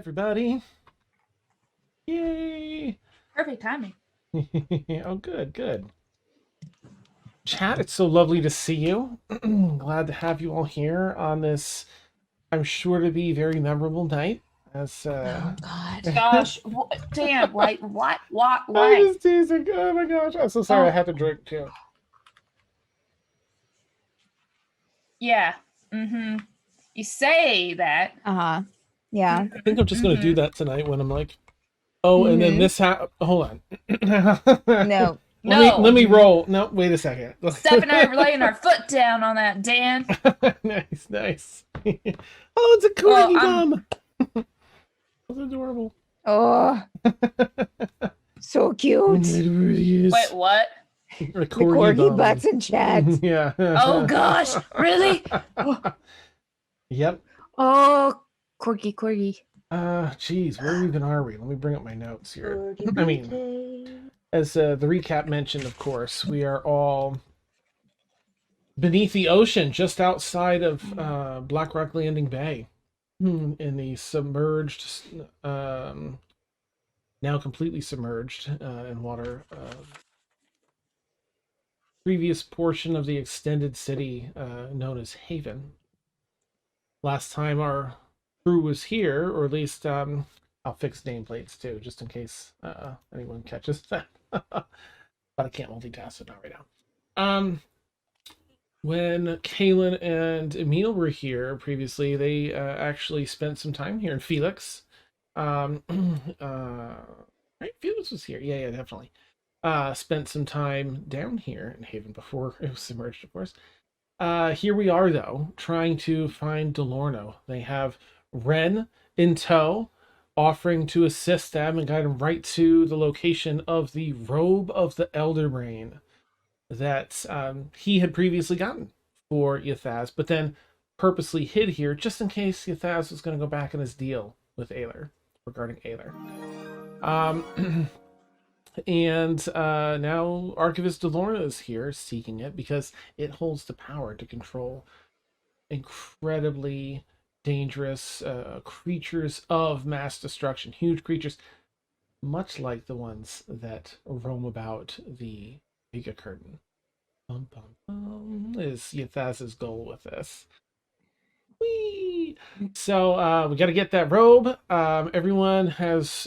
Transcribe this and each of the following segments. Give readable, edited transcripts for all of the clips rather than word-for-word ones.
everybody. Yay. Perfect timing. Oh, good. Chat, it's so lovely to see you. Glad to have you all here on this, I'm sure to be very memorable night. As Oh God. Gosh, Dan, why? I'm just teasing. Oh my gosh, I'm so sorry. I had to drink too. Yeah. Mm-hmm. You say that. Yeah. I think I'm just going to do that tonight when I'm like, oh, and then this hold on. No. Let me roll. No, wait a second. Steph and I are laying our foot down on that, Dan. Nice. Oh, it's a corgi mom. That's adorable. Oh. So cute. Wait, what? The corgi butts in chat. Yeah. Oh gosh, really? Yep. Oh, corgi. Geez, where even are we? Let me bring up my notes here. I mean, as the recap mentioned, of course, we are all beneath the ocean, just outside of Black Rock Landing Bay, in the submerged, now completely submerged in water, previous portion of the extended city known as Haven. Last time our crew was here, or at least I'll fix nameplates too, just in case anyone catches that. But I can't multitask it not right now. When Kaylin and Emil were here previously, they actually spent some time here in Felix. Right, Felix was here. Yeah, definitely. Spent some time down here in Haven before it was submerged, of course. Here we are, though, trying to find DeLorna. They have Ren in tow, offering to assist them and guide them right to the location of the Robe of the Elder Brain that he had previously gotten for Yathaz, but then purposely hid here just in case Yathaz was going to go back in his deal with Aylar regarding Aylar. And now Archivist DeLorna is here seeking it because it holds the power to control incredibly dangerous creatures of mass destruction, huge creatures, much like the ones that roam about the Giga Curtain. Is Yathaz's goal with this. Whee! So we got to get that robe. Everyone has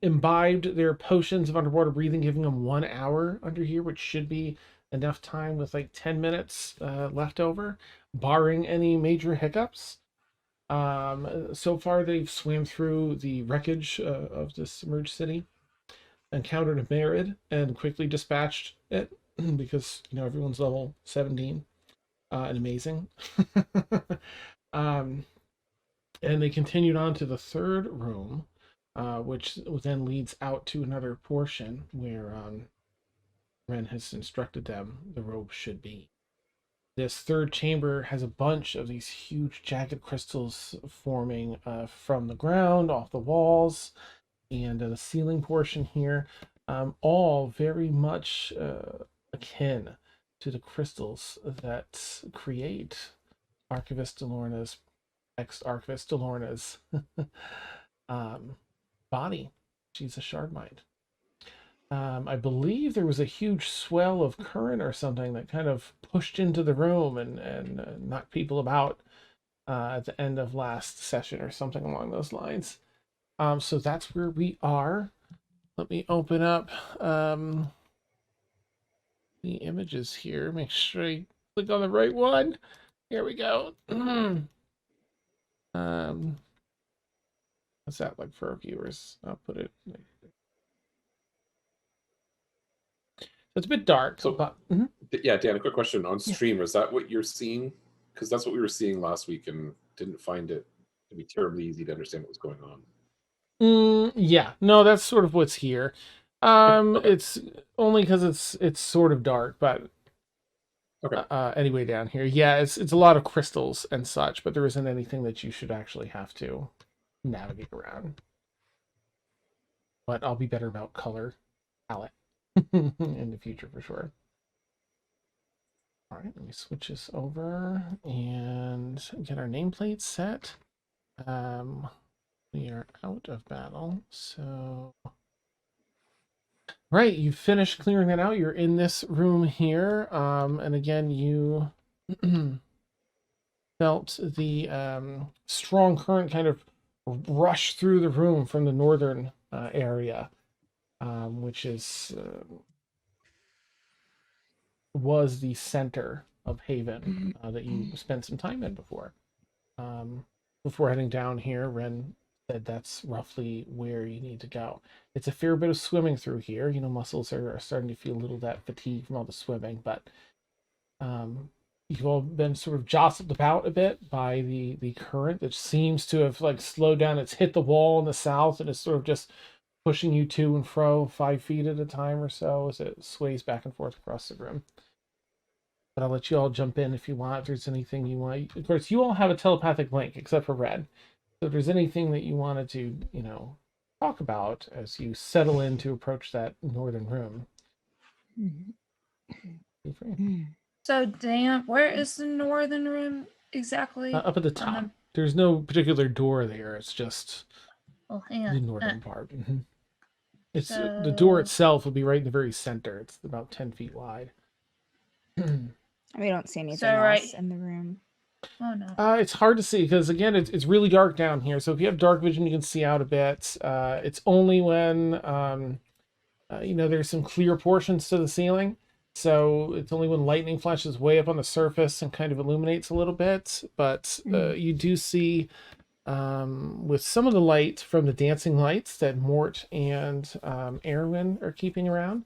imbibed their potions of underwater breathing, giving them 1 hour under here, which should be enough time with like 10 minutes left over, barring any major hiccups. So far, they've swam through the wreckage of the submerged city, encountered a Merid, and quickly dispatched it because everyone's level 17 and amazing. And they continued on to the third room, which then leads out to another portion where Ren has instructed them the robe should be. This third chamber has a bunch of these huge jagged crystals forming from the ground, off the walls, and the ceiling portion here, all very much akin to the crystals that create Archivist DeLorna's, ex-Archivist DeLorna's body. She's a shard mind. I believe there was a huge swell of current or something that kind of pushed into the room and knocked people about at the end of last session or something along those lines. So that's where we are. Let me open up the images here. Make sure I click on the right one. Here we go. What's that like for our viewers? I'll put it. It's a bit dark. So, but, yeah, Dan, a quick question on stream. Is that what you're seeing? Because that's what we were seeing last week and didn't find it to be terribly easy to understand what was going on. Yeah, no, that's sort of what's here. Okay. It's only because it's sort of dark, but okay. Anyway, down here, yeah, it's a lot of crystals and such, but there isn't anything that you should actually have to navigate around. But I'll be better about color palette in the future for sure. All right, let me switch this over and get our nameplate set. We are out of battle, so... Right, you finished clearing that out. You're in this room here, and again, you felt the strong current kind of rush through the room from the northern area, which is was the center of Haven that you spent some time in before. Before heading down here, Ren said that's roughly where you need to go. It's a fair bit of swimming through here. You know, muscles are starting to feel a little that fatigue from all the swimming, but you've all been sort of jostled about a bit by the current that seems to have like slowed down. It's hit the wall in the south and it's sort of just pushing you to and fro 5 feet at a time or so as it sways back and forth across the room. But I'll let you all jump in if you want, if there's anything you want. Of course, you all have a telepathic link, except for Red. So if there's anything that you wanted to, you know, talk about as you settle in to approach that northern room, feel free. So, Dan, where is the northern room exactly? Up at the top. There's no particular door there. It's just hang on. the northern part. It's the door itself will be right in the very center. It's about 10 feet wide. We don't see anything right. else in the room. Oh no. It's hard to see because again, it's really dark down here. So if you have dark vision, you can see out a bit. It's only when you know, there's some clear portions to the ceiling. So it's only when lightning flashes way up on the surface and kind of illuminates a little bit. But you do see with some of the light from the dancing lights that Mort and Erwin are keeping around,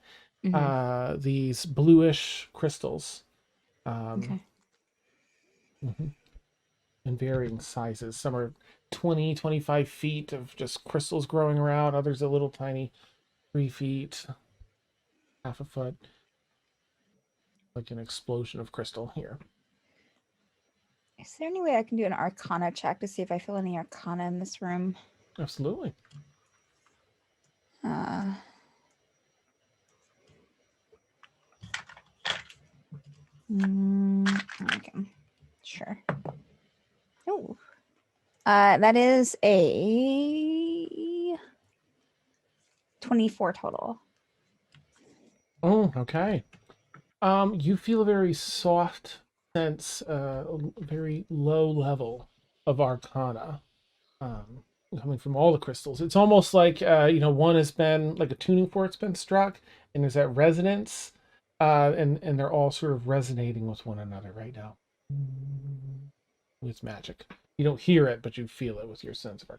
these bluish crystals. Okay. In varying sizes. Some are 20, 25 feet of just crystals growing around. Others a little tiny 3 feet, half a foot. Like an explosion of crystal here. Is there any way I can do an Arcana check to see if I feel any Arcana in this room? Absolutely. Okay. Sure. Oh. That is a 24 total. Oh, okay. You feel a very soft sense, very low level of Arcana, coming from all the crystals. It's almost like, you know, one has been, like a tuning fork's been struck, and there's that resonance, and they're all sort of resonating with one another right now. With magic. You don't hear it, but you feel it with your sense of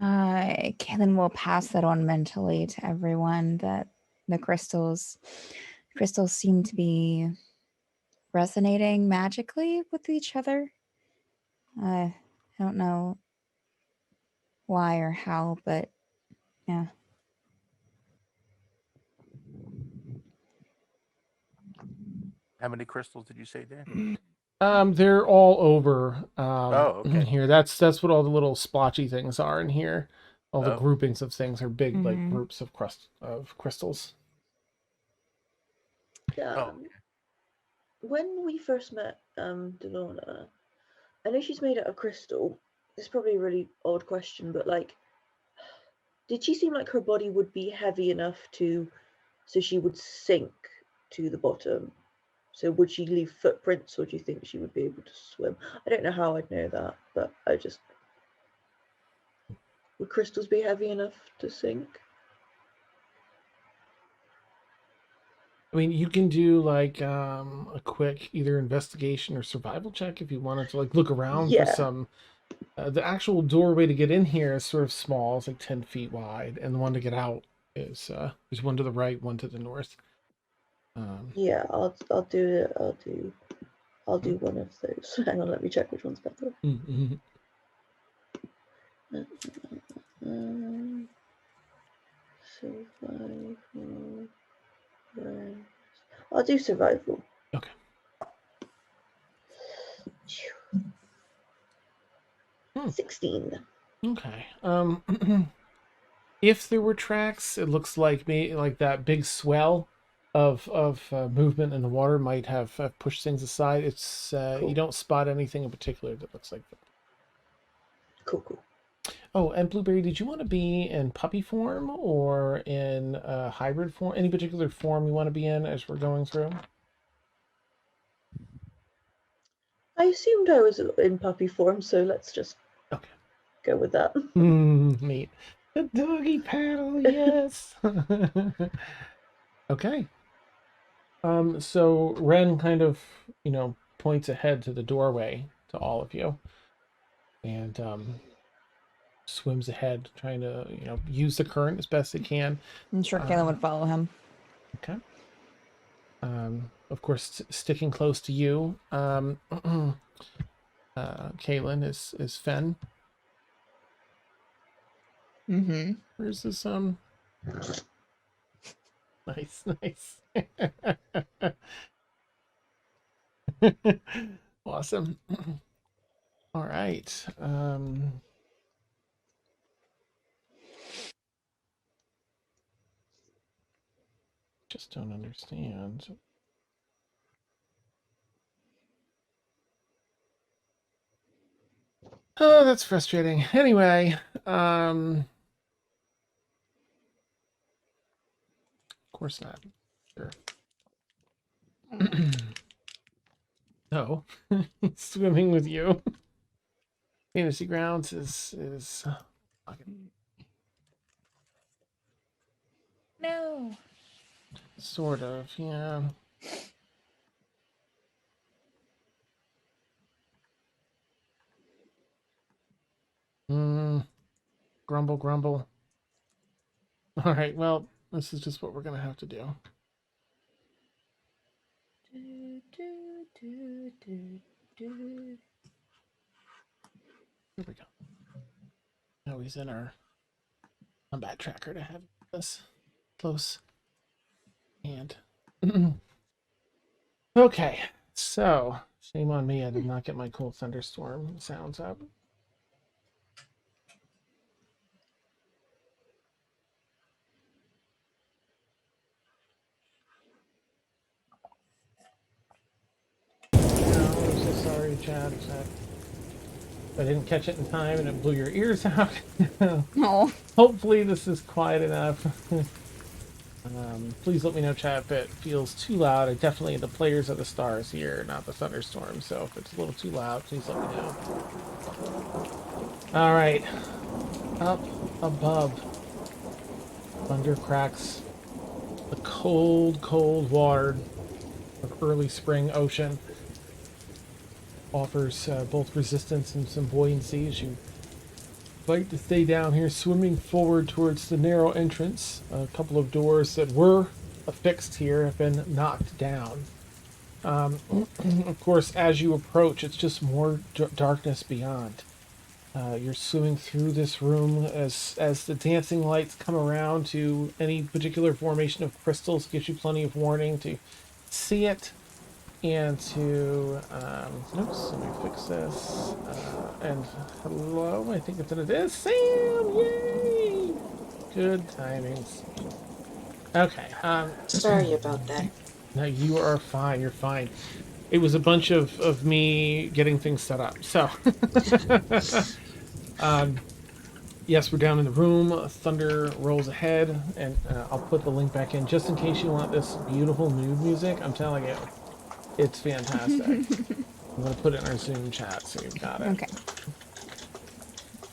Arcana. Okay, then we'll pass that on mentally to everyone that the crystals seem to be resonating magically with each other. I don't know why or how, but yeah. How many crystals did you say there? They're all over okay. here. That's what all the little splotchy things are in here. All the groupings of things are big, like groups of crystals. When we first met DeLorna, I know she's made out of crystal. It's probably a really odd question, but like, did she seem like her body would be heavy enough so she would sink to the bottom? So would she leave footprints, or do you think she would be able to swim? I don't know how I'd know that, but would crystals be heavy enough to sink? I mean, you can do like a quick either investigation or survival check if you wanted to like look around for some. The actual doorway to get in here is sort of small; it's like 10 feet wide, and the one to get out is there's one to the right, one to the north. Yeah, I'll do it. I'll do one of those. Hang on, let me check which one's better. Survival. I'll do survival. Okay. 16. Okay. If there were tracks, it looks like like that big swell of movement in the water might have pushed things aside. It's cool. You don't spot anything in particular that looks like that. Cool. Oh, and Blueberry, did you want to be in puppy form or in hybrid form? Any particular form you want to be in as we're going through? I assumed I was in puppy form, so let's just Okay. go with that. Neat. The doggy paddle, yes. Okay. So Ren kind of, points ahead to the doorway to all of you and swims ahead, trying to, use the current as best it can. I'm sure Kaylin would follow him. Okay. Of course, sticking close to you, Kaylin is Fen. Mm-hmm. Where's this, nice. Awesome. All right. Just don't understand. Oh, that's frustrating. Anyway, of course not. Sure. No, swimming with you. Fantasy Grounds is No. sort of, yeah. Grumble, grumble. All right, well, this is just what we're gonna have to do. Here we go. Now he's in our combat tracker to have this close. And okay, so shame on me, I did not get my cool thunderstorm sounds up. No, I'm so sorry, Chad. I didn't catch it in time and it blew your ears out. Oh. Hopefully this is quiet enough. Please let me know, chat, if it feels too loud. I definitely, the players are the stars here, not the thunderstorm. So if it's a little too loud, please let me know. All right, up above, thunder cracks the cold, cold water of early spring ocean. Offers both resistance and some buoyancy as you fight to stay down here, swimming forward towards the narrow entrance. A couple of doors that were affixed here have been knocked down. Of course, as you approach, it's just more darkness beyond. You're swimming through this room as the dancing lights come around to any particular formation of crystals. Gives you plenty of warning to see it. And to, oops, let me fix this. And hello, I think it's in it is Sam, yay! Good timings. Okay, Sorry about that. no, you are fine, you're fine. It was a bunch of me getting things set up, so. Yes, we're down in the room, thunder rolls ahead, and I'll put the link back in just in case you want this beautiful mood music. I'm telling you. It's fantastic. I'm going to put it in our Zoom chat so you've got it. Okay.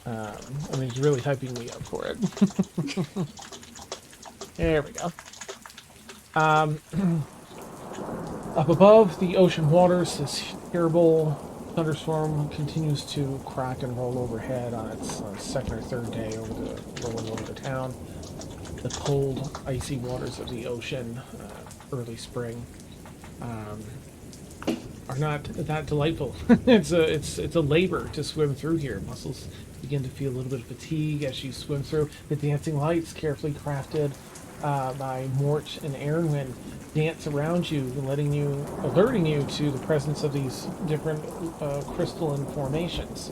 I mean, he's really hyping me up for it. There we go. Up above the ocean waters, this terrible thunderstorm continues to crack and roll overhead on its second or third day rolling over the town. The cold, icy waters of the ocean, early spring. Are not that delightful. It's a labor to swim through here. Muscles begin to feel a little bit of fatigue as you swim through. The dancing lights, carefully crafted by Mort and Aaronwyn, dance around you, alerting you to the presence of these different crystalline formations,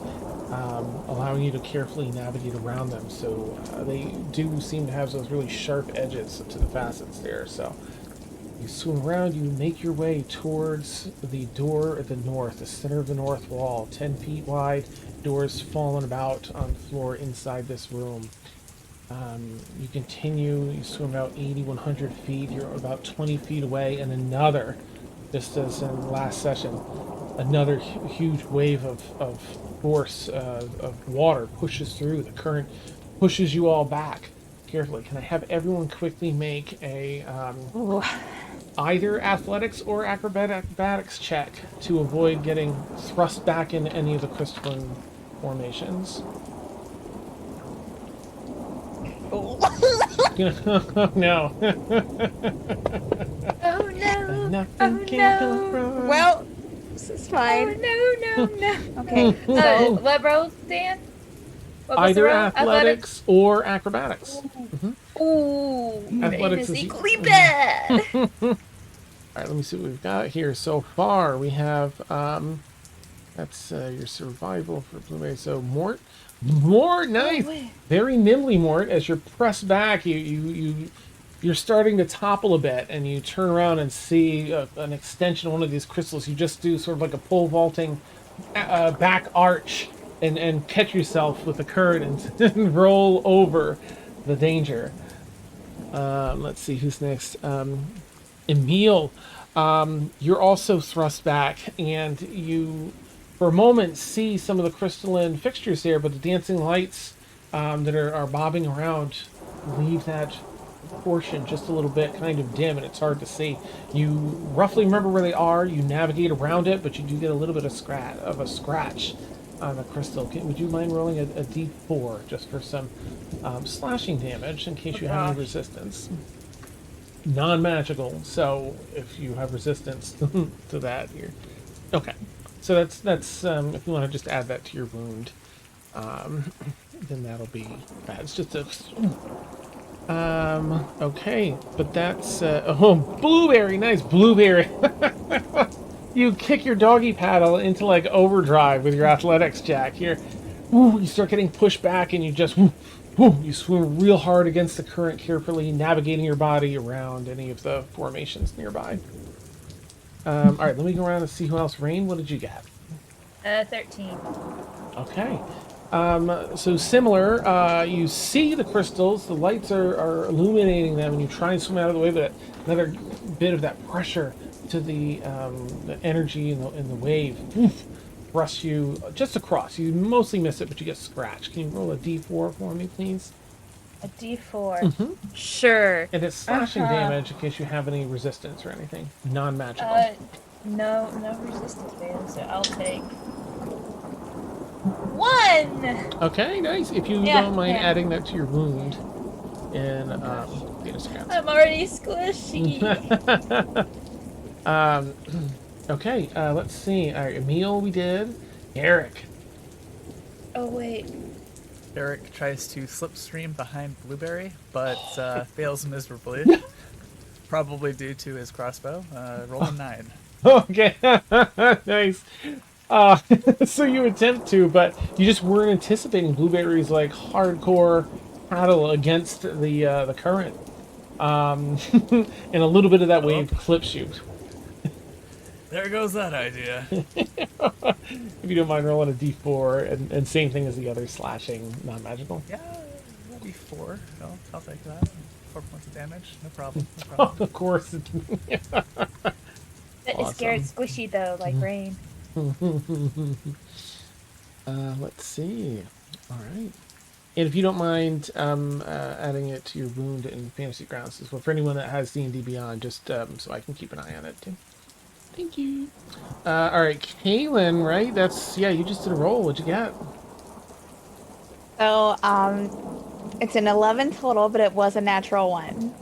allowing you to carefully navigate around them. So they do seem to have those really sharp edges to the facets there. So You swim around, you make your way towards the door at the north, the center of the north wall, 10 feet wide, doors fallen about on the floor inside this room. You continue, you swim about 80, 100 feet, you're about 20 feet away, and another, just as in the last session, another huge wave of force, of water pushes through. The current pushes you all back. Carefully, can I have everyone quickly make a Ooh. either athletics or acrobatics check to avoid getting thrust back into any of the crystalline formations? Oh. Oh no. Oh no. Nothing Oh, can go no. wrong. Well, this is Oh fine. no, no, no. Okay, so What roll, Dan? What was the Either roll? athletics or acrobatics. Ooh, Athletics is is equally bad. Alright, let me see what we've got here. So far, we have, that's your survival for Blueberry. So, Mort, nice! wait. Very nimbly, Mort. As you're pressed back, you're starting to topple a bit, and you turn around and see an extension of one of these crystals. You just do sort of like a pole vaulting back arch and catch yourself with the current and roll over the danger. Let's see who's next. Emil, you're also thrust back, and you, for a moment, see some of the crystalline fixtures there, but the dancing lights that are bobbing around leave that portion just a little bit kind of dim, and it's hard to see. You roughly remember where they are. You navigate around it, but you do get a little bit of a scratch on the crystal. Would you mind rolling a d4 just for some slashing damage in case you have any resistance? Non-magical, so if you have resistance to that, you're okay. So that's if you want to just add that to your wound, then that'll be bad. It's just a okay, but that's oh, Blueberry, nice Blueberry. You kick your doggy paddle into like overdrive with your athletics jack here. Ooh, you start getting pushed back, and you just you swim real hard against the current, carefully navigating your body around any of the formations nearby. All right, let me go around and see who else. Rain, what did you get? 13. Okay. So similar, you see the crystals, the lights are illuminating them, and you try and swim out of the way, but another bit of that pressure to the energy in the wave thrusts you just across. You mostly miss it, but you get scratched. Can you roll a d4 for me, please? A D4. Sure. And it's slashing Uh-huh. damage in case you have any resistance or anything. Non-magical. No resistance, man. So I'll take 1. Okay, nice. If you Yeah, don't mind yeah. adding that to your wound in Feats Scores. I'm already squishy. Okay, let's see. All right, Emil, we did. Eric. Oh wait. Eric tries to slipstream behind Blueberry, but fails miserably. Probably due to his crossbow. Roll a 9. Okay, nice. So you attempt to, but you just weren't anticipating Blueberry's like hardcore paddle against the current, and a little bit of that wave clips you. There goes that idea. If you don't mind rolling a d4, and same thing as the other slashing non-magical. Yeah, that'll be 4. I'll take that. 4 points of damage. No problem. No problem. Of course. It's scared squishy though, like rain. Let's see. All right. And if you don't mind adding it to your wound in Fantasy Grounds as well, for anyone that has D&D Beyond, just so I can keep an eye on it too. Thank you. All right, Kaylin, right? You just did a roll. What'd you get? So, it's an 11 total, but it was a natural 1.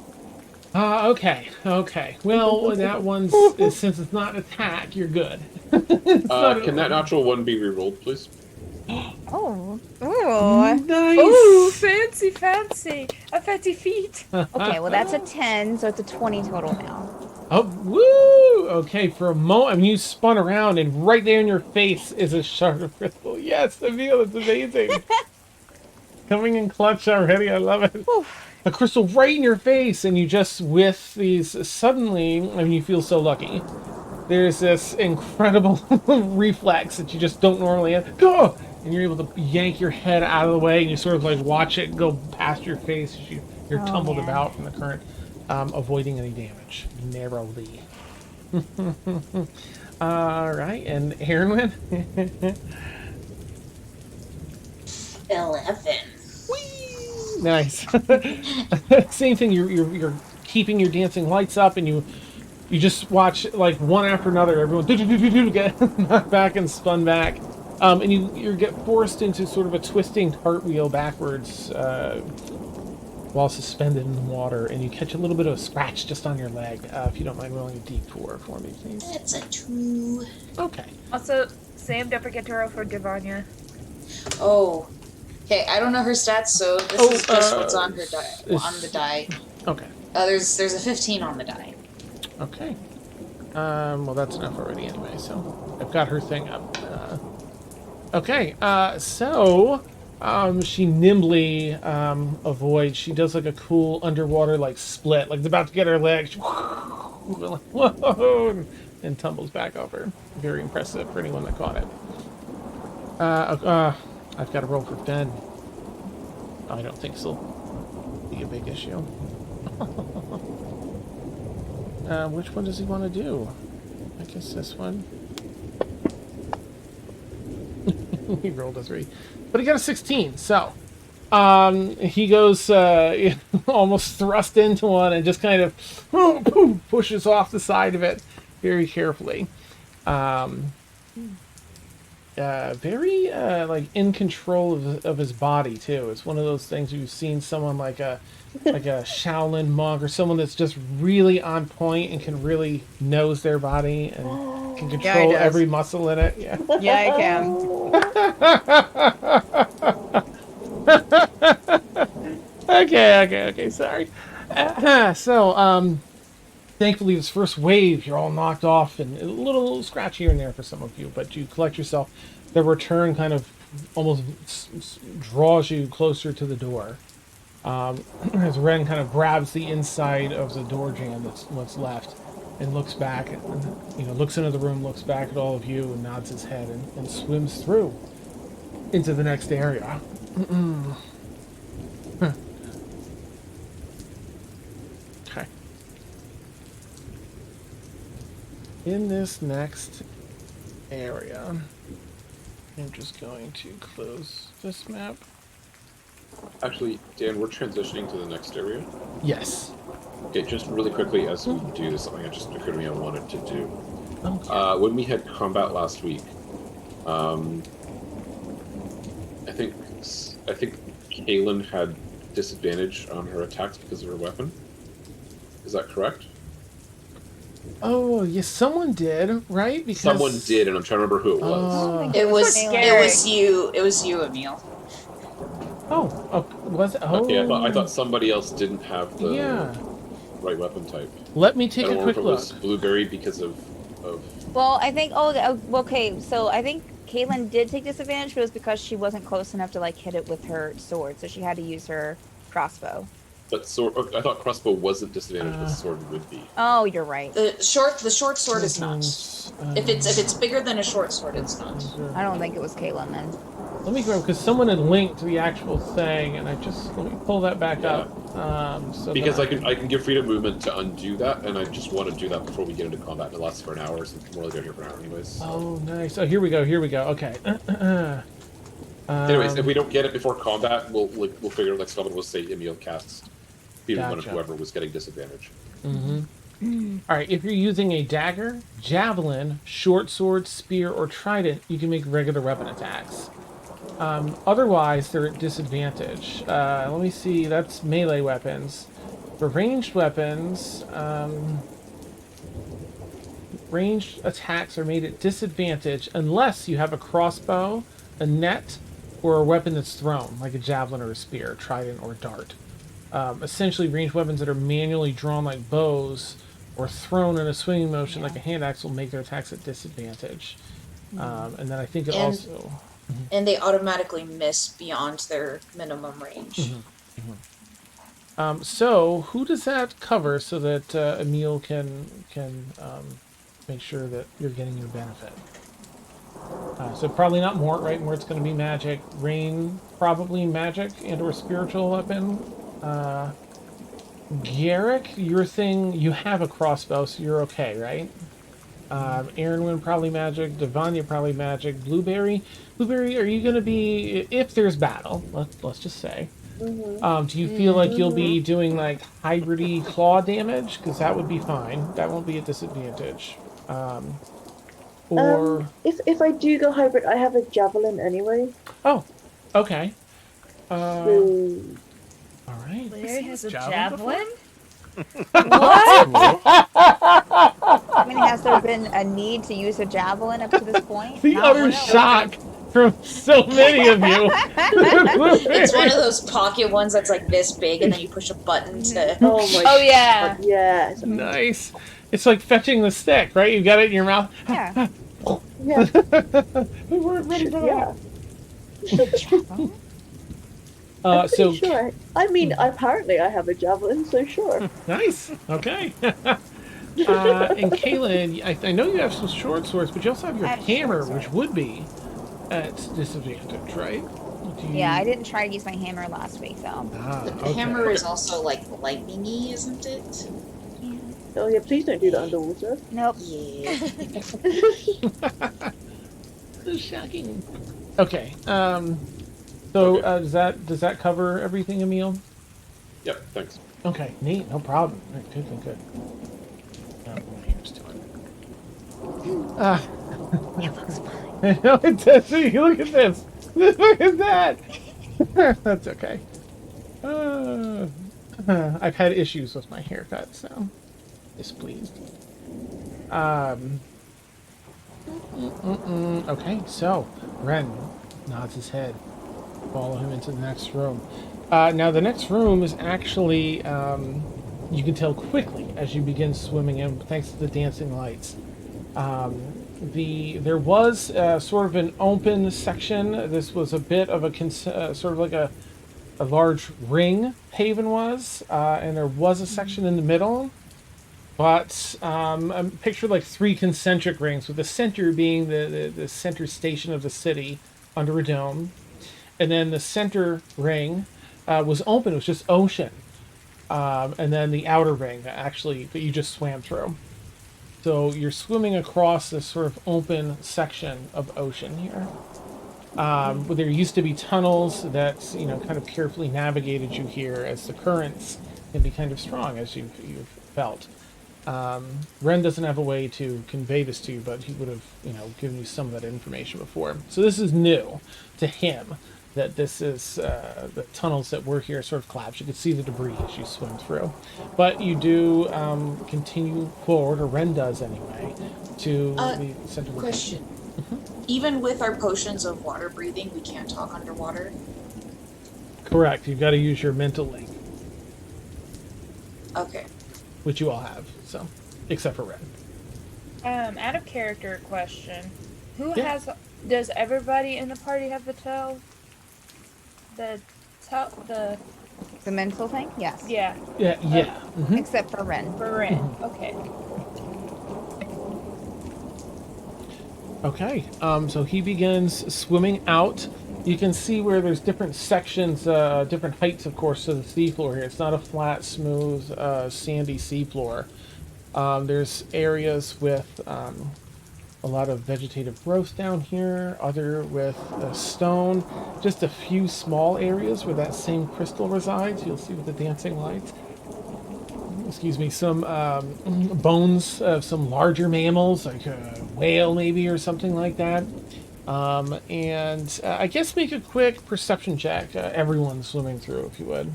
Okay. Well, that one's, since it's not an attack, you're good. Can that natural one be rerolled, please? Oh. Ooh. Nice. Ooh, fancy. A fancy feat. Okay, well that's a 10, so it's a 20 total now. Oh, woo! Okay, for a moment, I mean, you spun around, and right there in your face is a shard of crystal. Yes, Emil, it's amazing. Coming in clutch already, I love it. a crystal right in your face, and you just, with these, suddenly, I mean, you feel so lucky. There's this incredible reflex that you just don't normally have. Go! And you're able to yank your head out of the way, and you sort of like watch it go past your face as you're Oh, tumbled man. about from the current, avoiding any damage narrowly. All right, and Heronwin? 11. Whee! Nice. Same thing. You're keeping your dancing lights up, and you just watch like one after another. Everyone get knocked back and spun back, and you get forced into sort of a twisting cartwheel backwards while suspended in the water, and you catch a little bit of a scratch just on your leg. If you don't mind rolling a d4 for me, please. That's a 2. Okay. Also, Sam, don't forget to roll for Devanya. Oh. Okay, I don't know her stats, so this is just what's on her on the die. Okay. There's a 15 on the die. Okay. Well, that's enough already anyway, so I've got her thing up. Okay, so she nimbly avoids. She does like a cool underwater like split, like it's about to get her leg. Whoa! And tumbles back over. Very impressive for anyone that caught it. I've got to roll for Ben. I don't think so. Be a big issue. Which one does he want to do? I guess this one. He rolled a 3, but he got a 16. So, he goes almost thrust into one and just kind of pushes off the side of it very carefully. Very like in control of his body too. It's one of those things you've seen someone like a Shaolin monk or someone that's just really on point and can really knows their body and can control does. every muscle in it. Yeah. Yeah, I can. Okay. Sorry. So, thankfully, this first wave, you're all knocked off and a little scratchy here and there for some of you, but you collect yourself. The return kind of almost draws you closer to the door. As Ren kind of grabs the inside of the door jamb that's what's left and looks back, and, looks into the room, looks back at all of you and nods his head and swims through into the next area. Okay. In this next area, I'm just going to close this map. Actually, Dan, we're transitioning to the next area. Yes. Okay, just really quickly as we do this, something that just occurred to me I wanted to do. Okay. When we had combat last week, I think Kaylin had disadvantage on her attacks because of her weapon. Is that correct? Oh, yes, someone did, right? Because Someone did, and I'm trying to remember who it was. It was Scary. it was you, Emil. Oh, was it? Oh. Okay, I thought somebody else didn't have the Yeah. right weapon type. Let me I take don't a know quick if it was look. Blueberry because of Well, I think. Okay. So I think Caitlin did take disadvantage, but it was because she wasn't close enough to like hit it with her sword, so she had to use her crossbow. but sword. I thought crossbow wasn't disadvantage, but sword would be. Oh, you're right. The short sword is not. If it's bigger than a short sword, it's not. I don't think it was Caitlin then. Let me grab, because someone had linked the actual thing, and let me pull that back Yeah. up. So Because that I can give freedom of movement to undo that, and I just want to do that before we get into combat. It lasts for an hour, so we're only going here for an hour anyways. So. Oh, nice. Oh, here we go. Okay. Anyways, if we don't get it before combat, we'll figure like someone will say Emil casts freedom of Gotcha. whoever was getting disadvantage. All right, if you're using a dagger, javelin, short sword, spear, or trident, you can make regular weapon attacks. Otherwise, they're at disadvantage. Let me see, that's melee weapons. For ranged weapons, ranged attacks are made at disadvantage unless you have a crossbow, a net, or a weapon that's thrown, like a javelin or a spear, trident, or dart. Essentially, ranged weapons that are manually drawn like bows or thrown in a swinging motion like a hand axe will make their attacks at disadvantage. And then I think it also... And they automatically miss beyond their minimum range. So who does that cover so that Emil can make sure that you're getting your benefit? So probably not Mort, right? Mort's going to be magic. Rain, probably magic and/or spiritual weapon. Garrick, your thing, you have a crossbow, so you're okay, right? Aaronwin probably magic. Devanya probably magic. Blueberry, are you going to be, if there's battle? Let's just say. Do you feel like you'll be doing like hybridy claw damage? Because that would be fine. That won't be a disadvantage. Or if I do go hybrid, I have a javelin anyway. oh, okay. So All right. Larry has a Javelin javelin? What? I mean, has there been a need to use a javelin up to this point? The Not utter really. shock from so many of you. It's one of those pocket ones that's like this big, and then you push a button to. oh my. Oh yeah. God, yes. Nice. It's like fetching the stick, right? You got it in your mouth. Yeah. Yeah. We weren't ready for Yeah. that. I'm So pretty sure. I mean, apparently I have a javelin, so sure. nice. Okay. And Kaylin, I know you have some short swords, but you also have your I have hammer, short which sword. would be at disadvantage, right? Do you- Yeah, I didn't try to use my hammer last week though. Ah, The okay. hammer is also like lightning-y, isn't it? Oh yeah, please don't do that underwater. Nope. Yeah. So shocking. Okay. So does that cover everything, Emil? Yep, thanks. Okay, neat. No problem. All right, good. My hair's doing. It looks fine. I know it does. See, look at this. Look at that. That's okay. I've had issues with my haircut, so displeased. Okay, so Ren nods his head. Follow him into the next room. Now the next room is actually you can tell quickly as you begin swimming in, thanks to the dancing lights. There was sort of an open section. This was a bit of a sort of like a large ring. Haven was, and there was a section in the middle. But I pictured like 3 concentric rings, with the center being the center station of the city under a dome, and then the center ring was open. It was just ocean, and then the outer ring actually that you just swam through. So you're swimming across this sort of open section of ocean here. Where there used to be tunnels that kind of carefully navigated you here, as the currents can be kind of strong, as you've felt. Ren doesn't have a way to convey this to you, but he would have given you some of that information before. So this is new to him. That this is the tunnels that were here sort of collapsed. You could see the debris as you swim through. But you do continue forward, or Ren does anyway, to the center. Question. Even with our potions of water breathing, we can't talk underwater? Correct. You've got to use your mental link, Okay. which you all have, so except for Ren. Out of character question. Yeah. Does everybody in the party have the The mental thing? Yes. yeah, Yeah. Mhm. Except for Ren. for Ren. Okay. Okay, so he begins swimming out. You can see where there's different sections, different heights, of course, to the seafloor here. It's not a flat, smooth, sandy seafloor. There's areas with a lot of vegetative growth down here, other with stone. Just a few small areas where that same crystal resides. You'll see with the dancing lights. Excuse me, some bones of some larger mammals, like a whale maybe, or something like that. And I guess make a quick perception check, everyone swimming through, if you would.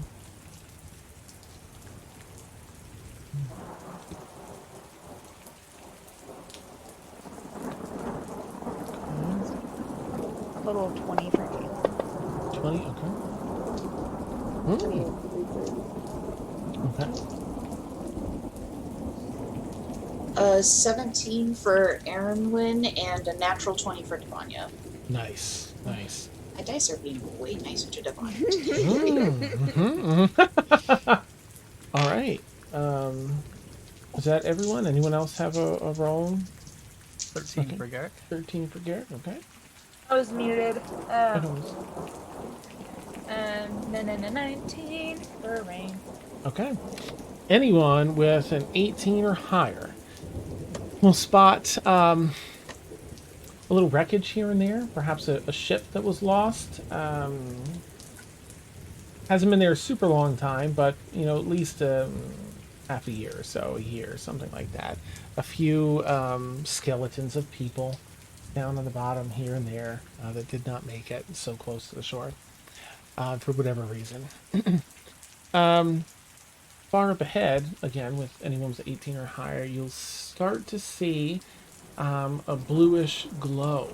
Total of 20 for me. 20, okay. Okay. 17 for Aaronwin and a natural 20 for Devanya. Nice. My dice are being way nicer to Devanya. Is that everyone? Anyone else have a roll? 13 Okay. for Garrick. 13 for Garrett. Okay. I was muted. That was- 19 for Rain. Okay. Anyone with an 18 or higher will spot a little wreckage here and there. Perhaps a ship that was lost. Hasn't been there a super long time, but at least half a year or so, a year, something like that. A few skeletons of people down on the bottom here and there that did not make it so close to the shore for whatever reason. Far up ahead, again, with anyone with 18 or higher, you'll start to see a bluish glow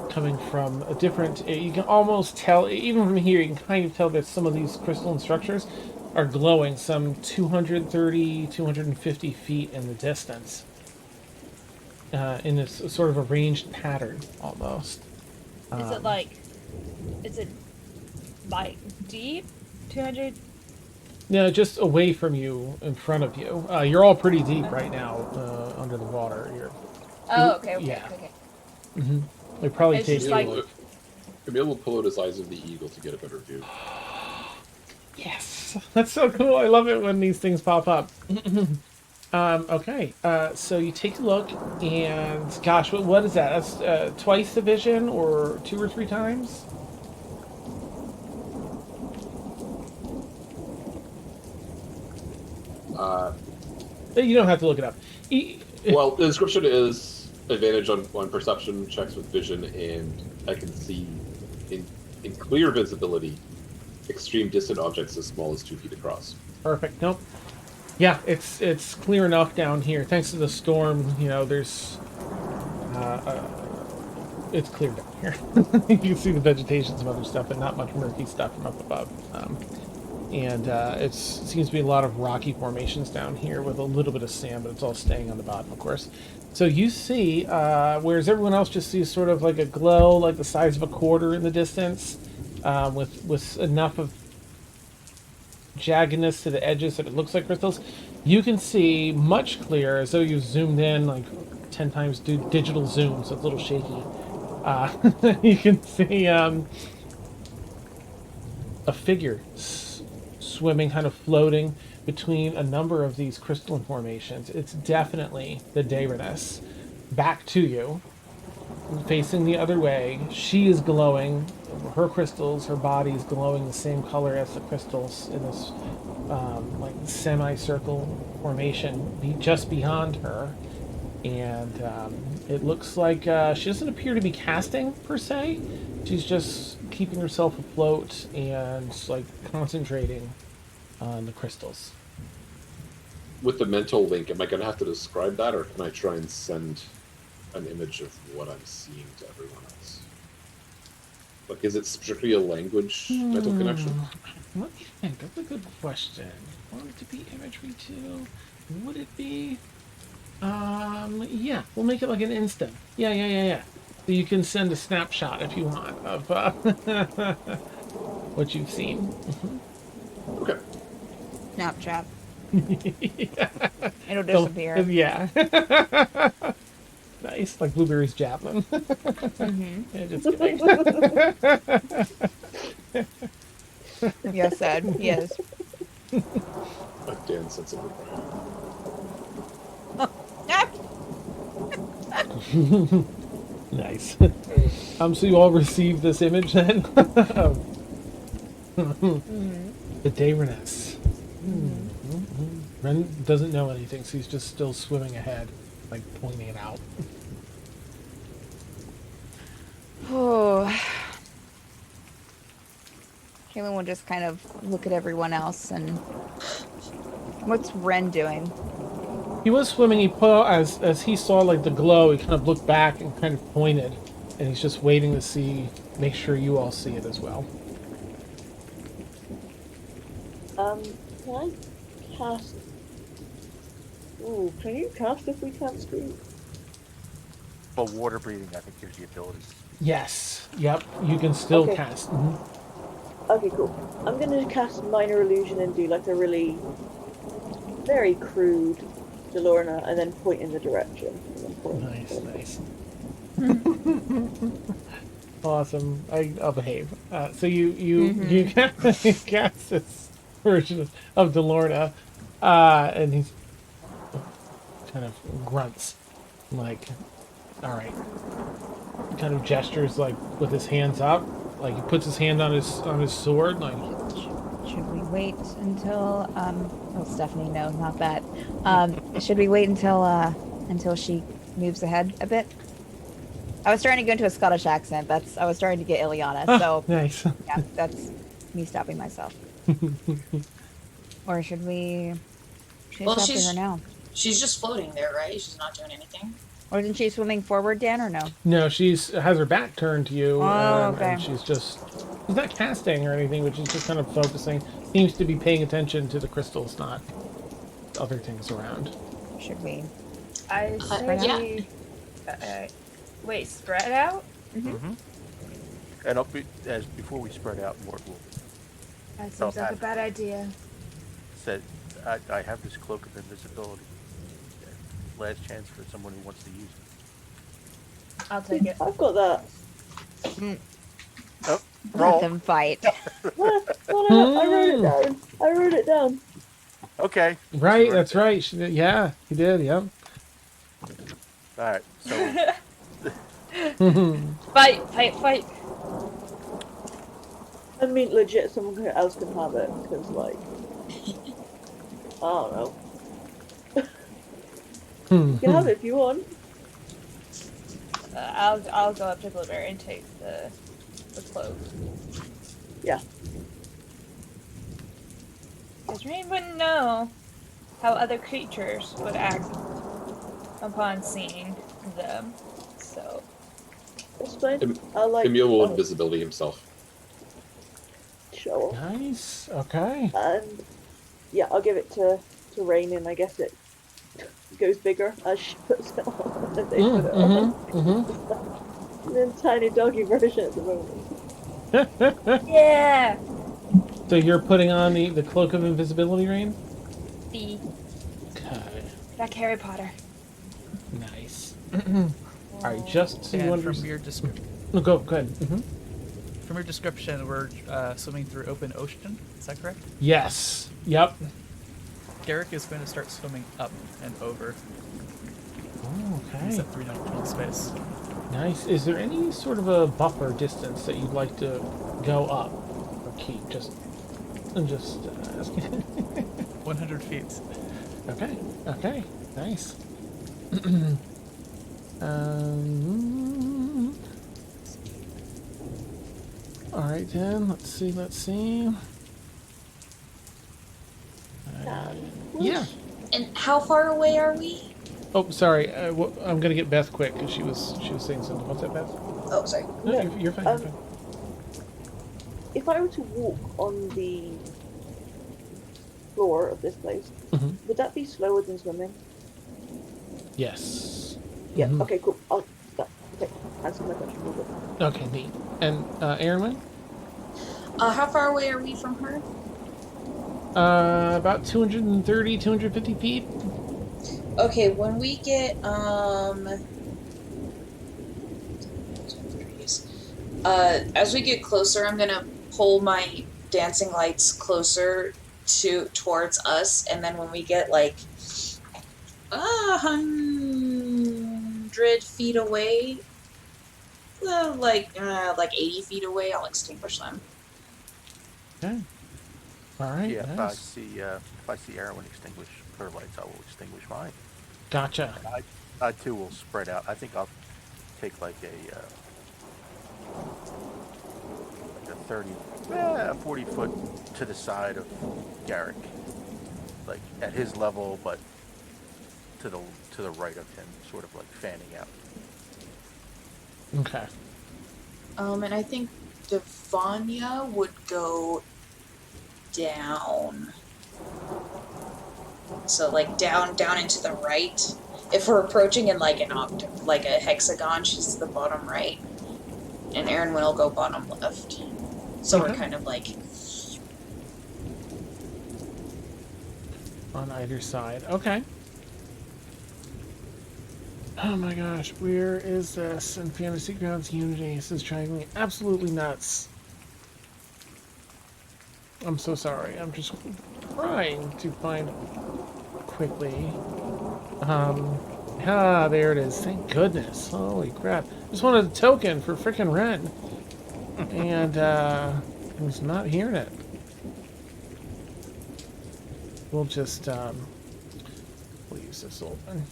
coming from a different... You can almost tell, even from here, you can kind of tell that some of these crystalline structures are glowing some 230, 250 feet in the distance. In this sort of arranged pattern, almost. Is it deep? 200? No, just away from you, in front of you. You're all pretty deep right now under the water. Okay. Yeah. They probably It's take just you like- Camille will pull out his eyes of the eagle to get a better view. Yes, that's so cool. I love it when these things pop up. Okay, so you take a look, and gosh, what is that? That's twice the vision, or 2 or 3 times? You don't have to look it up. Well, the description is advantage on perception checks with vision, and I can see in clear visibility extreme distant objects as small as 2 feet across. Perfect. Nope. Yeah, it's clear enough down here. Thanks to the storm, there's it's clear down here. You can see the vegetation, some other stuff, but not much murky stuff from up above. And it seems to be a lot of rocky formations down here with a little bit of sand, but it's all staying on the bottom, of course. So you see, whereas everyone else just sees sort of like a glow, like the size of a quarter in the distance, with enough of jaggedness to the edges that it looks like crystals, you can see much clearer, as though you zoomed in like 10 times digital zoom, so it's a little shaky. You can see a figure swimming, kind of floating between a number of these crystalline formations. It's definitely the Daeroness. Back to you, facing the other way. She is glowing. Her crystals, her body is glowing the same color as the crystals in this like semicircle formation just beyond her. And it looks like she doesn't appear to be casting per se. She's just keeping herself afloat and like concentrating on the crystals. With the mental link, am I going to have to describe that, or can I try and send an image of what I'm seeing to everyone else? Like, is it strictly a language mental connection? Let me think. That's a good question. Want it to be imagery too? Would it be? Yeah, we'll make it like an instant. Yeah. So you can send a snapshot if you want of what you've seen. Okay. Snapchat. Yeah. It'll disappear. Yeah. Nice, like Blueberry's javelin. Yeah, just kidding. Yes, Ed. Yes. Like Dan's sense of propriety. Nice. So you all received this image then? The Daeroness. Ren doesn't know anything, so he's just still swimming ahead, like pointing it out. Oh. Kaylin will just kind of look at everyone else and... What's Ren doing? He was swimming. He put as he saw like the glow, he kind of looked back and kind of pointed, and he's just waiting to see, make sure you all see it as well. Can I cast? Ooh, can you cast if we can't speak? But water breathing, I think, gives you abilities. Yes. Yep. You can still Okay. cast. Okay, cool. I'm gonna cast minor illusion and do like a really very crude DeLorna and then point in the direction. And then point. Nice. Awesome. I'll behave. So you cast this version of DeLorna, and he's kind of grunts, like, all right. Kind of gestures like with his hands up, like he puts his hand on his sword, like. Should we wait until oh, Stephanie, no, not that. Should we wait until she moves ahead a bit? I was trying to go into a Scottish accent. I was trying to get Ileana, so Nice. yeah, that's me stopping myself. Or should we Well, stop to her now? She's just floating there, right? She's not doing anything. Or isn't she swimming forward, Dan, or no? No, has her back turned to you, okay. and she's not casting or anything, but she's just kind of focusing. Seems to be paying attention to the crystals, not other things around. Should we? I say wait, spread out? Mm-hmm. And as before we spread out, Mort will That seems like a bad idea. said, I have this cloak of invisibility. Last chance for someone who wants to use it. I'll take it. I've got that. Oh, Let roll. them fight. Well, I wrote it down. Okay. Right, that's right. Yeah, he did. Yep. All right. So Fight! I mean, legit, someone else can have it, because, like, I don't know. You can have it if you want. I'll go up to Blueberry and take the cloak. Yeah. Because Rain wouldn't know how other creatures would act upon seeing them. So That's fine. I like. Emil will invisibility himself. Show off. Nice. Okay. And yeah, I'll give it to Rain, and I guess it goes bigger as she puts it on. And they put it on. And then tiny doggy version at the moment. yeah. So you're putting on the cloak of invisibility, Rain? B. Okay. Like Harry Potter. Nice. All right, just so you And understand. from your description, No, go ahead. from your description, we're swimming through open ocean. Is that correct? Yes. Yep. Garrick is going to start swimming up and over. Oh, He's okay. at 3 dimensional space. Nice. Is there any sort of a buffer distance that you'd like to go up or keep? I'm just asking. 100 feet. Okay. Okay. Nice. All right, then. Let's see. Yeah. And how far away are we? Oh, sorry. I'm gonna get Beth quick because she was saying something. What's that, Beth? Oh, sorry. No, Yeah, you're fine. You're fine. If I were to walk on the floor of this place, Mhm. would that be slower than swimming? Yes. Yeah. Mhm. Okay. Cool. Okay. Answer my question. We'll go. Okay, neat. And Aaron, How far away are we from her? about 230, 250 feet. Okay, when we get as we get closer, I'm gonna pull my dancing lights closer towards us, and then when we get like 100 feet away, like 80 feet away, I'll extinguish them. Okay. All right. yeah, Nice. if I see Erwin extinguish her lights, I will extinguish mine. Gotcha. I too will spread out. I think I'll take like a 40 foot to the side of Garrick, like at his level, but to the right of him, sort of like fanning out. Okay. And I think Devanya would go down. So like down into the right. If we're approaching in like an octave, like a hexagon, she's the bottom right. And Aaron will go bottom left. So we're Okay. kind of like on either side. Okay. Oh my gosh, where is this? In Fantasy Grounds Unity, this is driving me absolutely nuts. I'm so sorry. I'm just trying to find quickly. There it is. Thank goodness. Holy crap. Just wanted a token for frickin' Ren. And, I was not hearing it. We'll just, we'll use this old one.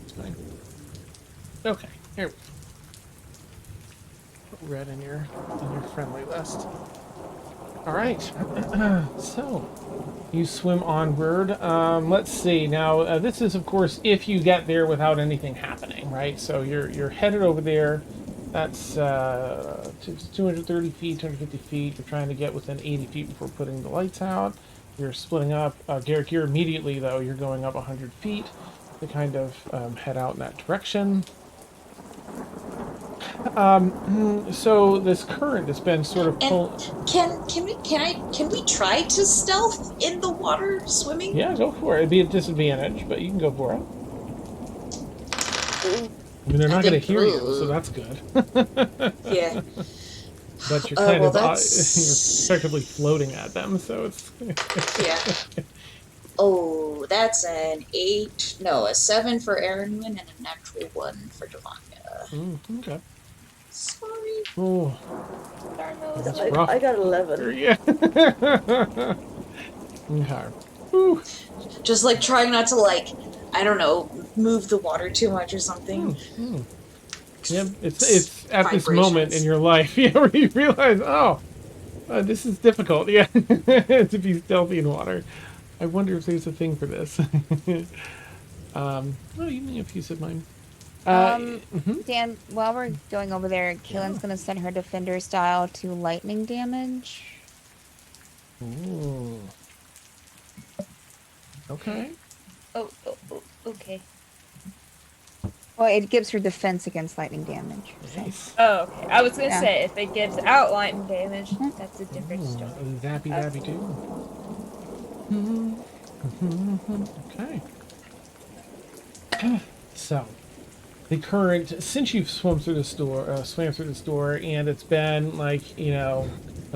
It's fine. Okay, here we go. Put red in your friendly list. Alright. So, you swim onward. Let's see. Now, this is, of course, if you get there without anything happening, right? So you're headed over there. That's 230 feet, 250 feet. You're trying to get within 80 feet before putting the lights out. You're splitting up. Garrick, you're immediately, though, you're going up 100 feet to kind of head out in that direction. So this current has been sort of Can we try to stealth in the water swimming? Yeah, go for it. It'd be a disadvantage, but you can go for it. I mean, they're not going to hear you, so that's good. Yeah. But you're kind of you're that's... effectively floating at them, so it's Yeah. Oh, that's an 7 for Aaron and a natural 1 for Devanya. Okay. Sorry. Oh, that's rough. I got 11. Yeah. Okay. Whew. Just like trying not to I don't know, move the water too much or something. Yeah, it's at this moment in your life, where you realize, this is difficult. Yeah, to be stealthy in water. I wonder if there's a thing for this. You mean a piece of mine. Dan, while we're going over there, Kaelin's gonna set her defender style to lightning damage. Ooh. Okay. Oh, okay. Well, it gives her defense against lightning damage. Nice. Oh, okay. I was gonna Yeah. say, if it gives out lightning damage, that's a different story. Zappy dappy too. Okay. So, the current, since you've swam through this door, and it's been a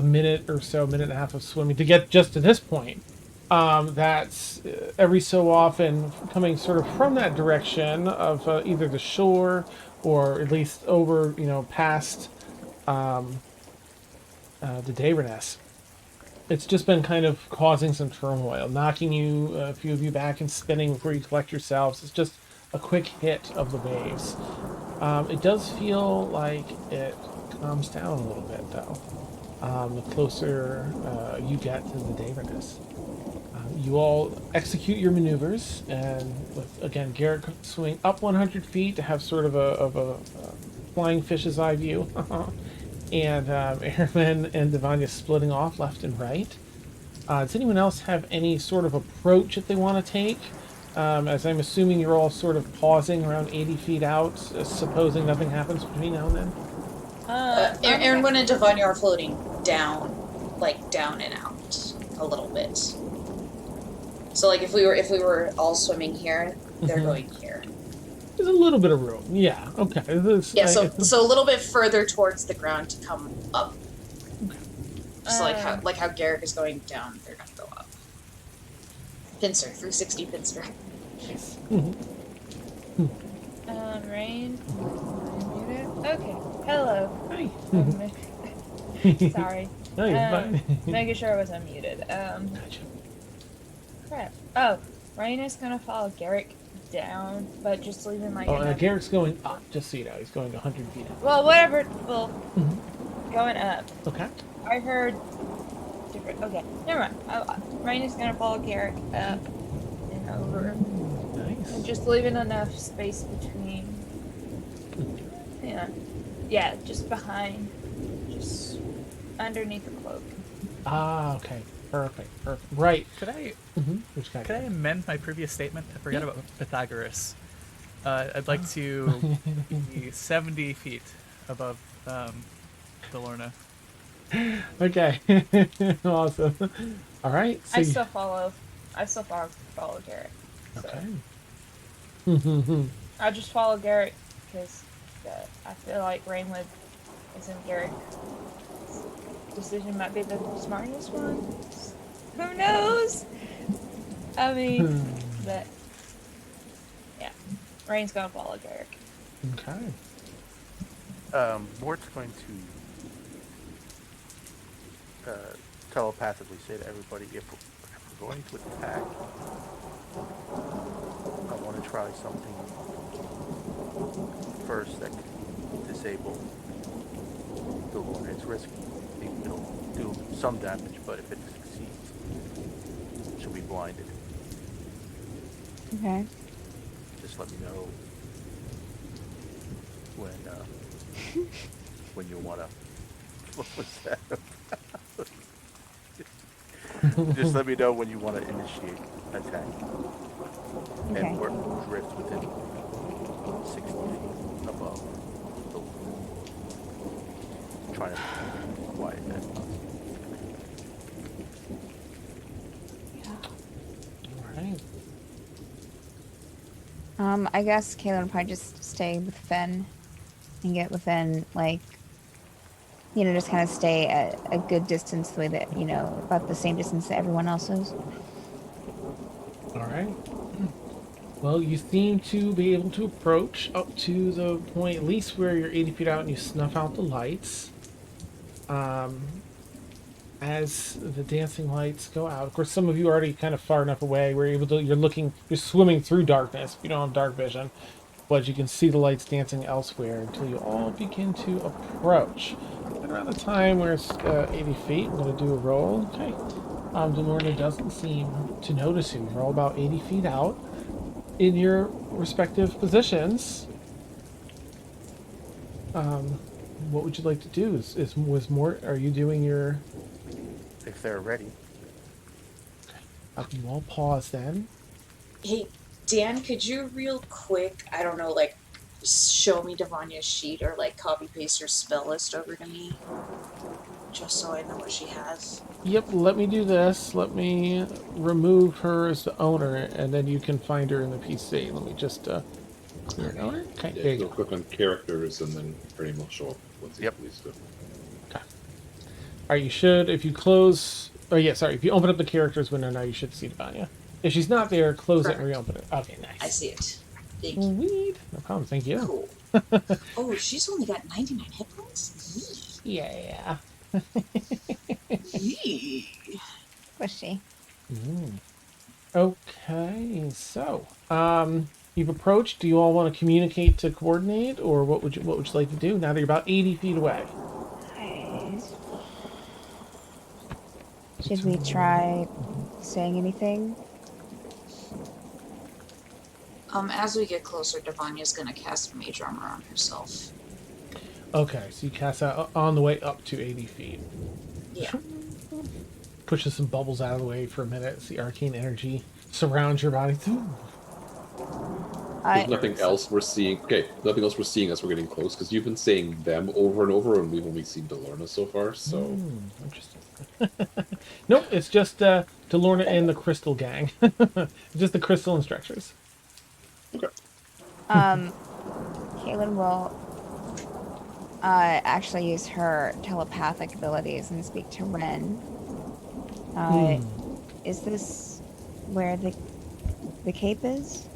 minute or so, minute and a half of swimming to get just to this point. That's every so often coming sort of from that direction of either the shore or at least over, past the Daeroness. It's just been kind of causing some turmoil, knocking a few of you back and spinning before you collect yourselves. It's just a quick hit of the waves. It does feel like it calms down a little bit, though, the closer you get to the Daeroness. You all execute your maneuvers, and with, again, Garrick swimming up 100 feet to have sort of a flying fish's eye view, and Airman and Devanya splitting off left and right. Does anyone else have any sort of approach that they want to take? As I'm assuming you're all sort of pausing around 80 feet out, supposing nothing happens between now and then? Aaron and Devanya are floating down and out a little bit. So if we were all swimming here, they're going here. There's a little bit of room. Yeah. Okay. So a little bit further towards the ground to come up. Okay. Just like how Garrick is going down, they're gonna go up. Pincer, 360 pincer. Nice. Rain. Muted. Okay. Hello. Hi. Sorry. No, you're fine. Making sure I was unmuted. Gotcha. Crap. Oh, Rain is gonna follow Garrick down, but just leaving Garrick's going up, just so you know. He's going 100 feet up. Well, whatever. Well, going up. Okay. I heard different. Okay, never mind. Rain is gonna follow Garrick up and over, Nice. and just leaving enough space between. Yeah, just behind, just underneath the cloak. Okay. Perfect. Right. Could I Which guy? could I amend my previous statement? I forgot about Pythagoras. I'd like to be 70 feet above DeLorna. Okay. Awesome. All right. So I still follow. I still follow Garrett. So. Okay. I just follow Garrett because I feel like Rainwood isn't Garrett's decision might be the smartest one. Who knows? I mean, but yeah, Rain's gonna follow Garrett. Okay. Mort's going to telepathically say to everybody, if we're going to attack, I want to try something first that can disable DeLorna. It's risky. It'll do some damage, but if it succeeds, she'll be blinded. Okay. Just let me know when you want to. What was that about? Just let me know when you want to initiate attack. Okay. And we're drift within 60 feet above the wall. Trying to quiet that. All right. I guess Kaylin would probably just stay with Fen and get within, like, just kind of stay at a good distance, the way that, about the same distance that everyone else is. All right. Well, you seem to be able to approach up to the point, at least where you're 80 feet out, and you snuff out the lights. As the dancing lights go out, of course, some of you are already kind of far enough away where you're swimming through darkness. You don't have dark vision, but you can see the lights dancing elsewhere until you all begin to approach. And around the time where it's 80 feet, I'm going to do a roll. Okay. DeLorna doesn't seem to notice you. You're all about 80 feet out in your respective positions. What would you like to do? Are you doing your... If they're ready. You all pause then. Hey, Dan, could you real quick, I don't know, like, show me Devonia's sheet or, like, copy paste her spell list over to me? Just so I know what she has. Yep, let me do this. Let me remove her as the owner, and then you can find her in the PC. Let me just clear an owner. Okay, Yeah, there you go go. click on characters, and then her name will show up once you Yep. release it. Okay. Alright, you should, if you close... Oh, yeah, sorry. If you open up the characters window now, you should see Devania. If she's not there, close it and Perfect. reopen it. Okay, nice. I see it. Thank you. Sweet. No problem, thank you. Cool. Oh, she's only got 99 hit points? Yeah. Yee. Squishy. Okay, so you've approached. Do you all want to communicate to coordinate, or what would you like to do now that you're about 80 feet away? Should we try saying anything? As we get closer, Devonia's gonna cast Mage Armor on herself. Okay, so you cast that on the way up to 80 feet. Yeah. Pushes some bubbles out of the way for a minute. As the arcane energy surrounds your body. There's nothing else we're seeing. Okay, nothing else we're seeing as we're getting close, because you've been saying them over and over, and we've only seen DeLorna so far, so... Interesting. Nope, it's just DeLorna and the Crystal Gang. Just the Crystal and Structures. Okay. Kaylin will actually use her telepathic abilities and speak to Ren. Is this where the cape is?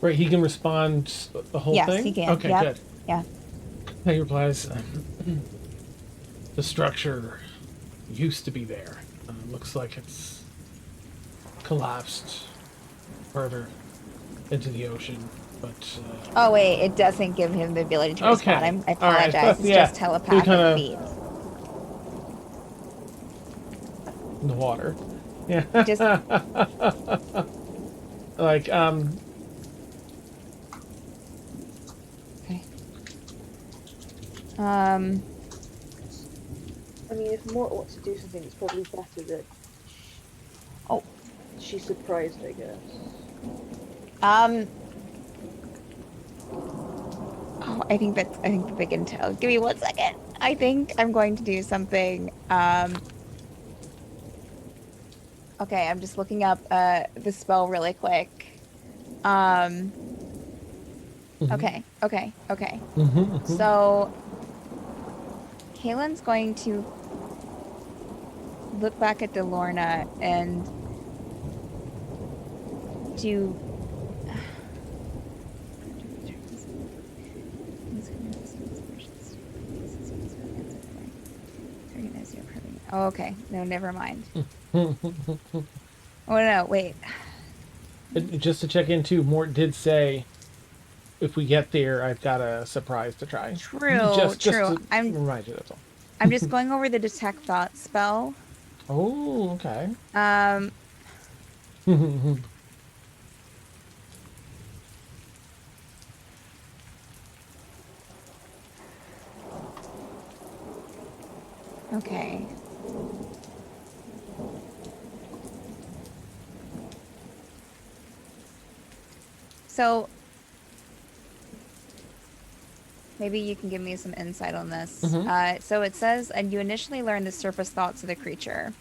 Right, he can respond the whole thing? Yes, he can. Okay, Yep. good. Yeah. He replies, the structure used to be there. Looks like it's collapsed further into the ocean, but... Oh, wait, it doesn't give him the ability to respond. I All right, apologize. It's yeah. just telepathic kinda- feats. in the water. Yeah. Just- Like, Okay. I mean, if Mort wants to do something, it's probably better that. Oh. She's surprised, I guess. Oh, I think the big intel. Give me 1 second. I think I'm going to do something. Okay, I'm just looking up the spell really quick. Okay. So, Kaylin's going to look back at DeLorna and do. Oh, okay. No, never mind. Oh, no, wait. Just to check in too, Mort did say, if we get there, I've got a surprise to try. True, Just true. to remind you, that's all. I'm just going over the detect thought spell. Oh, okay. Okay. So maybe you can give me some insight on this. So it says, and you initially learn the surface thoughts of the creature,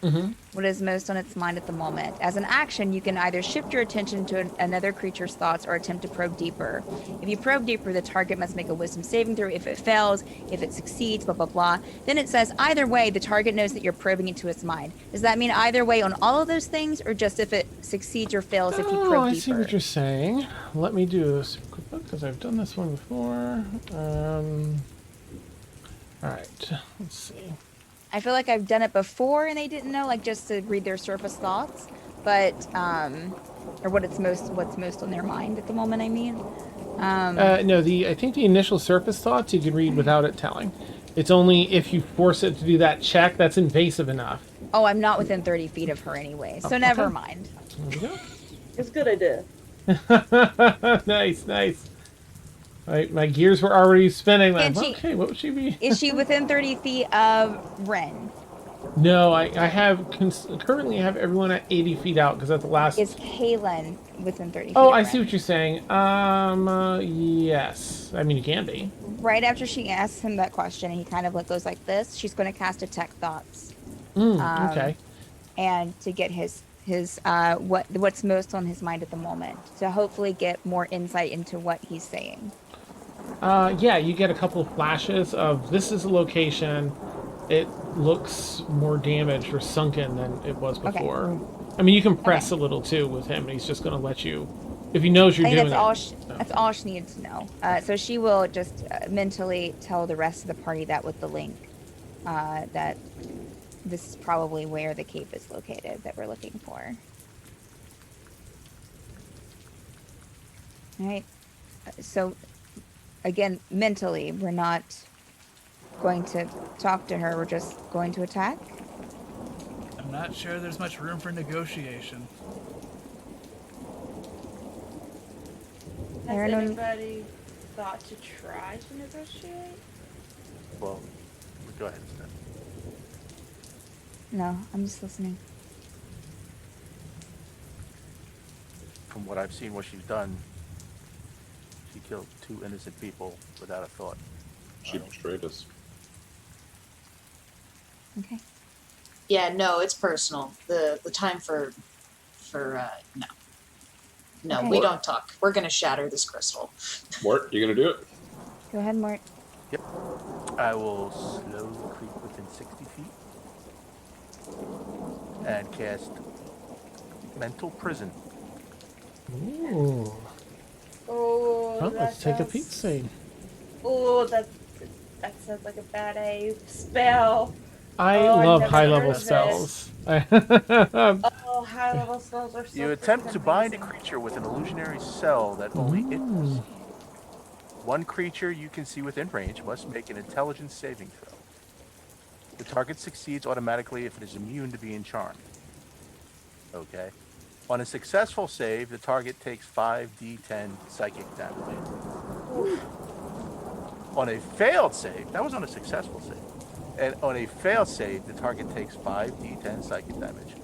what is most on its mind at the moment. As an action, you can either shift your attention to another creature's thoughts or attempt to probe deeper. If you probe deeper, the target must make a wisdom saving throw. If it fails, if it succeeds, blah, blah, blah. Then it says, either way, the target knows that you're probing into its mind. Does that mean either way on all of those things, or just if it succeeds or fails if you probe deeper? I see what you're saying. Let me do this quick look, because I've done this one before. Alright, let's see. I feel like I've done it before and they didn't know, like just to read their surface thoughts, but or what's most on their mind at the moment, I mean. No, I think the initial surface thoughts you can read without it telling. It's only if you force it to do that check that's invasive enough. Oh, I'm not within 30 feet of her anyway, so never mind. There we go. It's a good idea. Nice. My gears were already spinning. Like, Can she- okay, what would she be? Is she within 30 feet of Ren? No, I currently have everyone at 80 feet out because at the last. Is Kaylin within 30 feet Oh, of I Ren? see what you're saying. Yes. I mean, you can be. Right after she asks him that question, and he kind of goes like this, she's going to cast Detect Thoughts. Okay. And to get his what's most on his mind at the moment, to hopefully get more insight into what he's saying. Yeah, you get a couple of flashes of this is a location. It looks more damaged or sunken than it was before. Okay. I mean, you can press a little too with him, and he's just going to let you, if he knows you're doing it. That's all she needs to know. So she will just mentally tell the rest of the party that with the link, that this is probably where the cave is located that we're looking for. All right. So, again, mentally, we're not going to talk to her. We're just going to attack. I'm not sure there's much room for negotiation. Has anybody thought to try to negotiate? Well, go ahead, Steph. No, I'm just listening. From what I've seen, what she's done, she killed 2 innocent people without a thought. She betrayed us. Okay. Yeah, no, it's personal. The time for no. No, Okay. we don't talk. We're gonna shatter this crystal. Mort, you gonna do it? Go ahead, Mort. Yep. I will slowly creep within 60 feet and cast Mental Prison. Ooh. Oh, Well, let's take a peek. See. Oh, that sounds like a bad A spell. I love high-level spells. Oh, high-level spells are so You attempt freaking to bind a amazing. creature with an illusionary cell that only it will see. One creature you can see within range must make an intelligence saving throw. The target succeeds automatically if it is immune to being charmed. Okay. On a successful save, the target takes 5d10 psychic damage. On a failed save, that was on a successful save. And on a failed save, the target takes 5d10 psychic damage.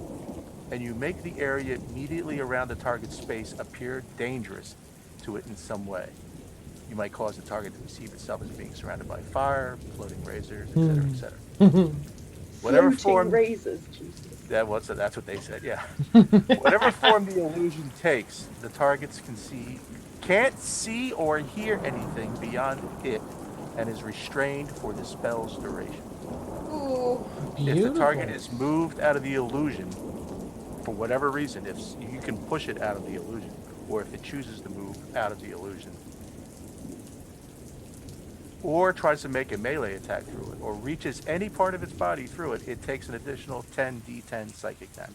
And you make the area immediately around the target's space appear dangerous to it in some way. You might cause the target to perceive itself as being surrounded by fire, floating razors, etc., etc. Whatever Floating form razors. Jesus. that's what they said. Yeah. Whatever form the illusion takes, the targets can't see or hear anything beyond it, and is restrained for the spell's duration. Ooh. If the target Beautiful. is moved out of the illusion, for whatever reason, if you can push it out of the illusion, or if it chooses to move out of the illusion, or tries to make a melee attack through it, or reaches any part of its body through it, it takes an additional 10d10 psychic damage.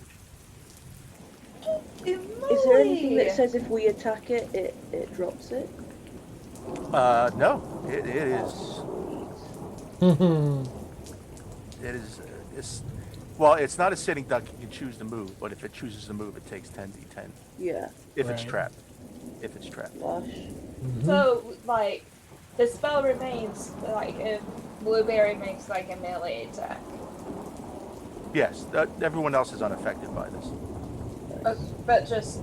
Is there anything that says if we attack it, it drops it? No, it is. Mhm. It is. Well, it's not a sitting duck. You can choose to move, but if it chooses to move, it takes 10d10. Yeah. If it's Right. trapped. If it's trapped. Gosh. Mhm. So, like, the spell remains, like, if Blueberry makes, like, a melee attack. Yes, everyone else is unaffected by this. But just,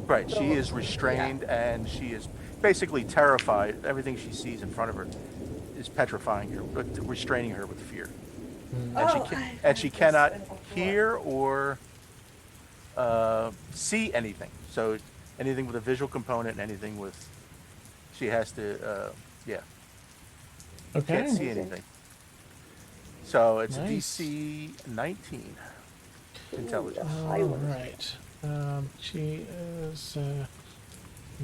Right, she So- is restrained and she is basically terrified. Everything she sees in front of her is petrifying her, but restraining her with fear. Mhm. And she cannot hear or see anything. So anything with a visual component and anything with, she has to, Okay. can't see anything. So it's Nice. DC 19 intelligence. Ooh, All right. She is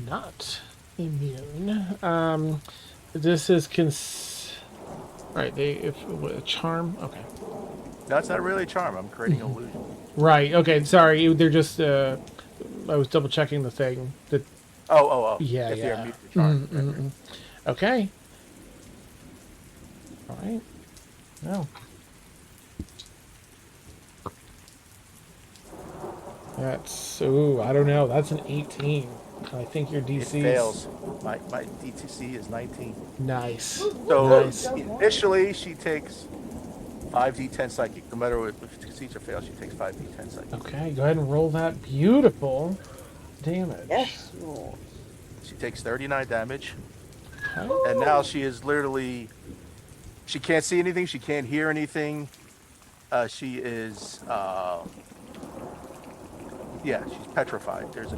not immune. This is right. What, charm. Okay. No, it's not really a charm. I'm creating an illusion. Right. Okay. Sorry. They're just. I was double checking the thing. That. Oh. Yeah. If Yeah. they're immune to charm. Okay. All right. No. That's. Ooh. I don't know. That's an 18. I think your It DC fails. My DTC is 19. Nice. So Nice. initially she takes 5d10 psychic. No matter if it succeeds or fails, she takes 5d10 psychic. Okay, go ahead and roll that beautiful damage. Yes, Lord. She takes 39 damage. Okay. And now she is literally, she can't see anything, she can't hear anything. She is, she's petrified. There's for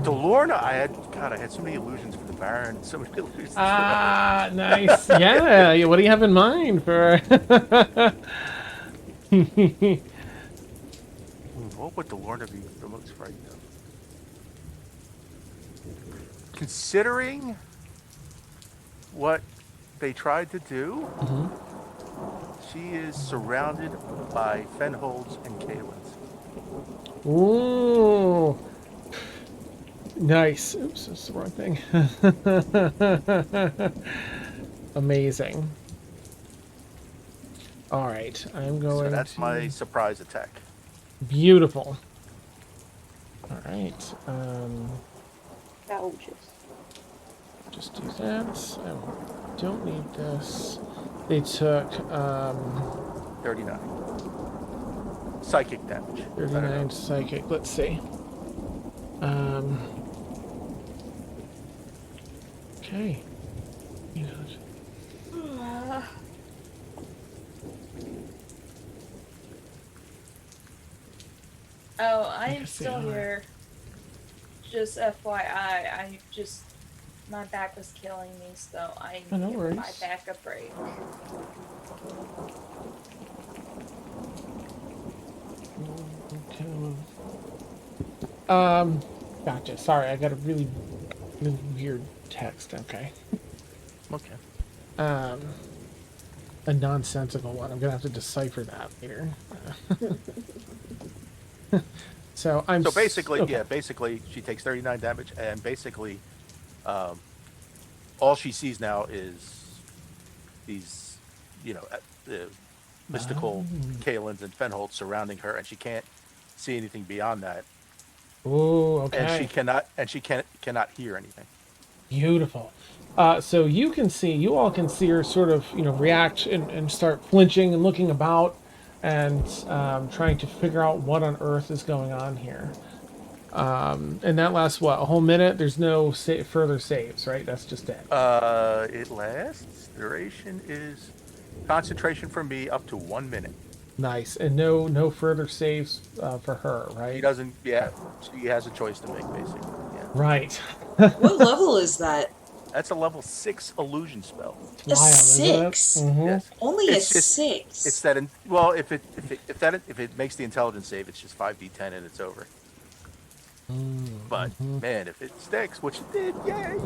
DeLorna, I had so many illusions for the Baron and so many illusions. Ah, nice. Yeah. What do you have in mind for? What would DeLorna be the most frightened of? Considering what they tried to do, she is surrounded by Fenholds and Kalins. Ooh. Nice. Oops, that's the wrong thing. Amazing. All right, I'm going. So that's to... my surprise attack. Beautiful. All right. Ouches. Just do that. I don't need this. They took 39. Psychic damage. I don't know. 39 psychic. Let's see. Okay. You know, Oh, I am can see still how- here. Just FYI, my back was killing me, so I Oh, no give my worries. back a break. okay. Gotcha. Sorry, I got a really weird text. Okay. Okay. A nonsensical one. I'm gonna have to decipher that later. So I'm. So basically, okay. basically she takes 39 damage, and basically, all she sees now is these, the mystical Kalins and Fenholds surrounding her, and she can't see anything beyond that. Ooh, okay. And she cannot hear anything. Beautiful. So you all can see her sort of, react and start flinching and looking about and trying to figure out what on earth is going on here. And that lasts, what, a whole minute? There's no further saves, right? That's just it. It lasts. Duration is Concentration for me up to 1 minute. Nice. And no further saves for her, right? She doesn't. Yeah, she has a choice to make, basically. Yeah. Right. What level is that? That's a level 6 illusion spell. A Wild, isn't it? 6? Mhm. Yes. Only It's a just- 6. It's that. Well, if it makes the intelligence save, it's just 5d10 and it's over. But man, if it sticks, which it did, yay!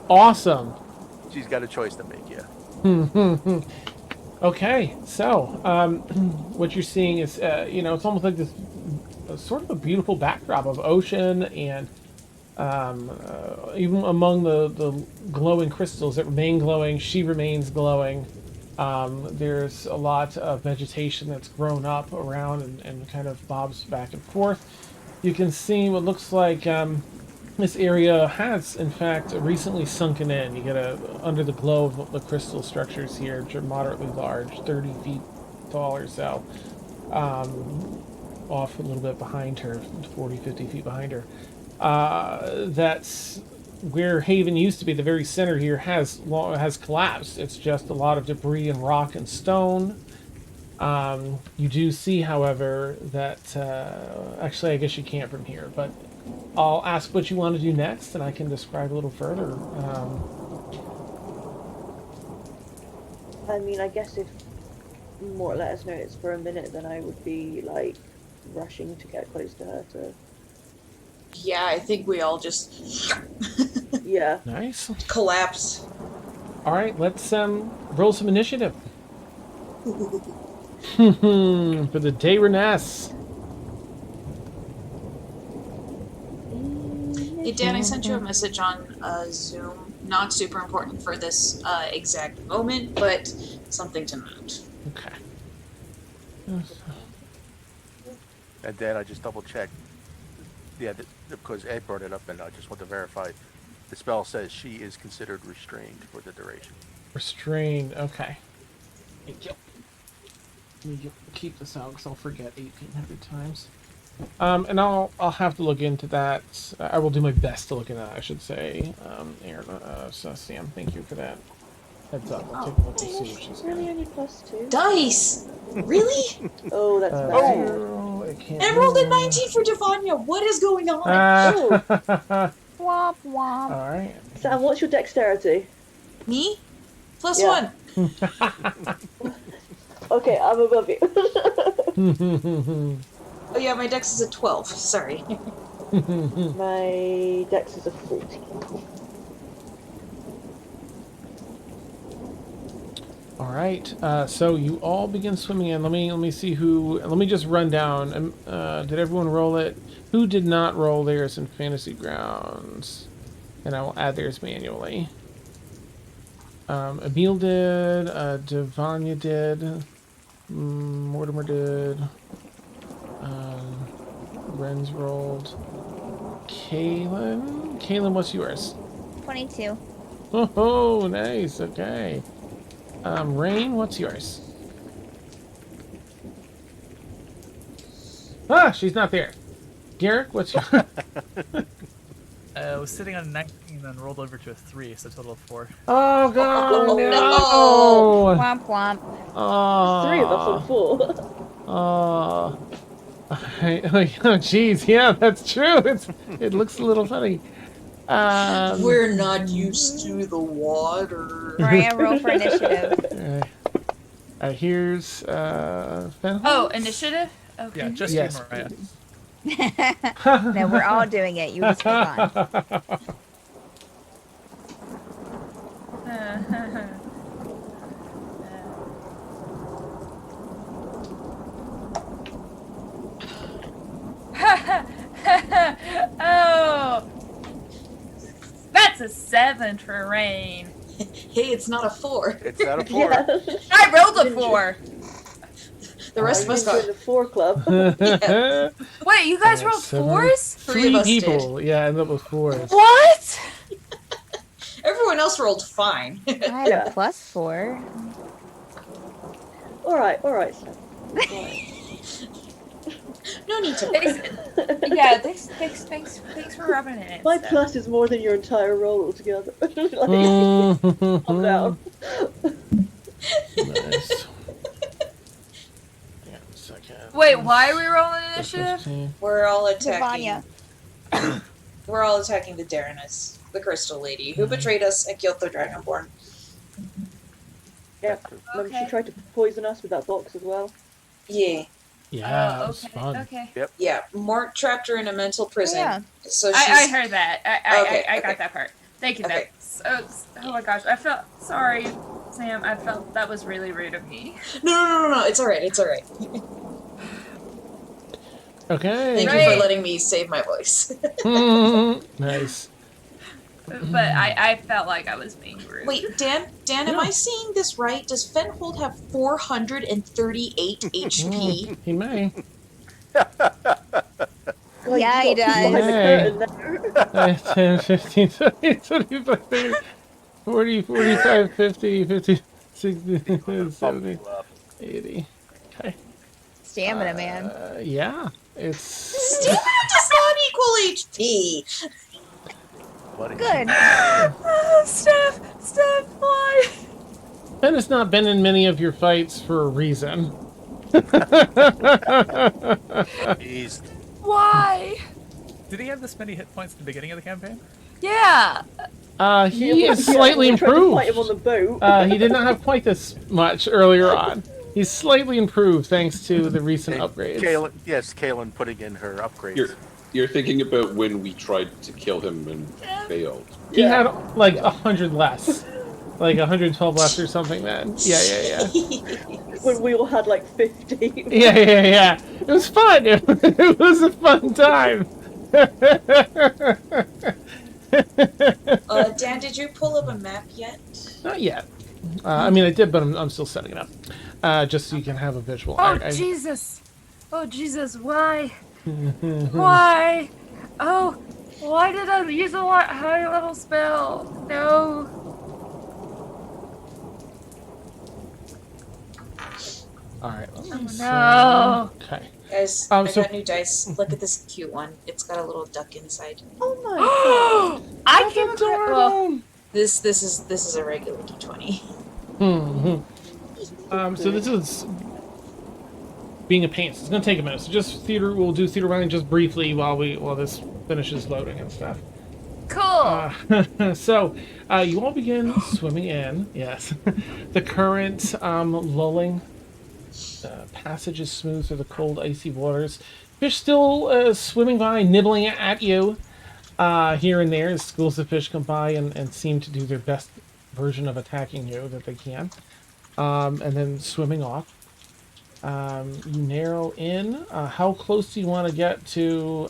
Awesome. She's got a choice to make. Yeah. Okay, so what you're seeing is, it's almost like this sort of a beautiful backdrop of ocean, and even among the glowing crystals that remain glowing, she remains glowing. There's a lot of vegetation that's grown up around and kind of bobs back and forth. You can see what looks like this area has, in fact, recently sunken in. You get under the glow of the crystal structures here, which are moderately large, 30 feet tall or so. Off a little bit behind her, 40, 50 feet behind her. That's where Haven used to be. The very center here has collapsed. It's just a lot of debris and rock and stone. You do see, however, that actually, I guess you can't from here, but I'll ask what you want to do next, and I can describe a little further. I mean, I guess if Mort let us know it's for a minute, then I would be like rushing to get close to her to. Yeah, I think we all just Yeah. Nice. collapse. All right, let's roll some initiative. For the Daeroness. Hey Dan, I sent you a message on Zoom. Not super important for this exact moment, but something to note. Okay. And then I just double checked. Yeah, because Ed brought it up, and I just want to verify. The spell says she is considered restrained for the duration. Restrained. Okay. Thank you. Let me keep this out because I'll forget 1,800 times. And I'll have to look into that. I will do my best to look into that, I should say. Aaron, so Sam, thank you for that. Heads up. I'll take a look and see what she's Really got. only +2. Dice! Really? Oh, that's bad. Zero, it can't I rolled a be. 19 for Devanya. What is going on? Womp womp. All right. Sam, what's your dexterity? Me? Plus Yeah. 1. Okay, I'm above you. Oh yeah, my dex is a 12. Sorry. My dex is a 14. All right. So you all begin swimming in. Let me see who. Let me just run down. Did everyone roll it? Who did not roll theirs in Fantasy Grounds? And I will add theirs manually. Emil did. Devanya did. Mortimer did. Ren's rolled. Kaylin, what's yours? 22. Oh, nice. Okay. Rain, what's yours? Ah, she's not there. Garrick, what's yours? I was sitting on a 19 and rolled over to a 3, so a total of 4. Oh god, Oh, no! Womp womp. Oh, 3 of us on 4. Oh, oh, geez, yeah, that's true. It looks a little funny. We're not used to the water. Maria, roll for initiative. Here's Fenholz. Oh, initiative? Okay. Yeah, just Yes, you, Mariah. please. No, we're all doing it. You just pick on. Oh, that's a 7 for Rain. Hey, it's not a 4. It's not a 4. Yeah. I rolled a 4. The rest of us Join got the 4 club. Wait, you guys rolled Seven. 4s? Three of us people. Yeah, ended up with 4s. What? everyone else rolled fine. I had Yeah. a +4. Alright, Sam. Alright. No need to. Yeah, thanks for rubbing it in. My Steph. plus is more than your entire roll altogether. Like, calm down. Nice. Hang on a second. Wait, why are we rolling initiative? 15. We're all attacking. Devanya. We're all attacking the Daeroness, the Crystal Lady, who betrayed us and killed the Dragonborn. Yeah. That's true. Remember Okay. she tried to poison us with that box as well? Yeah, Yeah, Oh, it was okay. fun. Okay. yeah. Mark trapped her in a mental prison. Yeah. So she's. I heard that. Okay, I okay. got that part. Thank you, Okay. That. Oh my gosh, I felt sorry, Sam. I felt that was really rude of me. No. It's all right. It's all right. Okay. Thank you Great. for letting me save my voice. Nice. But I felt like I was being rude. Wait, Dan, am Yeah. I seeing this right? Does Fenhold have 438 HP? He may. God, Yeah, you he got does. behind the Hey. curtain there. 10, 15, 20, 25, 30, 40, 45, 50, 50, 60, 70, 80. Okay. Stamina, man. Yeah. It's. Stamina does not equal HP. Buddy. Good. Steph, why? Ben has not been in many of your fights for a reason. He's Why? Did he have this many hit points at the beginning of the campaign? Yeah. He is Yeah, slightly we tried to improved. fight him on the boat. He did not have quite this much earlier on. He's slightly improved thanks to the recent upgrades. Kaylin putting in her upgrades. You're thinking about when we tried to kill him and failed. He Yeah. had like 100 less. Like 112 less or something then. Yeah. When we all had like 15. Yeah. It was fun. It was a fun time. Dan, did you pull up a map yet? Not yet. I mean, I did, but I'm still setting it up. Just so you can have a visual. Oh Jesus. Oh Jesus. Why? Why? Oh, why did I use a high level spell? No. Alright. No. Okay. Guys, so- I got new dice. Look at this cute one. It's got a little duck inside. Oh my god. I came across. Well, This is a regular D20. So this is being a pain. So it's gonna take a minute. So just we'll do theater running just briefly while this finishes loading and stuff. cool. So you all begin swimming in. Yes, the current lulling. Passage is smooth through the cold, icy waters. Fish still swimming by, nibbling at you here and there as schools of fish come by and seem to do their best version of attacking you that they can. And then swimming off. You narrow in. How close do you want to get to...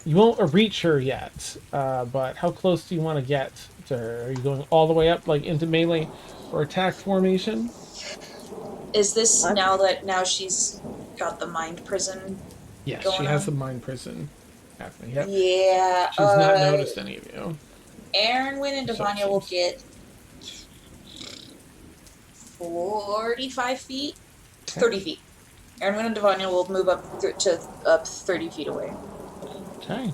you won't reach her yet, but how close do you want to get to her? Are you going all the way up, like into melee or attack formation? Is this now she's got the mind prison? Yes, Going she has on? the mind prison happening. Yep. Yeah. She's not noticed any of you. Aaron, Wynn, and So it Devanya will seems. get 45 feet, Okay. 30 feet. Aaron, Wynn, and Devanya will move up up 30 feet away. Okay.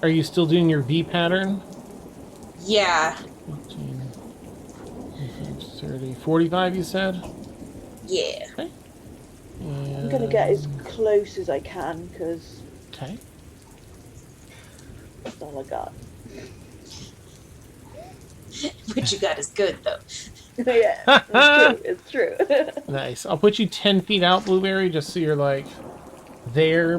Are you still doing your V pattern? Yeah. 15, 30, 45, you said? Yeah. I'm gonna get as close as I can because Okay. that's all I got. What you got is good though. Yeah, it's true. Nice. I'll put you 10 feet out, Blueberry, just so you're like there,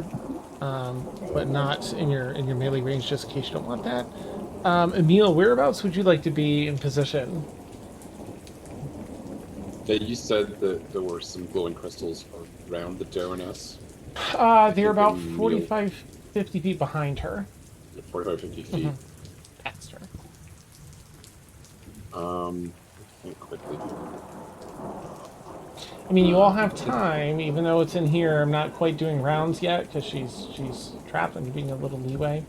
but not in your melee range, just in case you don't want that. Emil, whereabouts would you like to be in position? You said that there were some glowing crystals around the Daeroness. They're about Emil. 45, 50 feet behind her. 45, 50 feet. Past her. Think quickly. I mean, you all have time, even though it's in here. I'm not quite doing rounds yet because she's trapped. I'm giving a little leeway.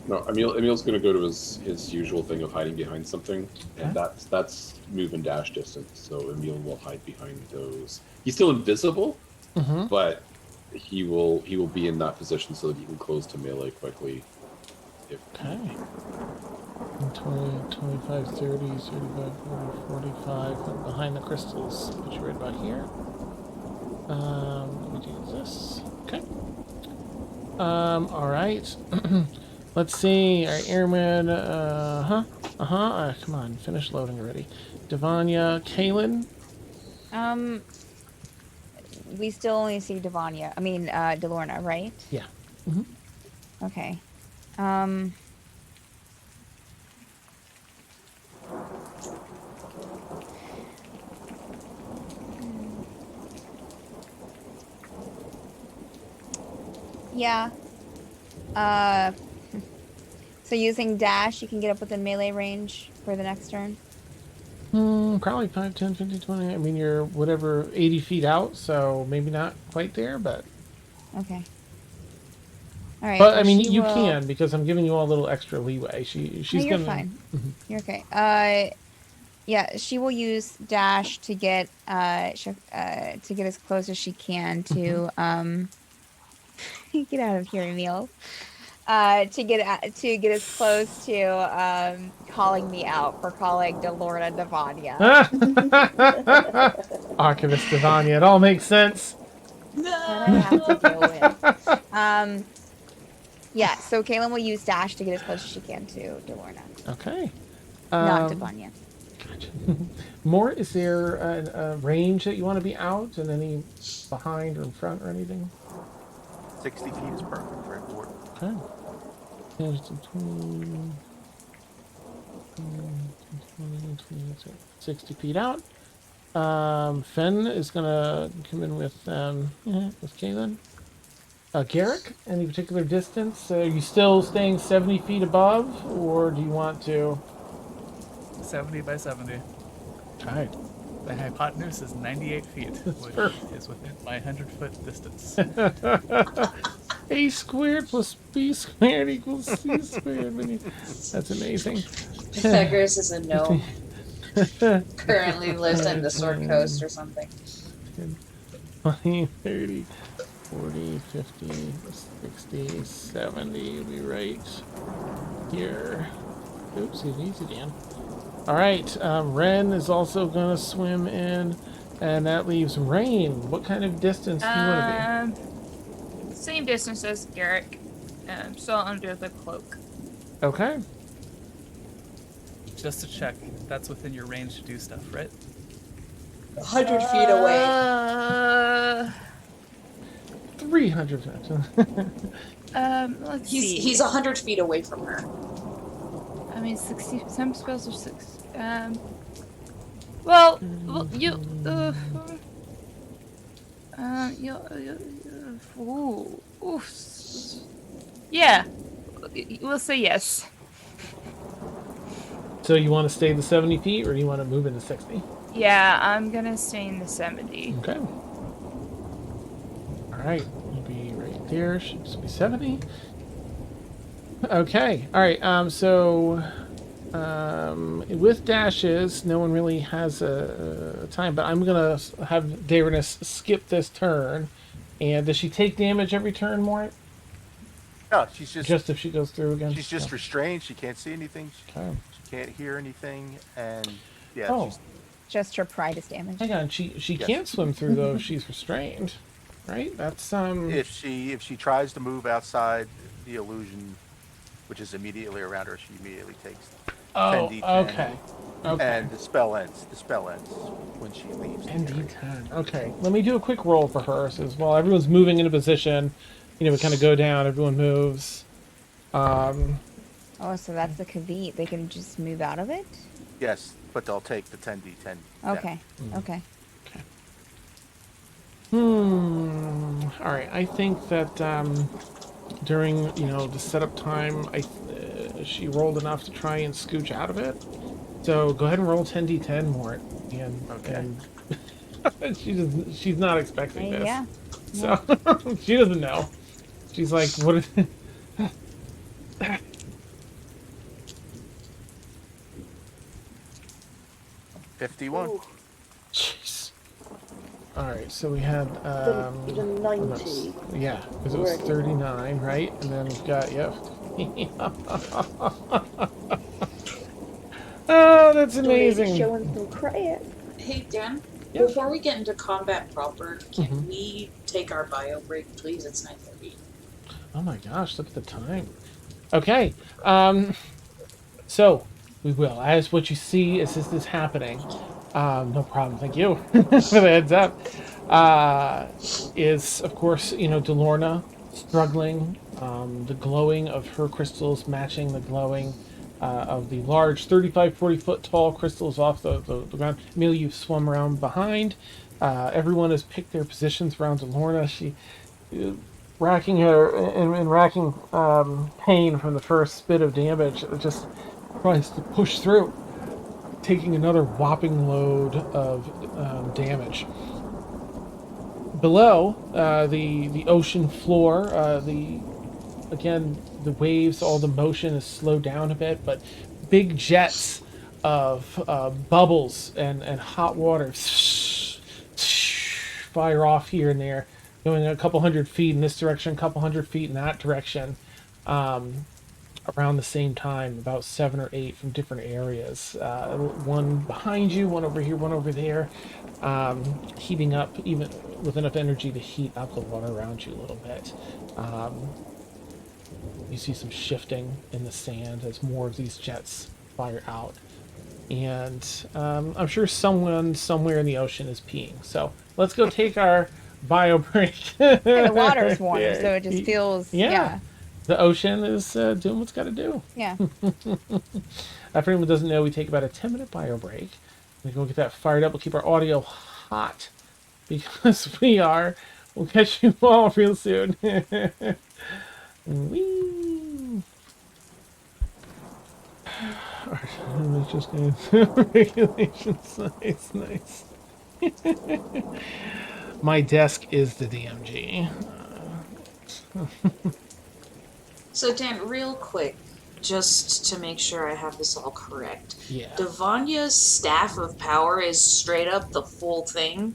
No, Emil's going to go to his usual thing of hiding behind something, and Okay. that's move and dash distance. So Emil will hide behind those. He's still invisible, Mm-hmm. but he will be in that position so that he can close to melee quickly. If Okay. 20, 25, 30, 35, 40, 45. And behind the crystals. Put you right about here. Let me do this. Okay. Alright. Let's see. Alright, Airman. Come on. Finish loading already. Devanya, Kaylin. We still only see Devanya. I mean, DeLorna, right? Yeah. Okay. Yeah. So using dash, you can get up within melee range for the next turn. Probably 5, 10, 15, 20. I mean, you're whatever, 80 feet out, so maybe not quite there, but... Okay. All right. But, so I mean, she you will... can, because I'm giving you all a little extra leeway. She's No, you're gonna... fine. You're okay. Yeah, she will use dash to get to get as close as she can to get out of here, Emil. To get as close to calling me out for calling DeLorna Devanya. Archivist Devanya, it all makes sense. That I have to deal with. Yeah, so Kaylin will use dash to get as close as she can to DeLorna. Okay. Not Devanya. Gotcha. More, is there a range that you want to be out, and any behind or in front or anything? 60 feet is perfect for everywhere. Okay. Change to 20, 60 feet out. Fen is gonna come in with Kaylin. Garrick, any particular distance? Are you still staying 70 feet above, or do you want to? 70 by 70. Okay. The hypotenuse is 98 feet, which perfect. is within my 100-foot distance. A squared plus B squared equals C squared. That's amazing. Pythagoras is a gnome. Currently lives in the Sword Coast or something. 20, 30, 40, 50, 60, 70. You'll be right here. Oops, he's easy, Dan. Alright, Ren is also going to swim in, and that leaves Rain. What kind of distance do you want to be? Same distance as Garrick. So under the cloak. be? Okay. Just to check, that's within your range to do stuff, right? 100 feet away. 300 feet. Let's see. He's 100 feet away from her. I mean, 60. Some spells are 6. Well, you. Yeah. We'll say yes. So you want to stay the 70 feet, or do you want to move into 60? Yeah, I'm gonna stay in the 70. Okay. Alright, you'll be right there. Should just be 70. Okay, alright, with dashes, no one really has a time, but I'm gonna have Daeroness skip this turn. And does she take damage every turn, Mort? No, she's just if she goes through again. She's just restrained. She can't see anything. Okay. She can't hear anything, and yeah. Oh. She's, just her pride is damaged. Hang on, she yes. Can't swim through though if she's restrained, right? That's If she tries to move outside the illusion, which is immediately around her, she immediately takes 10d10. Okay. And the spell ends. The spell ends when she leaves. 10d10. Okay. Let me do a quick roll for her. So as well, everyone's moving into position. We kind of go down. Everyone moves. Oh, so that's the Kavit. They can just move out of it? Yes, but they'll take the 10d10. Okay. Okay. All right. I think that during the setup time, she rolled enough to try and scooch out of it. So go ahead and roll 10d10 more. And she's not expecting this. Yeah. So she doesn't know. She's like, what is it? 51. Ooh. Jeez. Alright, so we had Did a 90. Yeah, because it was 39, right? And then we've got Oh, that's The lady's amazing. showing some crack. Hey, Dan, Yeah. before we get into combat proper, can Mhm. we take our bio break, please? It's 9:30. Oh my gosh, look at the time. Okay. So we will. As what you see as this is happening, no problem. Thank you for the heads up. Is of course DeLorna struggling. The glowing of her crystals matching the glowing of the large 35, 40 foot tall crystals off the ground. Amelia, you've swum around behind. Everyone has picked their positions around DeLorna. She racking her and racking pain from the first bit of damage. It just tries to push through, taking another whopping load of damage. Below the ocean floor, the waves, all the motion is slowed down a bit, but big jets of bubbles and hot water fire off here and there, going a couple 100 feet in this direction, a couple 100 feet in that direction. Around the same time, about 7 or 8 from different areas. One behind you, one over here, one over there, heating up even with enough energy to heat up the water around you a little bit. You see some shifting in the sand as more of these jets fire out. And I'm sure someone somewhere in the ocean is peeing. So let's go take our bio break. Yeah, the water's warm, so it just feels yeah. The ocean is doing what's got to do. Yeah. For anyone who doesn't know, we take about a 10-minute bio break. We go get that fired up. We'll keep our audio hot because we'll catch you all real soon. Whee! Alright, just going regulations. Nice. My desk is the DMG. So, Dan, real quick, just to make sure I have this all correct. Yeah. Devonya's Staff of Power is straight up the full thing?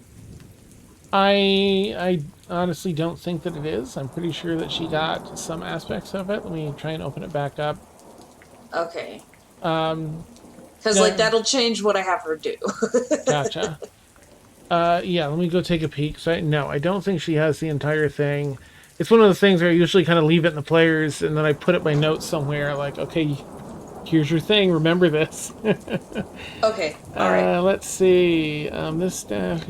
I honestly don't think that it is. I'm pretty sure that she got some aspects of it. Let me try and open it back up. Okay. Um, Because, Yeah. like, that'll change what I have her do. Gotcha. Yeah, let me go take a peek. So no, I don't think she has the entire thing. It's one of the things where I usually kind of leave it in the players, and then I put it my notes somewhere, like, okay, here's your thing, remember this. Okay, alright. Let's see. This staff,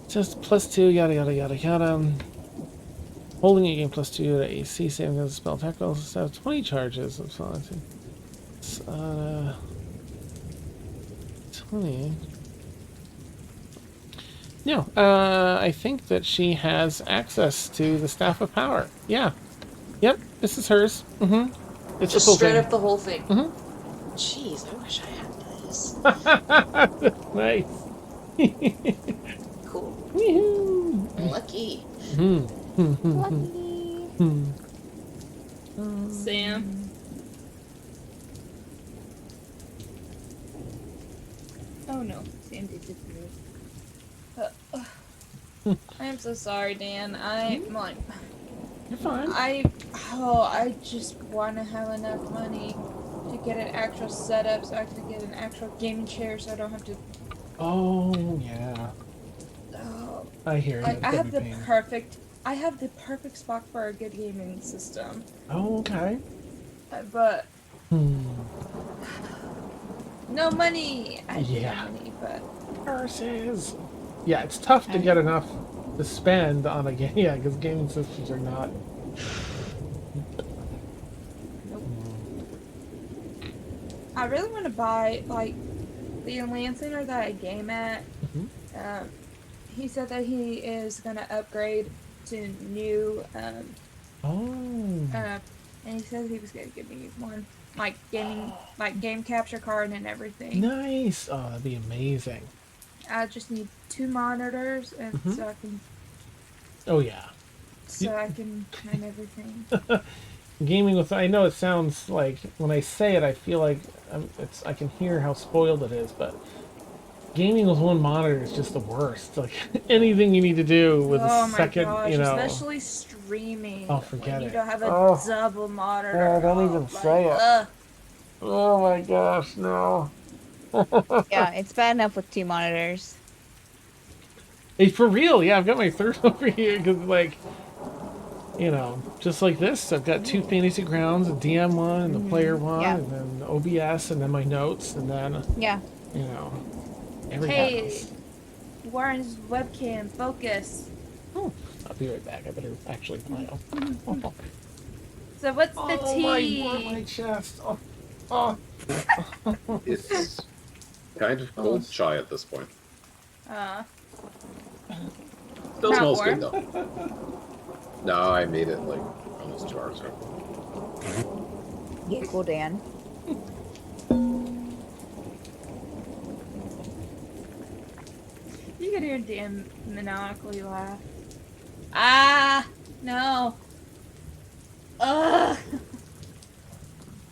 just +2, yada yada yada yada. Holding a game +2 to AC saving as a spell attack rolls staff 20 charges. That's fine. 20. No, I think that she has access to the Staff of Power. Yeah. Yep, this is hers. Mm-hmm. It's Just the full straight thing. up the whole thing. Mhm. Jeez, I wish I had this. Nice. Cool. Woohoo. Lucky. Sam. Oh no, Sam disappeared. I am so sorry, Dan. You're fine. I just want to have enough money to get an actual setup so I can get an actual gaming chair so I don't have to. Oh, yeah. Oh, I hear you. like I have the pain. perfect spot for a good gaming system, Oh, okay. but Hmm. no money. I have Yeah. no money, but Versus. Yeah, it's tough to get enough to spend on a game. Yeah, because gaming systems are not. I really want to buy like the land center that I game at. Mhm. He said that he is gonna upgrade to new, Oh. and he said he was gonna give me one like game capture card and everything. Nice. Oh, that'd be amazing. I just need 2 monitors and Mhm. so I can Oh, yeah. run everything. Gaming with, I know it sounds like, when I say it, I feel like I can hear how spoiled it is, but gaming with one monitor is just the worst. Like, anything you need to do with Oh a my second, gosh, you know. especially streaming. Oh, forget when you it. don't have a Oh. double monitor. Oh, don't even say it. Oh my gosh, no. Yeah, it's bad enough with 2 monitors. Hey, for real, yeah, I've got my third over here because, like, you know, just like this, I've got 2 fantasy grounds, a DM one and a player one, Yeah. and then OBS, and then my notes, and then, Yeah. you know, every Hey, house. Warren's webcam, focus. Oh, I'll be right back. I better actually file. So what's the Oh tea? my chest. Oh. It's kind of cold chai at this point. Still Not smells warm? good though. No, I made it like almost 2 hours ago. Giggle Dan. You could hear Dan maniacally laugh. Ah, no. Ugh.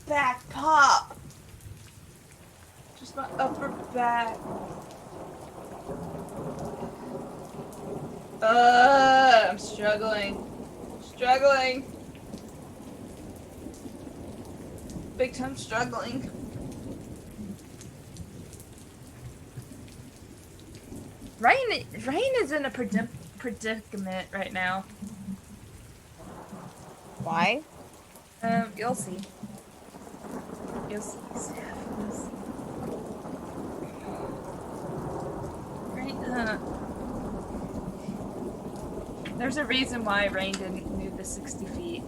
Back pop. Just my upper back. I'm struggling. Struggling. Big time struggling. Rain is in a predicament right now. Why? You'll see. You'll see. Right, there's a reason why Rain didn't move the 60 feet.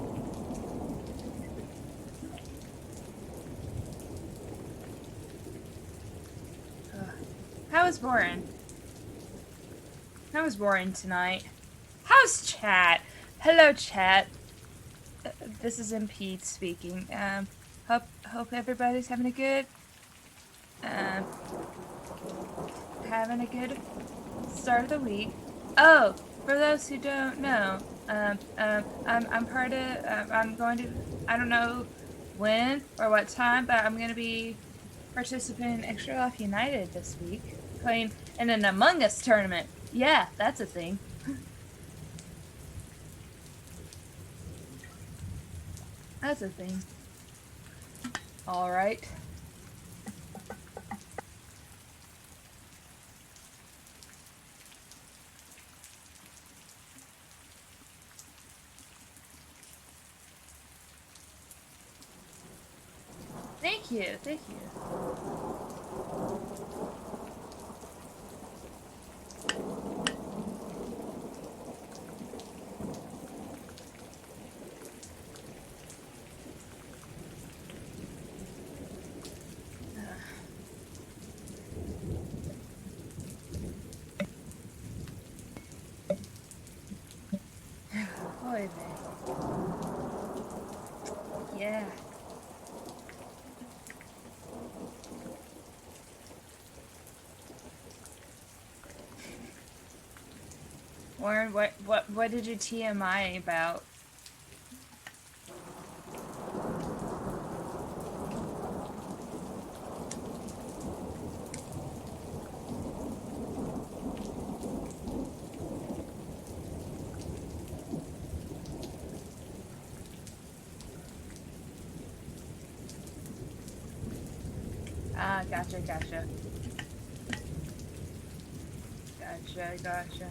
How is Warren? How is Warren tonight? How's chat? Hello, chat. This is MP speaking. Hope everybody's having a good start of the week. Oh, for those who don't know, I'm part of. I'm going to. I don't know when or what time, but I'm going to be participating in Extra Life United this week, playing in an Among Us tournament. Yeah, that's a thing. That's a thing. All right. Thank you. Thank you. Boy, man. Yeah. Warren, what did you TMI about? Ah, gotcha. Gotcha. Gotcha.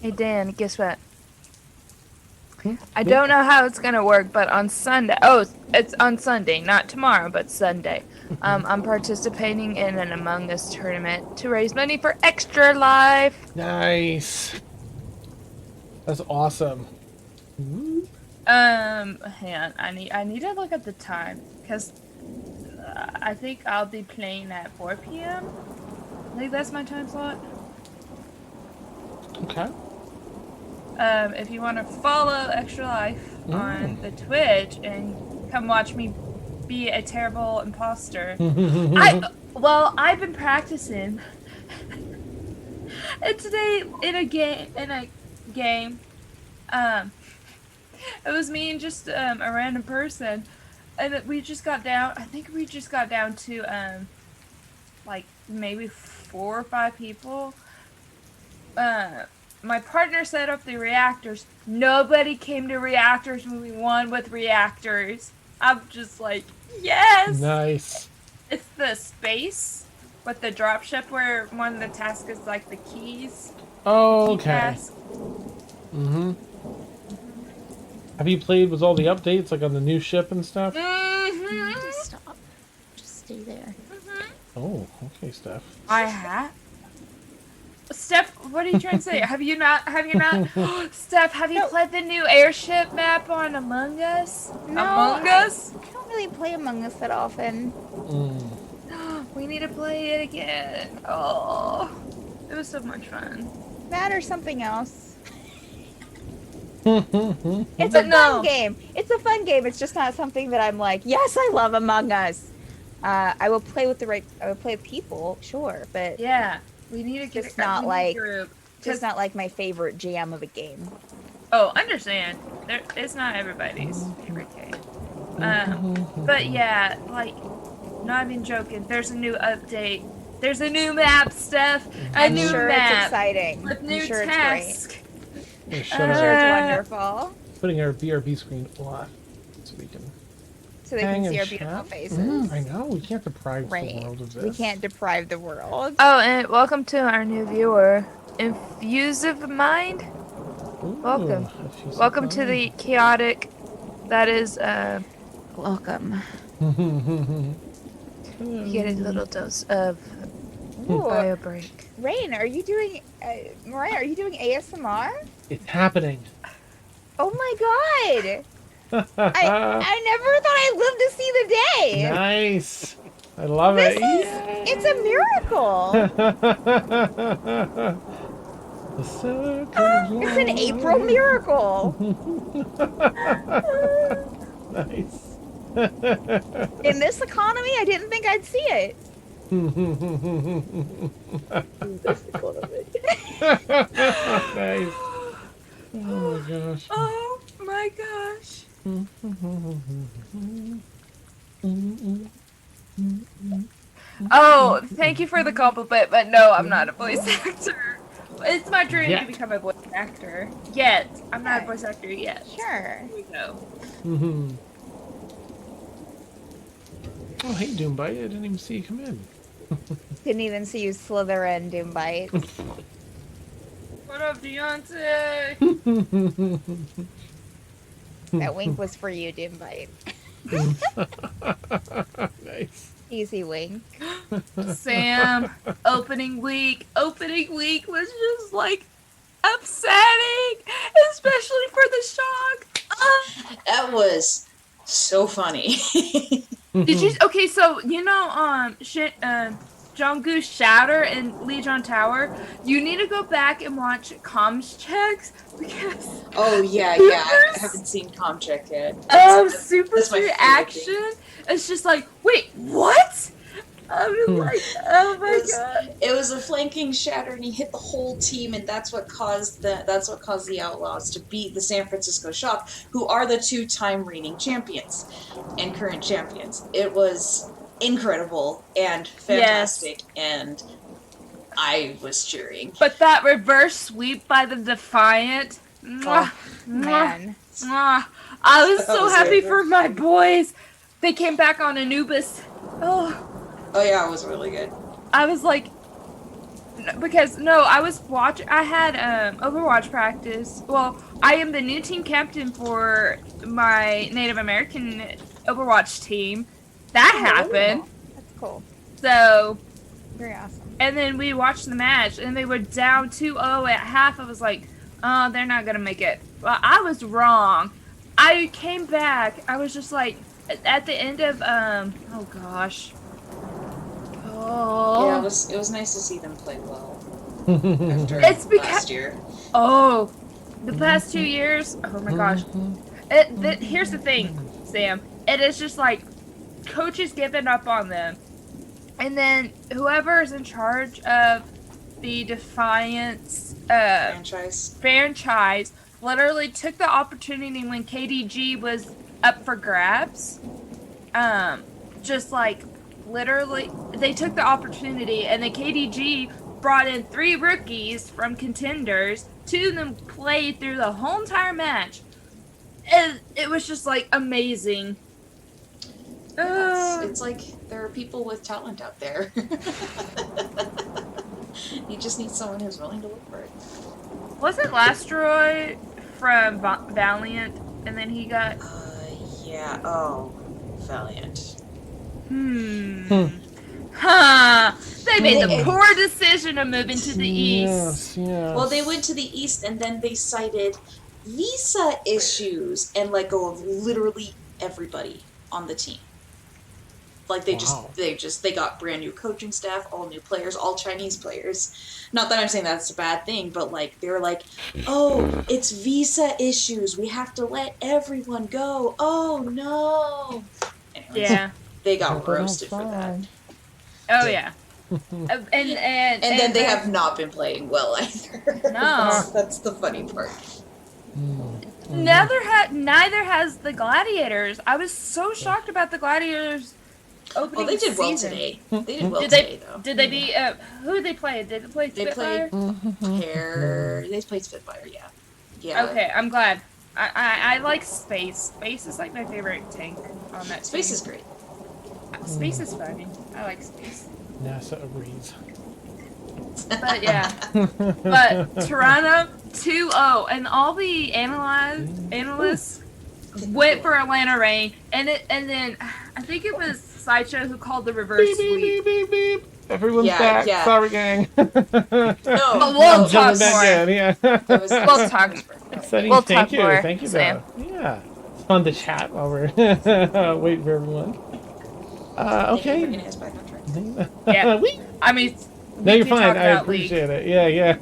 Hey Dan, guess what? I don't know how it's gonna work, but on Sunday. Oh, it's on Sunday, not tomorrow, but Sunday. I'm participating in an Among Us tournament to raise money for Extra Life. Nice. That's awesome. Hang on. I need to look at the time because I think I'll be playing at 4 p.m. I think that's my time slot. Okay. If you want to follow Extra Life on the Twitch and come watch me be a terrible imposter. Well, I've been practicing. And today in a game, it was me and just a random person, and we just got down. I think we just got down to like maybe 4 or 5 people. My partner set up the reactors. Nobody came to reactors when we won with reactors. I'm just like, yes. Nice. It's the space with the dropship where one of the tasks is like the keys. Oh, Key okay. task. Mm-hmm. Have you played with all the updates, like on the new ship and stuff? Mm-hmm. Just stop. Just stay there. Oh, okay, Steph. I have. Steph, what are you trying to say? Have you not? Steph, have you played the new airship map on Among Us? No, Among Us? I don't really play Among Us that often. We need to play it again. Oh, it was so much fun. That or something else. Mm. It's But a no. fun game. It's a fun game. It's just not something that I'm like, yes, I love Among Us. I will play with I will play with people, sure, but Yeah, we need to get Just not we need a like- group. just not like my favorite jam of a game. Oh, understand. It's not everybody's favorite game. But yeah, like, not even joking. There's a new update. There's a new map, Steph. A I'm new sure it's map exciting. with I'm new sure task. Yeah, it's shut great. I'm up. sure it's wonderful. Putting our BRB screen off so we can So they hang can see and our beautiful chat. faces. I know, we can't deprive Right. the world of this. We can't deprive the world. Oh, and welcome to our new viewer, Infusive Mind. Ooh, welcome. if you Welcome to the chaotic. That is, Welcome. you get a little dose of Ooh, bio break. Rain, are you doing, Mariah, are you doing ASMR? It's happening. Oh my god! I never thought I'd live to see the day! Nice. I love This it. is, it's a miracle! The circle It's an April miracle! Nice. In this economy, I didn't think I'd see it. This economy. Nice. Oh my gosh. Oh my gosh. Oh, thank you for the compliment, but no, I'm not a voice actor. It's my dream Yet. to become a voice actor. Yet. I'm not a voice actor yet. Sure. Here we go. Oh, hey, Doombite. I didn't even see you come in. Didn't even see you slither in, Doombite. What up, Beyonce? That wink was for you, Doombite. Nice. Easy wink. Sam, opening week was just like upsetting, especially for the shock. That was so funny. Did you? Okay, so you know, Jungkook's Shatter and Legion Tower. You need to go back and watch comms checks because Oh yeah, I haven't seen Comcheck yet. Super that's my favorite reaction. It's just like, wait, what? I'm just like, oh my god. It was a flanking shatter, and he hit the whole team, and that's what caused the Outlaws to beat the San Francisco Shock, who are the 2-time reigning champions and current champions. It was incredible and fantastic, and I was cheering. But that reverse sweep by the Defiant. Mwah, Man. mwah. I was That so was happy it. for my boys. They came back on Anubis. Oh, Yeah, it was really good. I was like, I was I had Overwatch practice. Well, I am the new team captain for my Native American Overwatch team. That happened. That's cool. So, Very awesome. and then we watched the match, and they were down 2-0 at half. I was like, oh, they're not gonna make it. Well, I was wrong. I came back. I was just like, at the end of oh gosh. Oh. Yeah, it was nice to see them play well after It's because- last year. Oh, the past 2 years. Oh my gosh. Here's the thing, Sam. It is just like coaches giving up on them. And then whoever's in charge of the Defiance franchise literally took the opportunity when KDG was up for grabs. Just like literally, they took the opportunity, and the KDG brought in 3 rookies from contenders. 2 of them played through the whole entire match. And it was just like amazing. It's like there are people with talent out there. You just need someone who's willing to look for it. Wasn't Lastroy from Valiant, and then he got... Yeah. Oh, Valiant. Huh. They made the poor decision of moving to the east. Yes. Well, they went to the east, and then they cited visa issues and let go of literally everybody on the team. Like they got brand new coaching staff, all new players, all Chinese players. Not that I'm saying that's a bad thing, but like they were like, "Oh, it's visa issues. We have to let everyone go." Oh no. Anyways, Yeah. they got roasted for that. Oh yeah. And then they have not been playing well either. No. That's the funny part. Neither has the Gladiators. I was so shocked about the Gladiators opening Well, they did well season. today. They did well Did today, though. Did they beat? Who did they play? Did they play Spitfire? They played Spitfire, yeah. Yeah. Okay, I'm glad. I like Space. Space is like my favorite tank on that Space team. is great. Space is funny. I like Space. NASA agrees. But yeah. But Toronto 2-0, and all the analysts went for Atlanta Reign, and then I think it was Sideshow who called the reverse sweep. Beep, beep. Everyone's back. Yeah. Sorry, gang. But we'll talk more. Yeah. We'll talk. We'll talk more, Thank you, Sam. though. Yeah. It's fun to chat while we're waiting for everyone. Okay. Yeah. I mean, no, you're fine. I appreciate it. Yeah.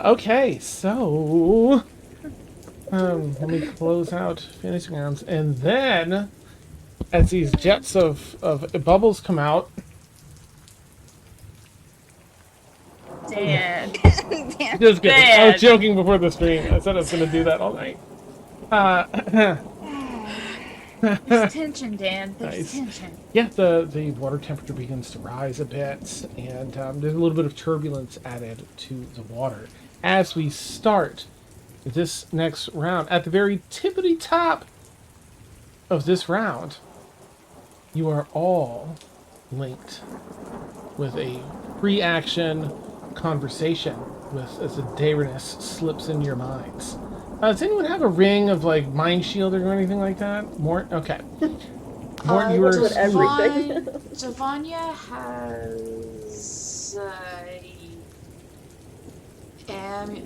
Okay, so let me close out finishing rounds, and then as these jets of bubbles come out. Dan. Just kidding. I was joking before the stream. I said I was going to do that all night. There's tension, Dan. There's Nice. tension. Yeah, the water temperature begins to rise a bit, and there's a little bit of turbulence added to the water as we start this next round. At the very tippity top of this round, you are all linked with a pre-action conversation as the Daeroness slips into your minds. Does anyone have a ring of like mind shielding or anything like that? More okay. More yours. Everything. Javanya has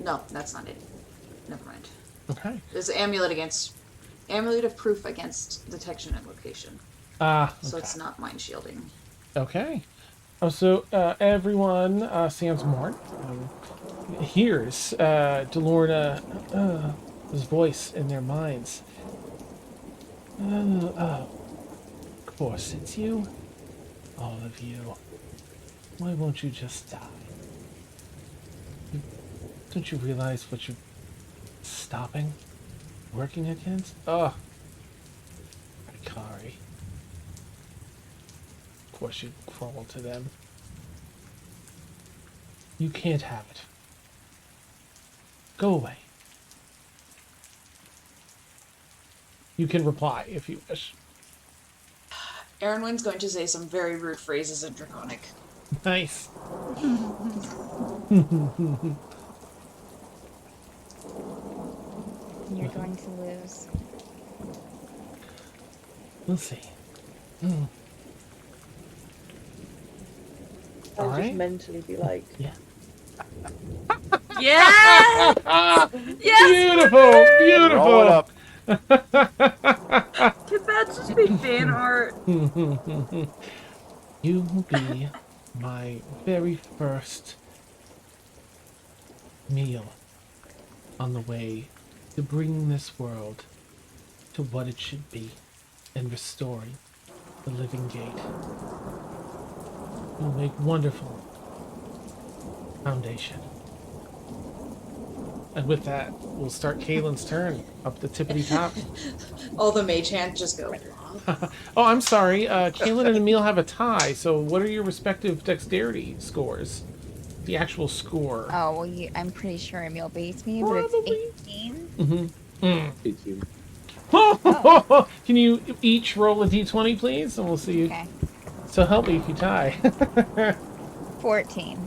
no, that's not it. Never mind. Okay. There's an amulet of proof against detection and location. So it's not mind shielding. Okay. So everyone, sans more, hears DeLorna's voice in their minds. Of course, it's you. All of you. Why won't you just die? Don't you realize what you're stopping? Working against? Oh. Ikari. Of course you'd crawl to them. You can't have it. Go away. You can reply if you wish. Aaronwyn's going to say some very rude phrases in Draconic. Nice. You're going to lose. We'll see. I'll Alright. just mentally be like, Yeah. Yeah. Yes. Beautiful. Beautiful. Roll it up. Could that just be fan art? You will be my very first meal on the way to bringing this world to what it should be and restoring the living gate. will make wonderful foundation. And with that, we'll start Kaylin's turn up the tippity top. All the mage hand just go. Oh, I'm sorry. Kaylin and Emil have a tie. So, what are your respective dexterity scores? The actual score. Oh, well, I'm pretty sure Emil beats me, but Probably. it's 18. Mm-hmm. 18. Oh. Can you each roll a d20, please? And we'll see. Okay. So help me if you tie. 14.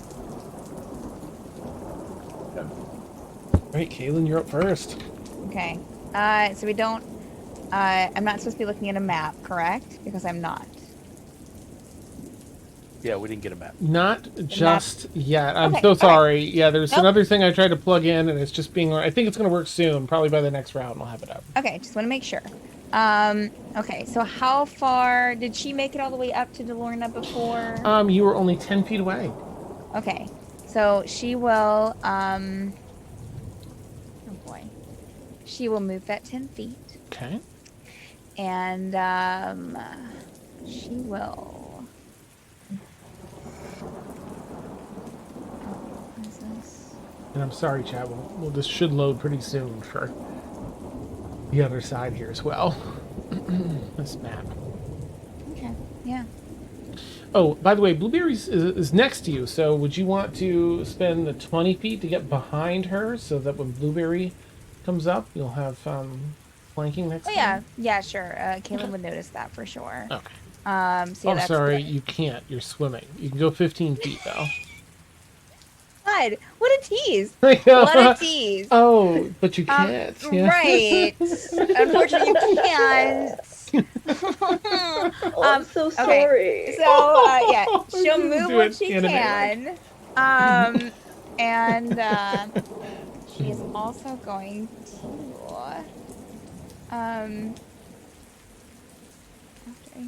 Right, Kaylin, you're up first. Okay. So we don't. I'm not supposed to be looking at a map, correct? Because I'm not. Yeah, we didn't get a map. Not just yet. I'm Okay, so all right. sorry. Yeah, there's Nope. another thing I tried to plug in, and it's just being. I think it's going to work soon. Probably by the next round, we'll have it up. Okay, just want to make sure. Okay, so how far did she make it all the way up to DeLorna before? You were only 10 feet away. Okay, so she will. Oh boy, she will move that 10 feet, Okay. and she will. What is this? And I'm sorry, chat. Well, this should load pretty soon for the other side here as well. This map. Okay, yeah. Oh, by the way, Blueberry's is next to you, so would you want to spend the 20 feet to get behind her so that when Blueberry comes up, you'll have flanking next Oh to yeah, her? yeah, sure. Caitlin would notice that for sure. Okay. So yeah, Oh, that's sorry, good. you can't. You're swimming. You can go 15 feet, though. God, what a tease! I know. What a tease! Oh, but you can't. Yeah. Right. Unfortunately, you can't. Oh, I'm so okay. sorry. So yeah, she'll Just move do when it she anime-like. can. And she is also going to after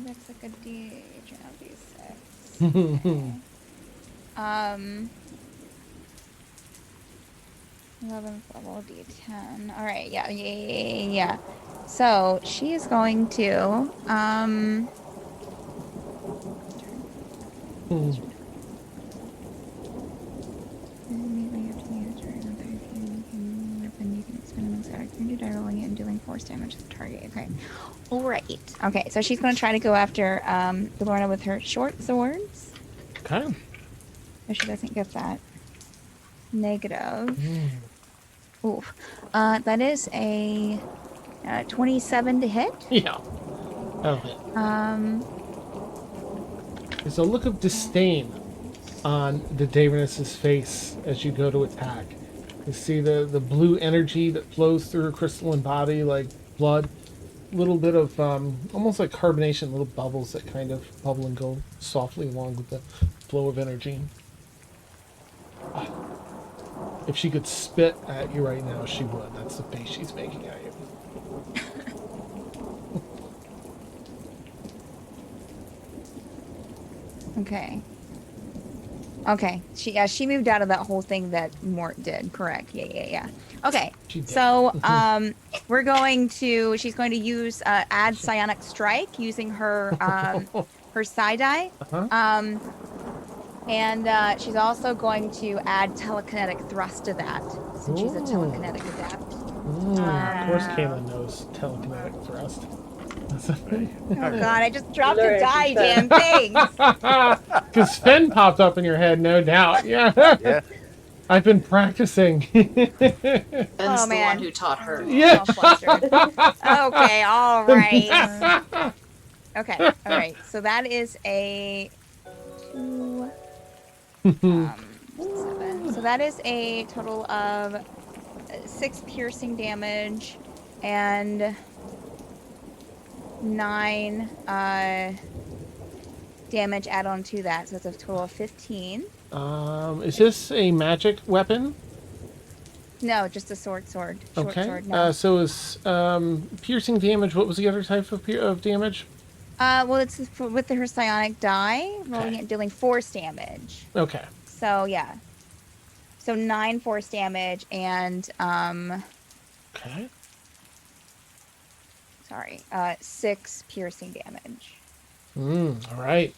that's like a D6. Okay. 11th level D10. All right, yeah. So she is going to rolling it and dealing force damage to the target. Okay. All right. Okay, so she's going to try to go after DeLorna with her short swords. Okay. So she doesn't get that negative. Oof. That is a 27 to hit. Yeah. That'll hit. There's a look of disdain on the Daeroness's face as you go to attack. You see the blue energy that flows through her crystalline body like blood. A little bit of almost like carbonation, little bubbles that kind of bubble and go softly along with the flow of energy. If she could spit at you right now, she would. That's the face she's making at you. Okay. She moved out of that whole thing that Mort did. Correct. Yeah. Okay. She did. So she's going to use add psionic strike using her her side-eye. And she's also going to add telekinetic thrust to that, since she's a telekinetic adept. Of course, Kaylin knows telekinetic thrust. Oh God! I just dropped a Learn die. to Damn thing! Because Sven popped up in your head, no doubt. Yeah. Yeah. I've been practicing. Ben's the man. one who taught her. Yeah. Oh, flustered. Okay. All right. Okay. All right. So that is a 2, 7. So that is a total of 6 piercing damage and 9 damage add on to that. So it's a total of 15. Is this a magic weapon? No, just a short sword. Okay. Sword, no. So is piercing damage. What was the other type of damage? Well, it's with her psionic die, rolling it, dealing force damage. Okay. So yeah. So 9 force damage and Okay. sorry, 6 piercing damage. All right.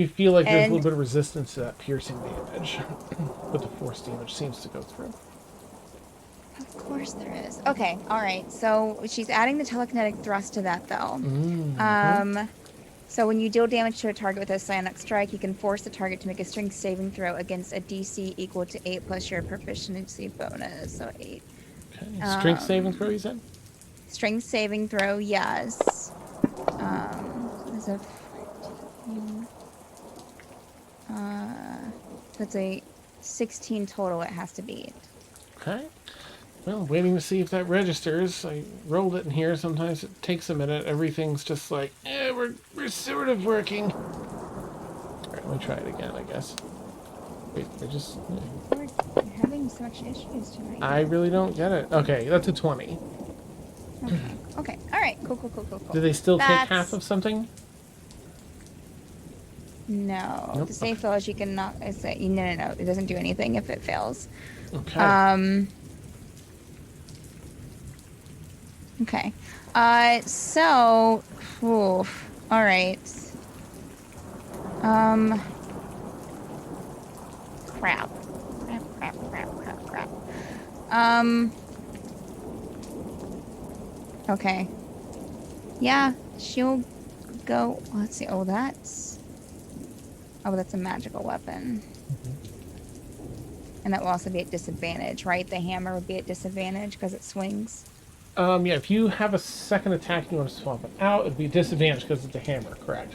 You feel like there's a And- little bit of resistance to that piercing damage, but the force damage seems to go through. Of course there is. Okay, all right. So she's adding the telekinetic thrust to that, though. So when you deal damage to a target with a psionic strike, you can force the target to make a strength saving throw against a DC equal to 8 plus your proficiency bonus. So 8. Okay. Strength saving throw, you said? Strength saving throw, yes. There's a 14. That's a 16 total it has to beat. Okay. Well, waiting to see if that registers. I rolled it in here. Sometimes it takes a minute. Everything's just like, we're sort of working. All right, let me try it again, I guess. Wait, I just... We're having such issues tonight. I really don't get it. Okay, that's a 20. Okay. All right. Cool. Do they still take That's- half of something? No. Nope. The save fails. You can not. It's a, no. It doesn't do anything if it fails. Okay. Okay. So. Oof. All right. Crap. Okay. Yeah, she'll go. Let's see. Oh, that's a magical weapon. And that will also be at disadvantage, right? The hammer would be at disadvantage because it swings. Yeah, if you have a second attack and you want to swap it out, it'd be disadvantage because it's a hammer, correct?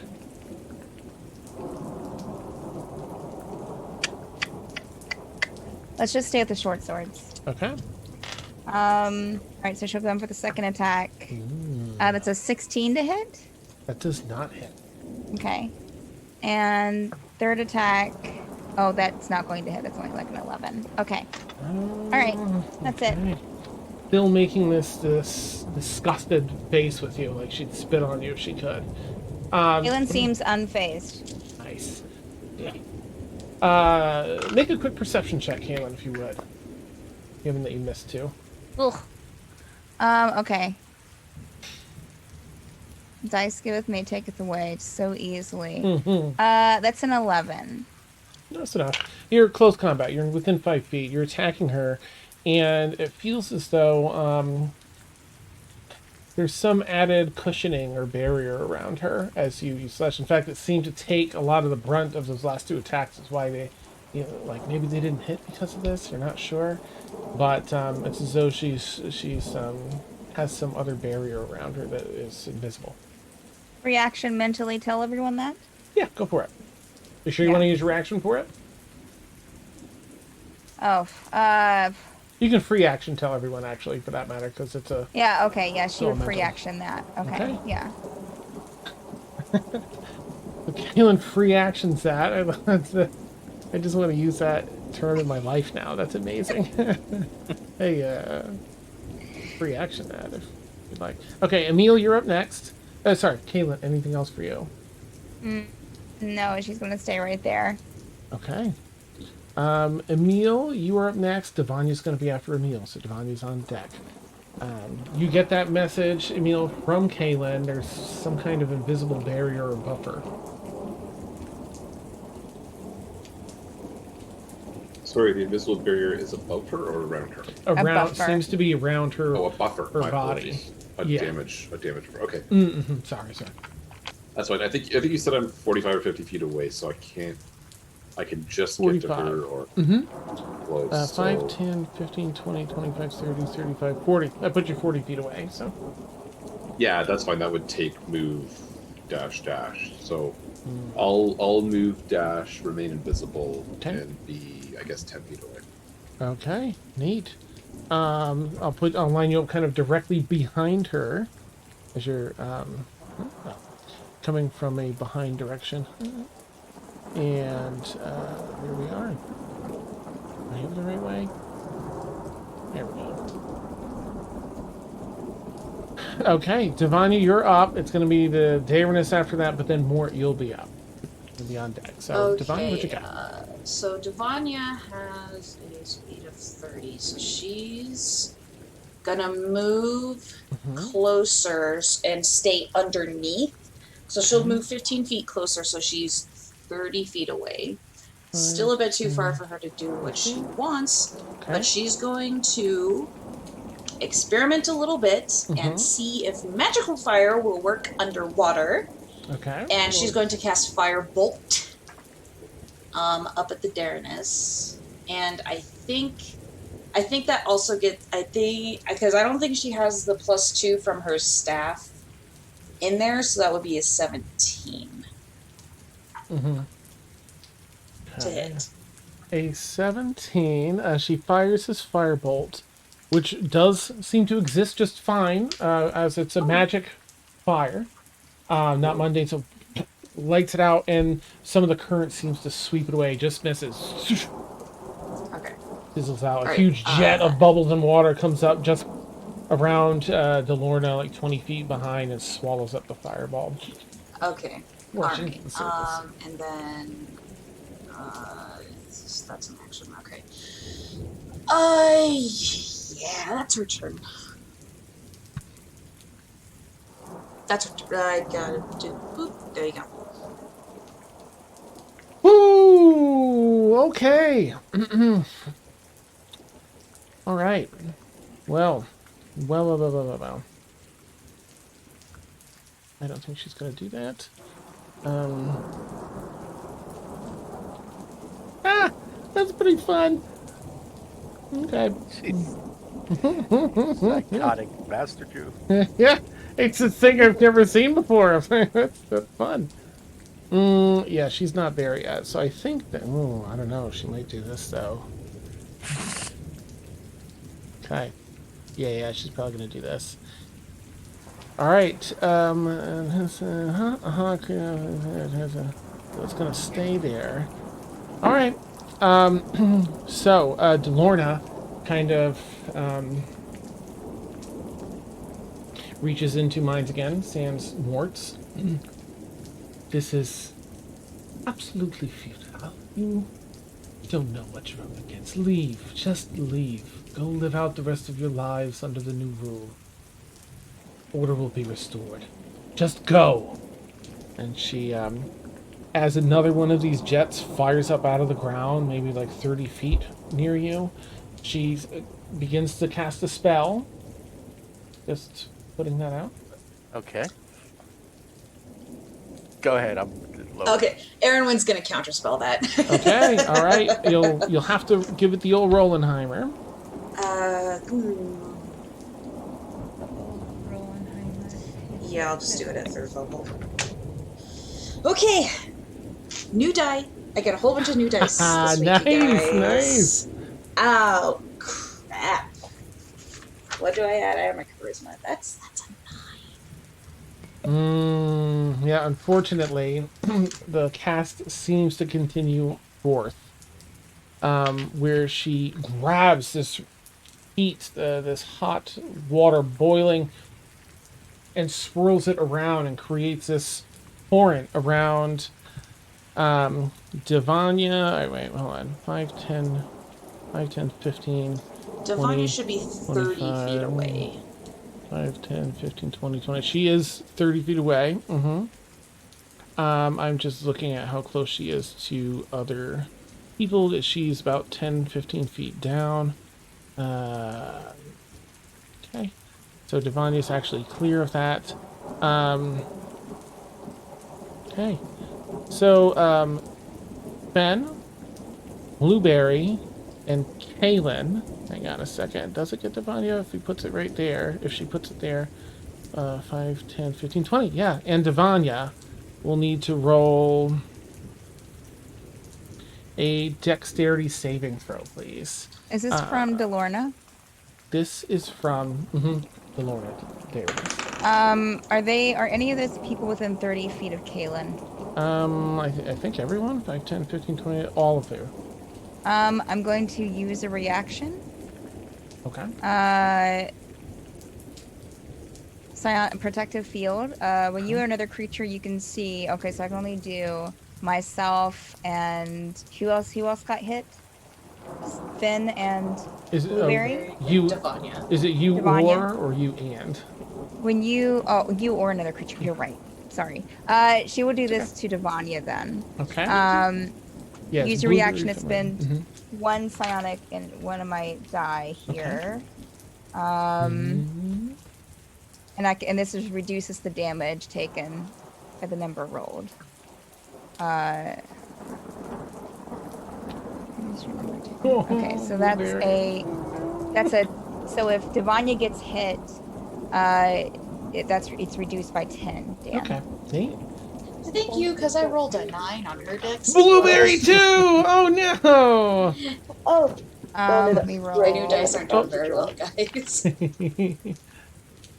Let's just stay with the short swords. Okay. Alright, so she'll go in for the second attack. That's a 16 to hit. That does not hit. Okay. And third attack. Oh, that's not going to hit. That's only like an 11. Okay. Alright, that's it. Still making this disgusted face with you, like she'd spit on you if she could. Kaylin seems unfazed. Nice. Yeah. Make a quick perception check, Kaylin, if you would. Given that you missed 2. Ugh. Okay. Dice giveth me, taketh away so easily. That's an 11. That's enough. You're close combat. You're within 5 feet. You're attacking her, and it feels as though there's some added cushioning or barrier around her as you slash. In fact, it seemed to take a lot of the brunt of those last 2 attacks. Is why they, like maybe they didn't hit because of this. You're not sure, but it's as though she's has some other barrier around her that is invisible. Reaction mentally tell everyone that? Yeah, go for it. You sure you Yeah. want to use your action for it? Oh, You can free action tell everyone, actually, for that matter, because it's a... yeah, okay, yeah, she would Elemental. free action that. Okay, yeah. Kaylin free actions that. I just want to use that term in my life now. That's amazing. Hey, free action that, if you'd like. Okay, Emil, you're up next. Sorry, Kaylin, anything else for you? No, she's going to stay right there. Okay. Emil, you are up next. Devonya's going to be after Emil, so Devonya's on deck. You get that message, Emil, from Kaylin. There's some kind of invisible barrier or buffer. Sorry, the invisible barrier is above her or around her? Around, buffer. seems to be around her. Oh, a buffer. Her My body. apologies. Yeah. A damage. Okay, Sorry. that's fine. I think you said I'm 45 or 50 feet away, so I can't. I can just get to 45. her or close. 5, so- 10, 15, 20, 25, 30, 35, 40. That puts you 40 feet away, so... Yeah, that's fine. That would take move dash. So I'll move dash, remain invisible, Okay. and be, I guess, 10 feet away. Okay, neat. I'll line you up kind of directly behind her as you're coming from a behind direction. And here we are. Am I over the right way? There we go. Okay, Devanya, you're up. It's going to be the Daeroness after that, but then Mort, you'll be up. You'll be on deck. So, Devanya, what you got? So Devanya has a speed of 30, so she's gonna move closer and stay underneath. So she'll move 15 feet closer, so she's 30 feet away. Still a bit too far for her to do what she wants, Okay. but she's going to experiment a little bit and see if magical fire will work underwater. Okay. And she's going to cast Firebolt up at the Daeroness. And I think that also gets, because I don't think she has the +2 from her staff in there, so that would be a 17 to hit. A 17. She fires his firebolt, which does seem to exist just fine, as it's a magic fire, not mundane. So lights it out, and some of the current seems to sweep it away. Just misses. Okay. Fizzles out. A Alright, huge jet of bubbles and water comes up just around DeLorna, like 20 feet behind, and swallows up the fireball. Okay. Rushing Alright. to the surface. And then that's an action. Okay. Yeah, that's her turn. That's her turn. I gotta do. Boop. There you go. Ooh, okay. All right. Well. I don't think she's gonna do that. That's pretty fun. Okay. Psychotic bastard, you. Yeah, it's a thing I've never seen before. That's fun. Yeah, she's not there yet, so I think that. Ooh, I don't know. She might do this though. Okay. Yeah, she's probably gonna do this. All right. So it's gonna stay there. All right. So DeLorna kind of reaches into mines again. Sam's warts. This is absolutely futile. You don't know what you're up against. Leave. Just leave. Go live out the rest of your lives under the new rule. Order will be restored. Just go. And she, as another one of these jets fires up out of the ground, maybe like 30 feet near you, she begins to cast a spell. Just putting that out. Okay. Go ahead. I'm low. Okay, Erinwin's gonna counterspell that. Okay, all right. You'll have to give it the old Rollenheimer. Yeah, I'll just do it at 3rd level. Okay, new die. I got a whole bunch of new dice this week, you guys. Nice. Oh crap! What do I add? I have my charisma. That's a 9. Yeah, unfortunately, the cast seems to continue forth, where she grabs this heat, this hot water boiling, and swirls it around and creates this torrent around Devanya. Wait, hold on. 5, 10, 15, Devanya 20, should be 30 feet 25. away. 5, 10, 15, 20, 20. She is 30 feet away. I'm just looking at how close she is to other people. That she's about 10, 15 feet down. Okay. So Devanya's actually clear of that. Okay. So, Ben, Blueberry, and Kaylin. Hang on a second. Does it get Devanya if he puts it right there? If she puts it there. 5, 10, 15, 20. Yeah. And Devanya will need to roll a dexterity saving throw, please. Is this from DeLorna? This is from DeLorna. Daeroness. Are any of those people within 30 feet of Kaylin? I think everyone. 5, 10, 15, 20. All of you. I'm going to use a reaction. Okay. Protective field. When you or another creature you can see. Okay, so I can only do myself and who else got hit? Finn and Blueberry. You. Devanya. Is it you Devanya. or you and? When you or another creature. You're right. Sorry. She will do this to Devanya then. Okay. Yes, Use your blueberry reaction to filling. spend one psionic and one of my die here. Mhm. And this reduces the damage taken by the number rolled. Okay, so so if Devanya gets hit, it's reduced by 10 damage. Okay. Neat. Thank you, because I rolled a 9 on her dex. Blueberry too. Oh no. Oh, no, Let me that's roll. My new dice aren't doing Oh. very well, guys.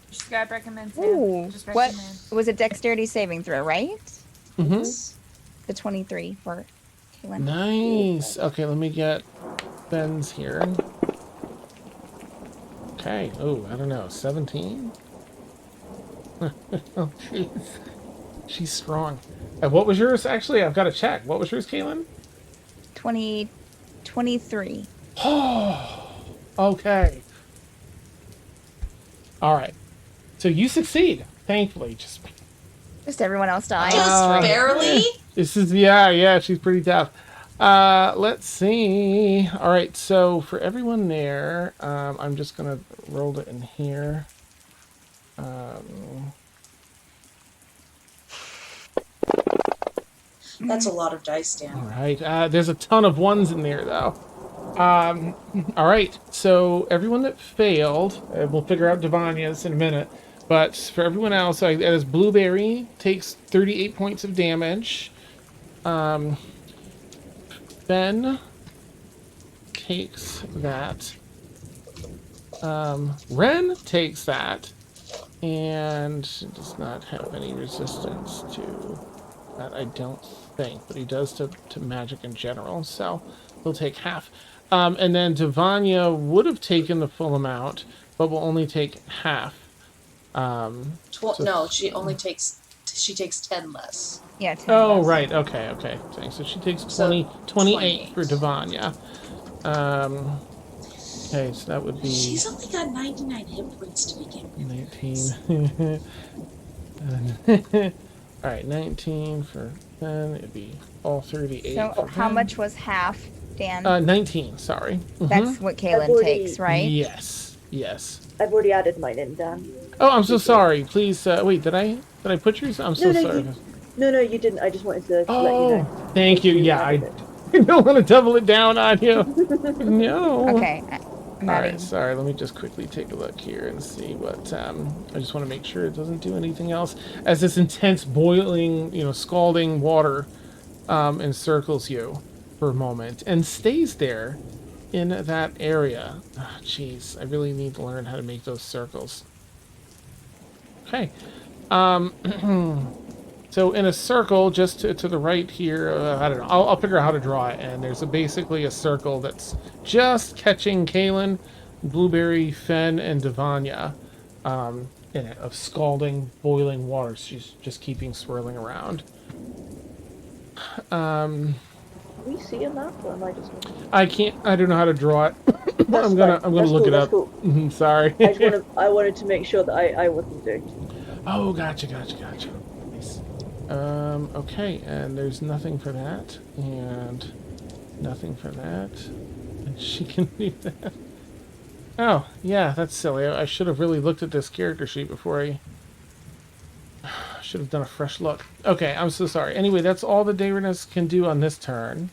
Just grab recommend too. Ooh, Just what recommend. was a dexterity saving throw, right? Mhm. The 23 for Kaylin. Nice. Okay, let me get Ben's here. Okay. Oh, I don't know. 17? Oh, jeez. She's strong. And what was yours? Actually, I've got to check. What was yours, Kaylin? 23. Oh, okay. All right. So you succeed, thankfully. Just Everyone else dies. Just Uh, barely? this is yeah. She's pretty tough. Let's see. All right. So for everyone there, I'm just gonna roll it in here. That's a lot of dice, Dan. All right. There's a ton of ones in there, though. All right. So everyone that failed, we'll figure out Devanya's in a minute. But for everyone else, as Blueberry takes 38 points of damage. Ben takes that. Ren takes that. And does not have any resistance to that, I don't think, but he does to magic in general, so he'll take half. And then Devanya would have taken the full amount, but will only take half. So No, she takes 10 less. Yeah, 10 oh, less. right, okay. So she takes 28 28 for Devanya. Okay, so that would be She's only got 99 hit points to begin with. 19. All right, 19 for Ben. It'd be all 38. So for how Ben. much was half, Dan? 19. Sorry. That's what Kaylin already- takes, right? Yes. I've already added mine in, Dan. Oh, I'm so sorry. Please, wait. Did I put yours? I'm so No, sorry. No, you didn't. I just wanted to let you Oh, know. thank you. Yeah, I don't want to double it down on you. No. Okay. I'm All adding. right, sorry. Let me just quickly take a look here and see what. I just want to make sure it doesn't do anything else. As this intense boiling, scalding water encircles you for a moment and stays there in that area. Jeez, I really need to learn how to make those circles. Okay. So in a circle, just to the right here, I don't know. I'll figure out how to draw it. And there's basically a circle that's just catching Kaylin, Blueberry, Fen, and Devanya in it, of scalding, boiling water. She's just keeping swirling around. Can we see a map, or am I just? I can't. I don't know how to draw it. I'm gonna look it up. Cool. Sorry. I wanted to make sure that I wasn't doing. Oh, gotcha. Nice. Okay, and there's nothing for that, and nothing for that, and she can do that. Oh, yeah, that's silly. I should have really looked at this character sheet before I should have done a fresh look. Okay, I'm so sorry. Anyway, that's all the Daeroness can do on this turn.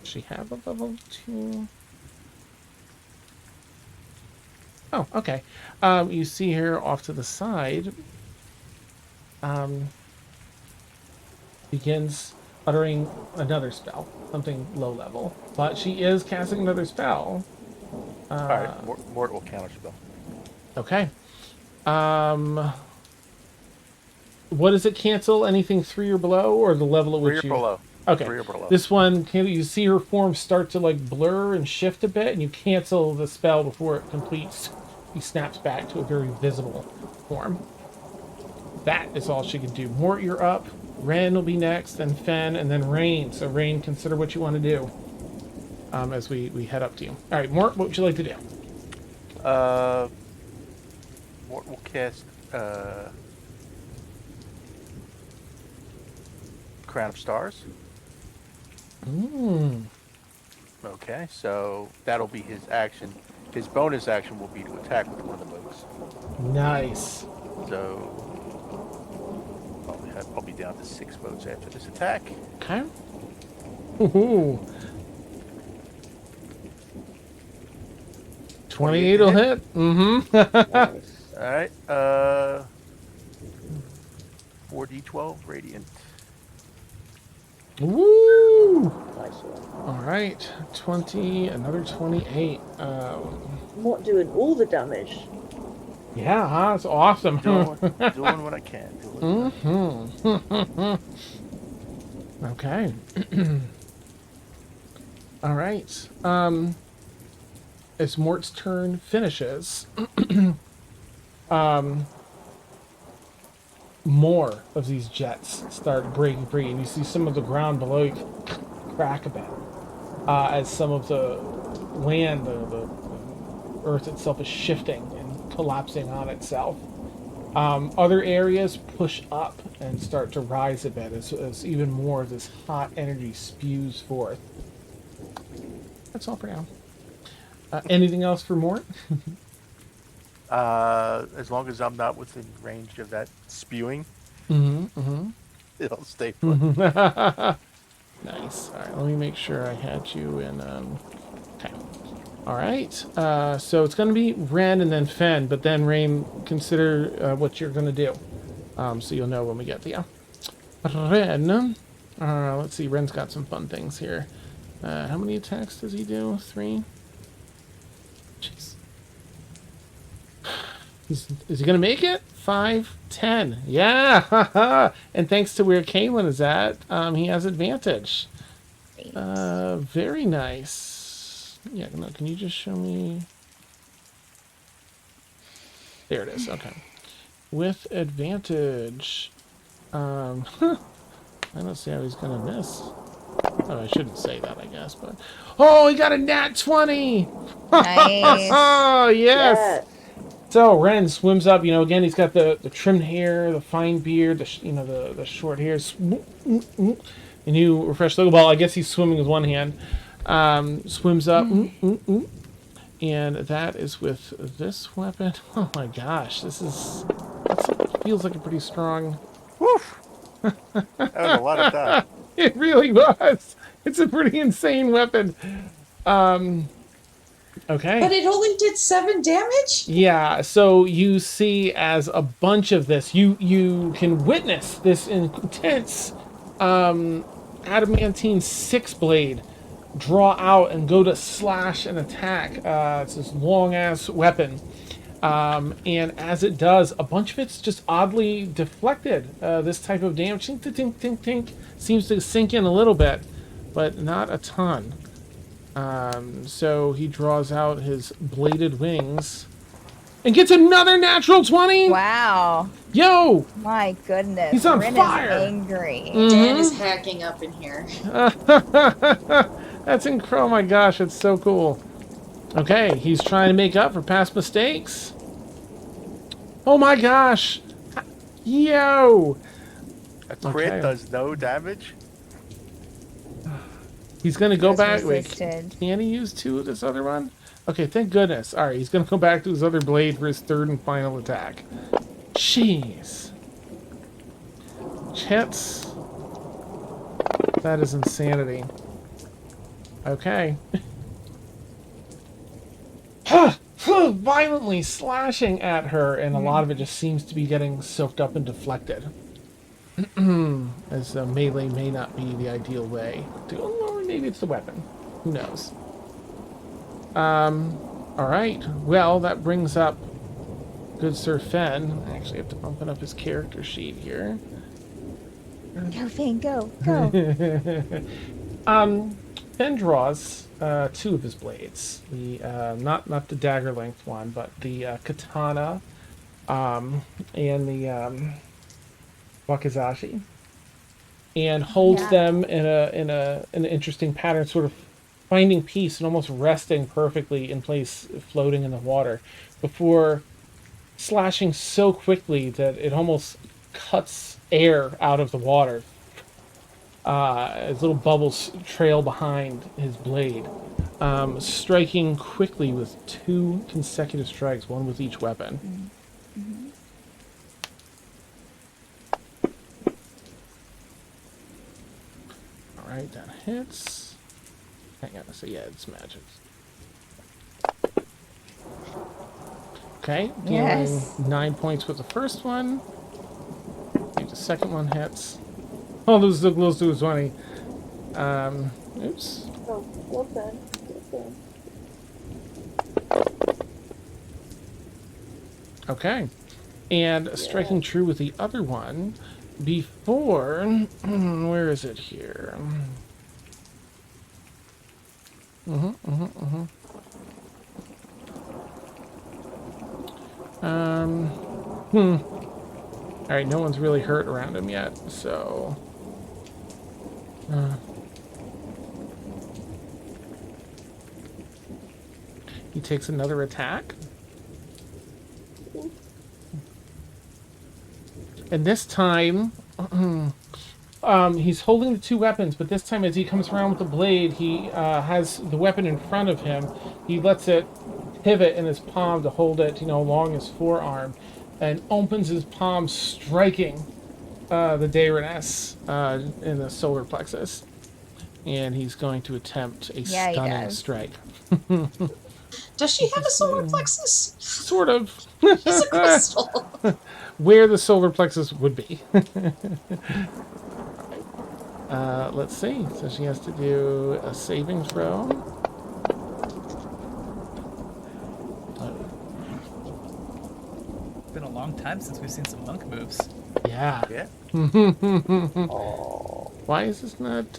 She have a level 2? Oh, okay. You see her off to the side. Begins uttering another spell, something low level, but she is casting another spell. All right, Mort will counter spell. Okay. What does it cancel? Anything 3 or below, or the level at 3 or which you? below. Okay. 3 or below. This one, you see her form start to blur and shift a bit, and you cancel the spell before it completes. He snaps back to a very visible form. That is all she can do. Mort, you're up. Ren will be next, then Fen, and then Rain. So Rain, consider what you want to do as we head up to you. All right, Mort, what would you like to do? Mort will cast Crown of Stars. Okay, so that'll be his action. His bonus action will be to attack with one of the boats. Nice. So I'll be down to 6 boats after this attack. Okay. Ooh. 28 will hit. Mm-hmm. All right. 4d12 radiant. Woo! Nice one. All right. 20, another 28. Not doing all the damage. Yeah, huh? That's awesome. Doing what I can. Okay. All right. As Mort's turn finishes, more of these jets start breaking free, and you see some of the ground below you crack a bit as some of the land, the earth itself, is shifting and collapsing on itself. Other areas push up and start to rise a bit as even more of this hot energy spews forth. That's all for now. Anything else for Mort? As long as I'm not within range of that spewing, it'll stay put. Nice. All right, let me make sure I had you in. Okay. All right. So it's going to be Ren and then Fen, but then Rain, consider what you're going to do, so you'll know when we get to you. Ren. Let's see. Ren's got some fun things here. How many attacks does he do? 3. Jeez. Is he going to make it? 5, 10. Yeah! And thanks to where Kaylin is at, he has advantage. Very nice. Yeah, no, can you just show me? There it is. Okay. With advantage. I don't see how he's going to miss. Oh, I shouldn't say that, I guess, but... Oh, he got a nat 20! Nice. Oh, yes! Yeah. So Ren swims up. Again, he's got the trimmed hair, the fine beard, the short hair. And you refresh the ball. I guess he's swimming with one hand. Swims up. And that is with this weapon. Oh my gosh, that feels like a pretty strong... Woof! That was a lot of time. It really was. It's a pretty insane weapon. Okay. But it only did 7 damage? Yeah, so you see as a bunch of this, you can witness this intense adamantine 6-blade draw out and go to slash and attack. It's this long-ass weapon. And as it does, a bunch of it's just oddly deflected. This type of damage, tink, tink, tink, tink, seems to sink in a little bit, but not a ton. So he draws out his bladed wings and gets another natural 20. Wow. Yo! My goodness. He's on Ren fire. is angry. Dan is hacking up in here. That's incredible. Oh my gosh, it's so cool. Okay, he's trying to make up for past mistakes. Oh my gosh. Yo! A crit Okay. does no damage. He's going to go Has back. Wait, resisted. can he use 2 of this other one? Okay, thank goodness. All right, he's going to go back to his other blade for his 3rd and final attack. Jeez. Chets. That is insanity. Okay. Violently slashing at her, and a lot of it just seems to be getting soaked up and deflected. As melee may not be the ideal way to go, or maybe it's the weapon. Who knows? Alright. Well, that brings up good Sir Fen. I actually have to open up his character sheet here. Go, Fane, go, go. Fen draws 2 of his blades. The not the dagger length one, but the katana and the wakizashi, and holds them in an interesting pattern, sort of finding peace and almost resting perfectly in place, floating in the water, before slashing so quickly that it almost cuts air out of the water. As little bubbles trail behind his blade, striking quickly with 2 consecutive strikes, one with each weapon. Mm-hmm. All right, that hits. Hang on, so yeah, it's magic. Okay, dealing Yes. 9 points with the first one. Maybe the second one hits. Oh, those do 20. Oops. Oh, well done. Well done. Okay. And striking true with the other one before... Where is it here? Alright, no one's really hurt around him yet, so... he takes another attack. And this time, he's holding the 2 weapons, but this time as he comes around with the blade, he has the weapon in front of him. He lets it pivot in his palm to hold it, along his forearm, and opens his palm, striking the Daeroness in the solar plexus. And he's going to attempt a Yeah, he stunning does. strike. Does she have a solar plexus? Sort of. She's a crystal. Where the solar plexus would be. Let's see. So she has to do a saving throw. It's been a long time since we've seen some monk moves. Yeah. Yeah. Why is this not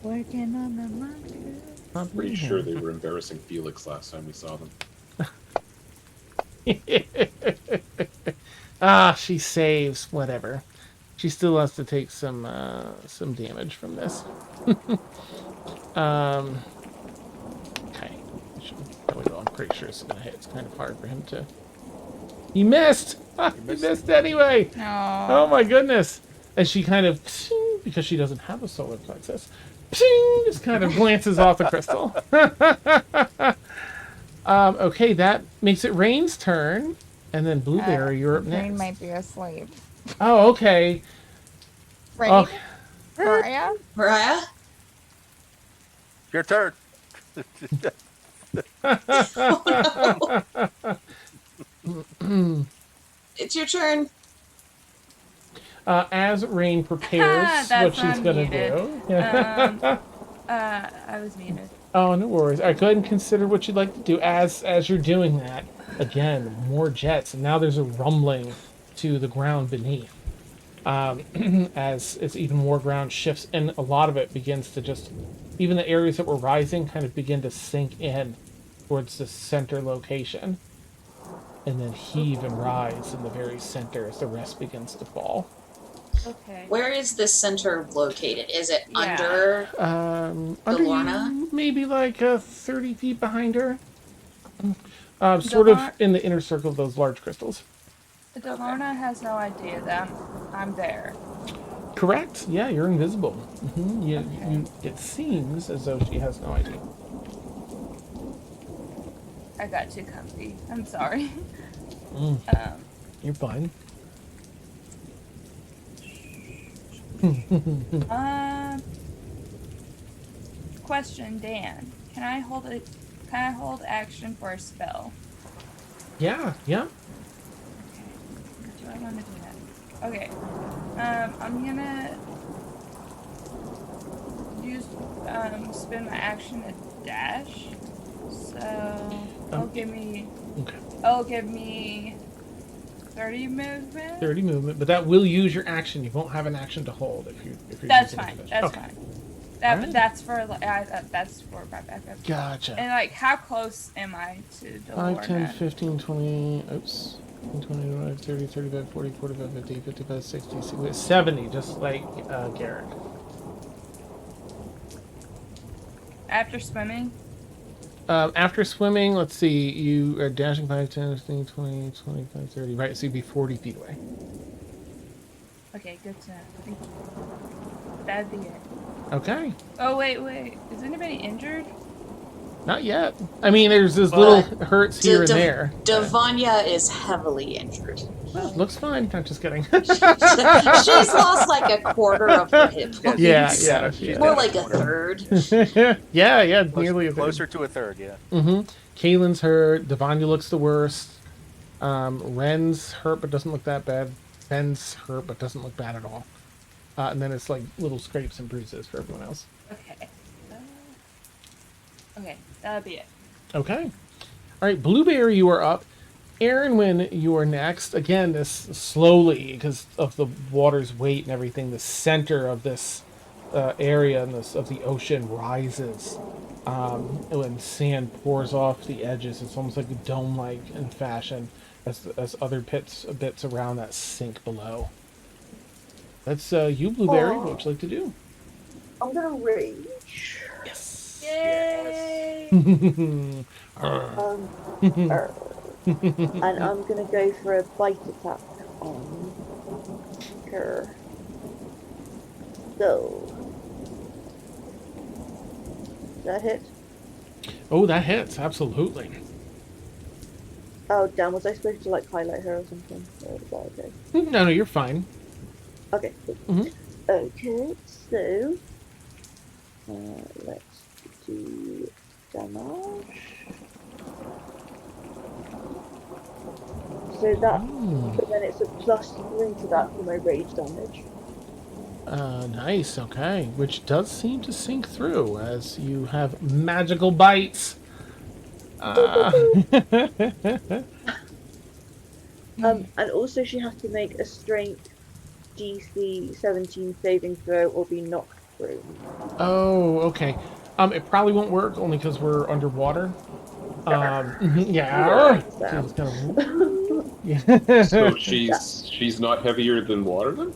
Working on the market. not Pretty reading? sure they were embarrassing Felix last time we saw them. She saves. Whatever. She still has to take some damage from this. Okay. I'm pretty sure it's gonna hit. It's kind of hard for him to. He missed. He missed anyway. No. Oh my goodness! And she kind of, because she doesn't have a solar plexus, just kind of glances off the crystal. Okay, that makes it Rain's turn, and then Blueberry, you're up Rain next. might be asleep. Oh, okay. Rain? Oh, Mariah? Mariah? Your turn. It's your turn. as Rain prepares That's what she's gonna unmuted. do. I was muted. Oh, no worries. All right, go ahead and consider what you'd like to do as you're doing that. Again, more jets, and now there's a rumbling to the ground beneath. As it's even more ground shifts, and a lot of it begins to just, even the areas that were rising kind of begin to sink in towards the center location, and then heave and rise in the very center as the rest begins to fall. Okay. Where is this center located? Is it Yeah. under? Under DeLorna? you, maybe like 30 feet behind her. Sort of DeLorna- in the inner circle of those large crystals. DeLorna has no idea that I'm there. Correct. Yeah, you're invisible. It seems as though she has no idea. I got too comfy. I'm sorry. You're fine. Question, Dan. Can I hold action for a spell? Yeah. Do I want to do that? Okay. I'm gonna use spend my action to dash. So it'll give me Okay. 30 movement. 30 movement, but that will use your action. You won't have an action to hold if you're That's using it fine. to dash. That's Okay. fine. Alright. That's for my backup. Gotcha. And like, how close am I to 5, 10, DeLorna? 15, 20, 20, 25, 30, 35, 40, 45, 50, 55, 60, 70, just like Garrett. After swimming? After swimming, let's see, you are dashing 5, 10, 15, 20, 25, 30. Right, so you'd be 40 feet away. Okay, good to know. Thank you. That'd be it. Okay. Oh, wait. Is anybody injured? Not yet. I mean, there's this Well, little hurts here and there. Devanya is heavily injured. Well, looks fine. I'm just kidding. She's lost like a quarter of her hit points. Yeah. She's More down like a corner. third. yeah, nearly a third. Closer to a third, yeah. Mm-hmm. Kaylin's hurt. Devanya looks the worst. Ren's hurt, but doesn't look that bad. Ben's hurt, but doesn't look bad at all. And then it's like little scrapes and bruises for everyone else. Okay. Okay, that'd be it. Okay. All right, Blueberry, you are up. Aaron, when you are next, again, this slowly, because of the water's weight and everything, the center of this area and this of the ocean rises. When sand pours off the edges, it's almost like a dome-like in fashion as other bits around that sink below. That's you, Blueberry. What would you like to do? I'm gonna rage. Yes. Yay! And I'm gonna go for a bite attack on her. So that hit? Oh, that hits, absolutely. Oh damn, was I supposed to like highlight her or something? Or is that okay? No, you're fine. Okay, cool. Mhm. Okay, so let's do damage. So that, but then it's a +3 to that for my rage damage. Nice, okay. Which does seem to sink through as you have magical bites. And also she has to make a strength DC 17 saving throw or be knocked through. Oh, okay. It probably won't work only because we're underwater. Yeah. Sam. She's gonna- yeah. So she's not heavier than water then?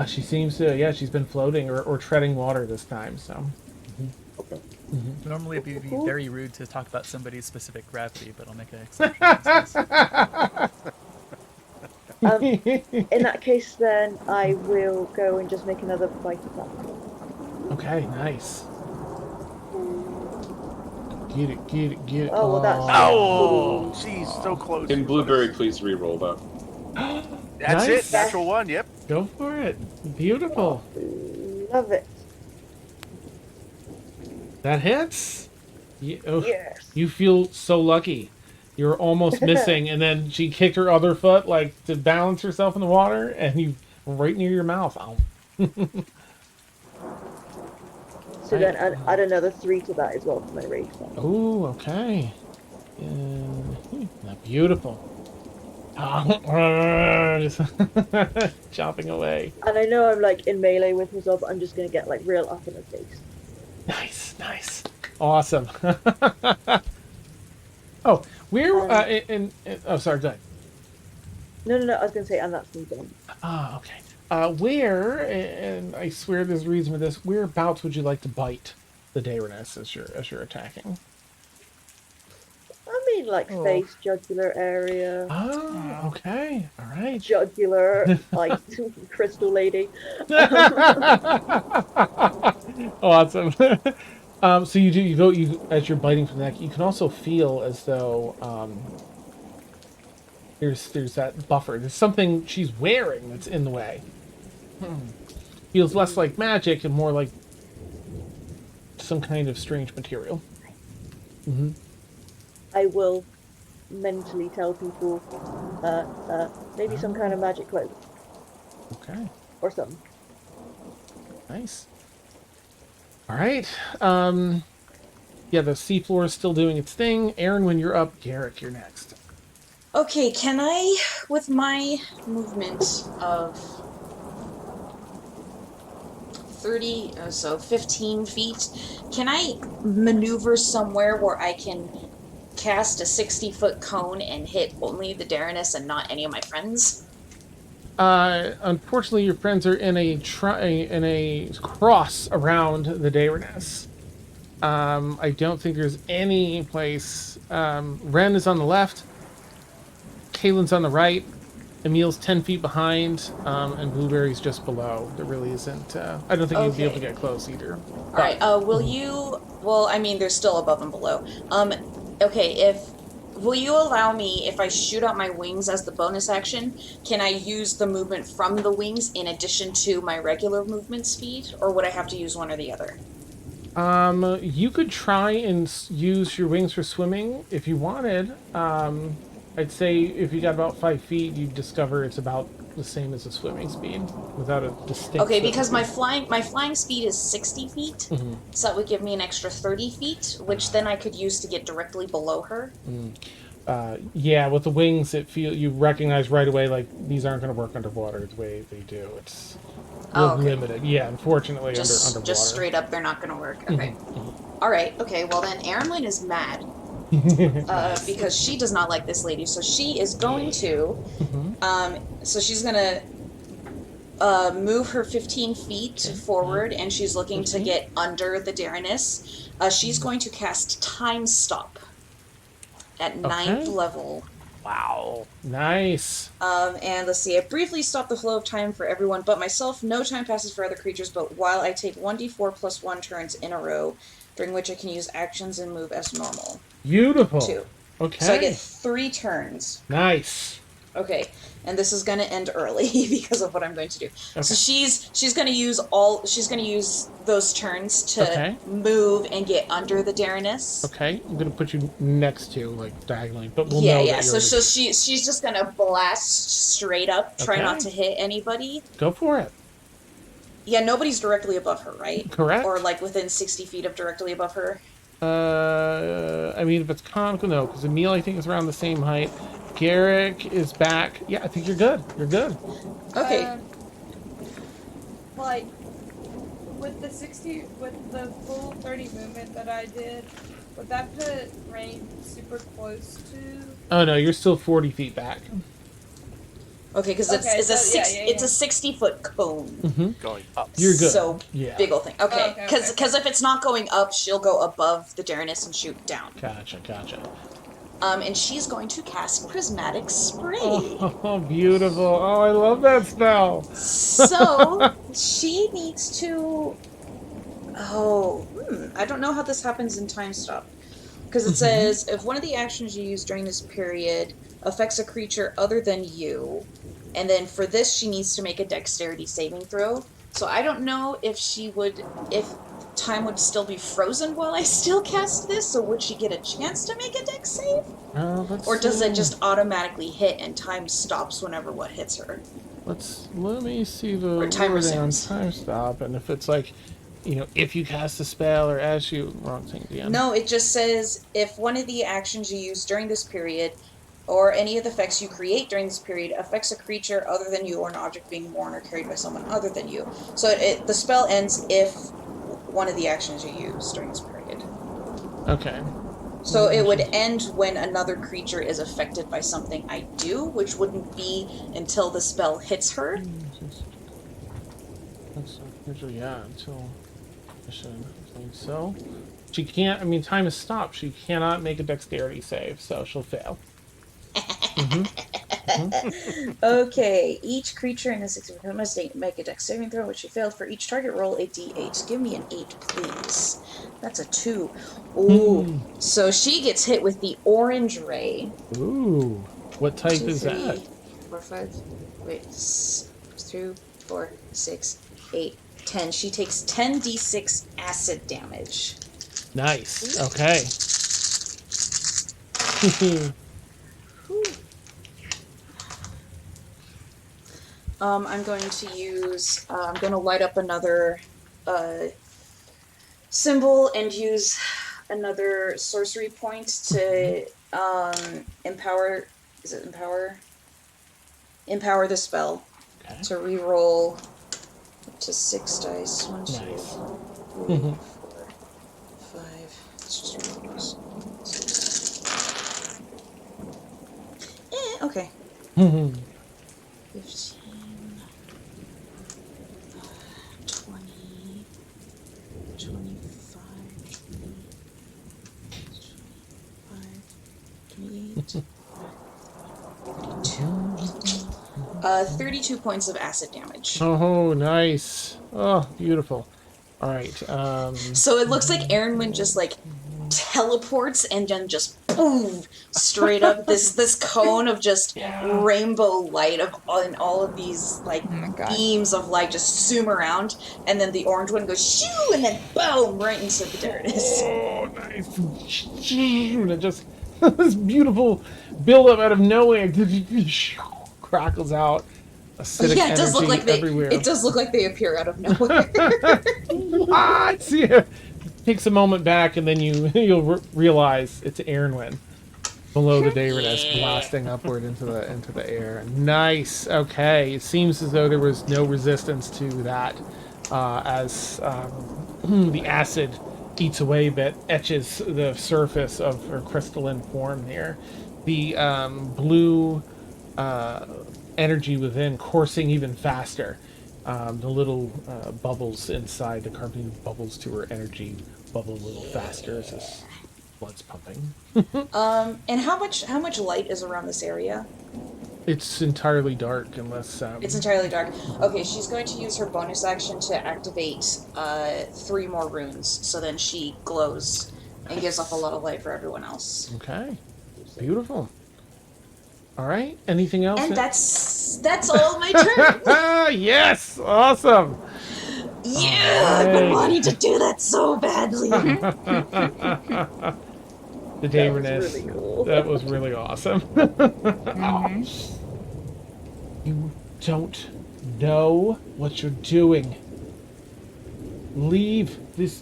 She seems to, yeah, she's been floating or treading water this time, so. Okay. Normally it'd be very rude to talk about somebody's specific gravity, but I'll make an exception. In that case, then I will go and just make another bite attack. Okay, nice. Get it. Oh, well, that's- Oh, jeez, so close. Can Blueberry please re-roll that? That's Nice. it. Natural one. Yep. Go for it. Beautiful. Love it. That hits. Yes. You feel so lucky. You're almost missing, and then she kicked her other foot like to balance herself in the water, and you right near your mouth. Ow. So then add another 3 to that as well for my rage damage. Oh, okay. Beautiful. Just chopping away. And I know I'm like in melee with myself, but I'm just gonna get like real up in her face. Nice. Awesome. Oh, we're oh, sorry, go ahead. No, I was gonna say, and that's me done. Ah, okay. Where, and I swear there's a reason for this, whereabouts would you like to bite the Daeroness as you're attacking? I mean, like face, jugular area. Oh, okay. All right. Jugular, like crystal lady. Awesome. So you as you're biting from the neck, you can also feel as though there's that buffer. There's something she's wearing that's in the way. Feels less like magic and more like some kind of strange material. Mm-hmm. I will mentally tell people, maybe some kind of magic cloak Okay. or something. Nice. All right. Yeah, the seafloor is still doing its thing. Aaron, when you're up, Garrick, you're next. Okay, can I, with my movement of 30, so 15 feet, can I maneuver somewhere where I can cast a 60-foot cone and hit only the Daeroness and not any of my friends? Unfortunately, your friends are in a cross around the Daeroness. I don't think there's any place. Ren is on the left. Kaylin's on the right. Emil's 10 feet behind, and Blueberry's just below. There really isn't. I don't think you'd be able to Okay. get close either. All right. Will you? Well, I mean, there's still above and below. Okay. Will you allow me, if I shoot out my wings as the bonus action, can I use the movement from the wings in addition to my regular movement speed, or would I have to use one or the other? You could try and use your wings for swimming if you wanted. I'd say if you got about 5 feet, you'd discover it's about the same as a swimming speed without a distinct. Okay, swimming because speed. my flying speed is 60 feet, Mhm. so that would give me an extra 30 feet, which then I could use to get directly below her. Yeah, with the wings, you recognize right away like these aren't going to work underwater the way they do. It's Oh, okay. limited. Yeah, unfortunately, underwater. Just straight up, they're not going to work. Okay. All right. Okay. Well, then Erin is mad because she does not like this lady. So she is going to. So she's going to move her 15 feet forward, and she's looking to get under the Daeroness. She's going to cast Time Stop at 9th level. Wow. Nice. And let's see, I briefly stop the flow of time for everyone but myself. No time passes for other creatures, but while I take 1d4 plus 1 turns in a row, during which I can use actions and move as normal. Beautiful. 2. Okay. So I get 3 turns. Nice. Okay, and this is going to end early because of what I'm going to do. Okay. So she's going to use those turns to move and get under the Daeroness. Okay, I'm gonna put you next to like diagonally, but we'll Yeah, know yeah. that So she's just going to blast straight up, try not to hit anybody. Go for it. Yeah, nobody's directly above her, right? Correct. Or like within 60 feet of directly above her. I mean, if it's conical, no, because Emil I think is around the same height. Garrick is back. Yeah, I think you're good. You're good. Okay. Like with the full 30 movement that I did, would that put Rain super close to? Oh no, you're still 40 feet back. Okay, because it's a 60-foot cone. Going up. You're good. So Yeah. big old thing. Okay, Okay, because if it's not going up, she'll go above the Daeroness and shoot down. Gotcha. And she's going to cast Prismatic Spray. Oh, beautiful. Oh, I love that spell. So she needs to. I don't know how this happens in Time Stop. Because it says, if one of the actions you use during this period affects a creature other than you, and then for this she needs to make a Dexterity saving throw. So I don't know if time would still be frozen while I still cast this, so would she get a chance to make a Dex save? Or does it just automatically hit and time stops whenever what hits her? Let me see the Or time wording on resumes. time stop, and if it's like, if you cast a spell or as you wrong thing again. No, it just says if one of the actions you use during this period or any of the effects you create during this period affects a creature other than you or an object being worn or carried by someone other than you. So the spell ends if one of the actions you use during this period. Okay. So it would end when another creature is affected by something I do, which wouldn't be until the spell hits her. That's usually, until I should think so. She can't, time is stopped. She cannot make a dexterity save, so she'll fail. Okay, each creature in this experiment must make a dex saving throw, which she failed. For each target, roll a d8. Give me an 8, please. That's a 2. Ooh. So she gets hit with the orange ray. Ooh. What type 2, is 3, that? 4, 5, 2, 4, 6, 8, 10. She takes 10d6 acid damage. Nice. Okay. I'm going to use, I'm going to light up another symbol and use another sorcery point to empower, is it empower? Empower the spell. Okay. To reroll up to 6 dice. 1, 2, Nice. 3, 4, 5. Let's just reroll those. 6. Okay. 15, 20, 25, 32 points of acid damage. Oh, nice. Oh, beautiful. All right. So it looks like Aaronwin just like teleports and then just boom, straight up this cone of just rainbow light and all of these like Oh my god. beams of light just zoom around, and then the orange one goes shoo, and then boom, right into the Daeroness. Oh, nice. And it just this beautiful buildup out of nowhere crackles out. Acidic Yeah, it does look energy like they. everywhere. It does look like they appear out of nowhere. What? Yeah. Takes a moment back, and then you'll realize it's Aaronwin below the Daeroness, blasting upward into the air. Nice. Okay. It seems as though there was no resistance to that, as the acid eats away, but etches the surface of her crystalline form here. The blue energy within coursing even faster. The little bubbles inside the carbon bubbles to her energy bubble a little faster as this blood's pumping. And how much light is around this area? It's entirely dark unless It's entirely dark. Okay, she's going to use her bonus action to activate 3 more runes, so then she glows and gives off a lot of light for everyone else. Okay. Beautiful. All right. Anything else? And that's all my turn. Yes. Awesome. Yeah, I've been wanting to do that so badly. The Daeroness. really cool. That was really awesome. You don't know what you're doing. Leave this.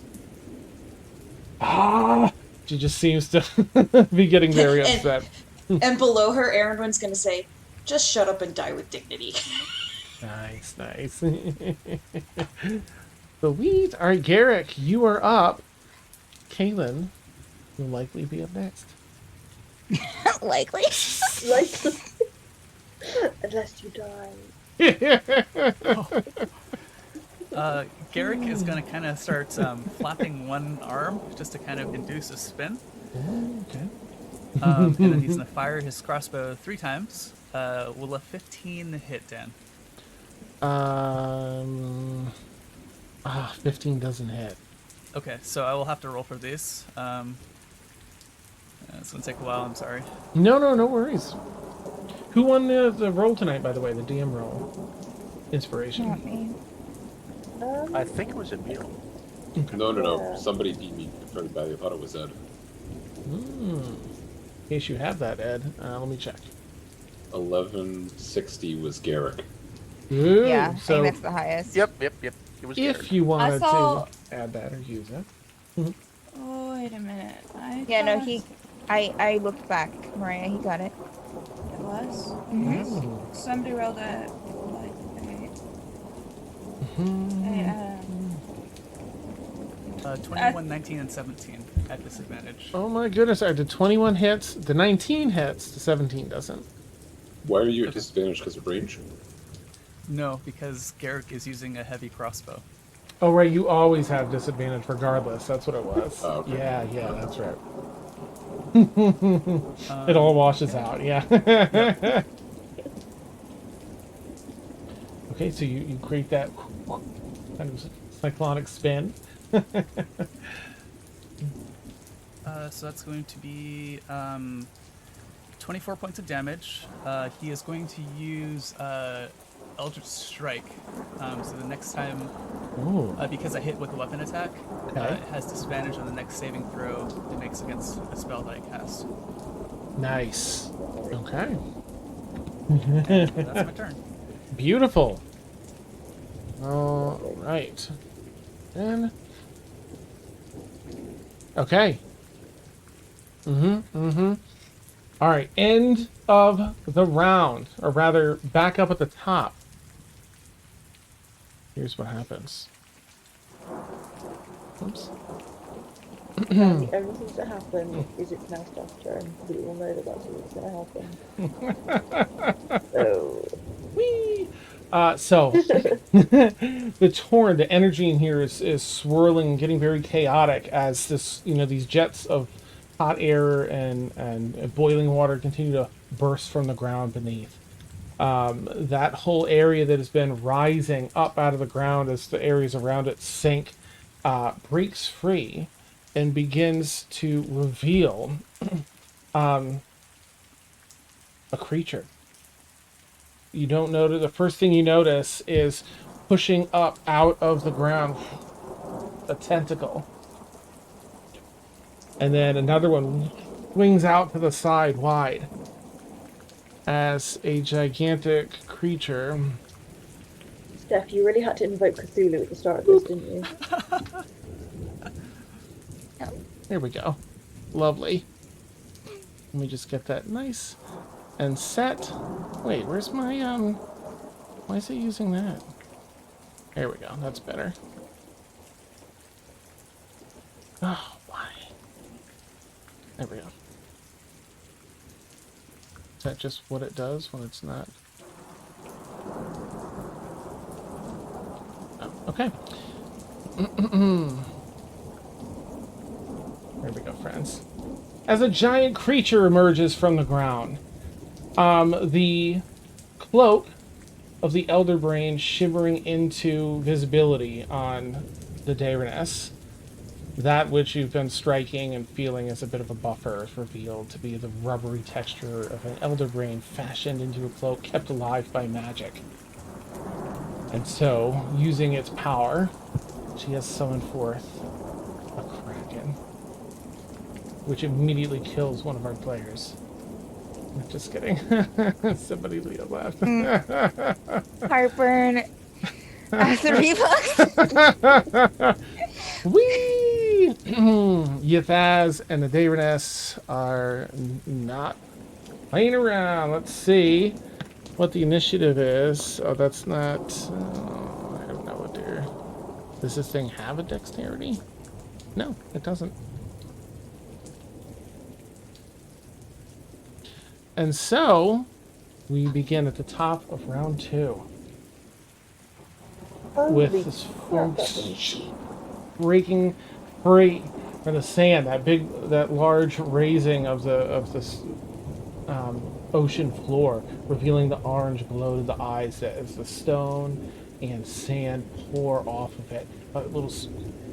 She just seems to be getting very upset. And below her, Aaronwin's going to say, "Just shut up and die with dignity." Nice. Sweet. All right, Garrick, you are up. Kaylin will likely be up next. Likely. Like, unless you die. Garrick is going to kind of start flapping one arm just to kind of induce a spin. Okay. And then he's going to fire his crossbow 3 times. Will a 15 hit, Dan? 15 doesn't hit. Okay, so I will have to roll for these. It's going to take a while, I'm sorry. No worries. Who won the roll tonight, by the way? The DM roll. Inspiration. Not me. I think it was Emil. No. Somebody beat me very badly. I thought it was Ed. In case you have that, Ed, let me check. 1160 was Garrick. Ooh, Yeah, I so think that's the highest. Yep. It was if Garrick. you wanted saw- to add that or use it. Oh, wait a minute. Yeah, no, I looked back, Mariah. He got it. It was? Mm. Somebody rolled a, like, a 21, 19, and 17 at disadvantage. Oh my goodness, the 21 hits, the 19 hits, the 17 doesn't. Why are you at disadvantage because of range? No, because Garrick is using a heavy crossbow. Oh right, you always have disadvantage regardless, that's what it was. Oh, okay. Yeah, that's right. It all washes out, yeah. Okay, so you create that kind of cyclonic spin. So that's going to be 24 points of damage. He is going to use Eldritch Strike. So the next time, Ooh. because I hit with a weapon attack, Okay. it has disadvantage on the next saving throw it makes against a spell that I cast. Nice. Okay. That's my turn. Beautiful. All right. Then. Okay. All right. End of the round, or rather, back up at the top. Here's what happens. Oops. The only thing to happen is it's now staff turn. We all know that that's what's going to happen. So, Whee! So the energy in here is swirling, getting very chaotic as this, these jets of hot air and boiling water continue to burst from the ground beneath. That whole area that has been rising up out of the ground as the areas around it sink breaks free and begins to reveal a creature. You don't notice. The first thing you notice is pushing up out of the ground a tentacle. And then another one wings out to the side wide as a gigantic creature. Steph, you really had to invoke Cthulhu at the start of this, didn't you? There we go. Lovely. Let me just get that nice and set. Wait, where's my, why is it using that? There we go. That's better. Oh, why? There we go. Is that just what it does when it's not? Oh, okay. There we go, friends. As a giant creature emerges from the ground, the cloak of the Elder Brain shimmering into visibility on the Daeroness. That which you've been striking and feeling as a bit of a buffer is revealed to be the rubbery texture of an Elder Brain fashioned into a cloak kept alive by magic. And so, using its power, she has summoned forth a Kraken, which immediately kills one of our players. Just kidding. Somebody leave a laugh. Heartburn. Acid reflux. Whee! Ythaz and the Daeroness are not playing around. Let's see what the initiative is. Oh, that's not... I have no idea. Does this thing have a dexterity? No, it doesn't. And so, we begin at the top of round 2. With this form breaking free from the sand, that large raising of this ocean floor, revealing the orange glow to the eyes as the stone and sand pour off of it. Little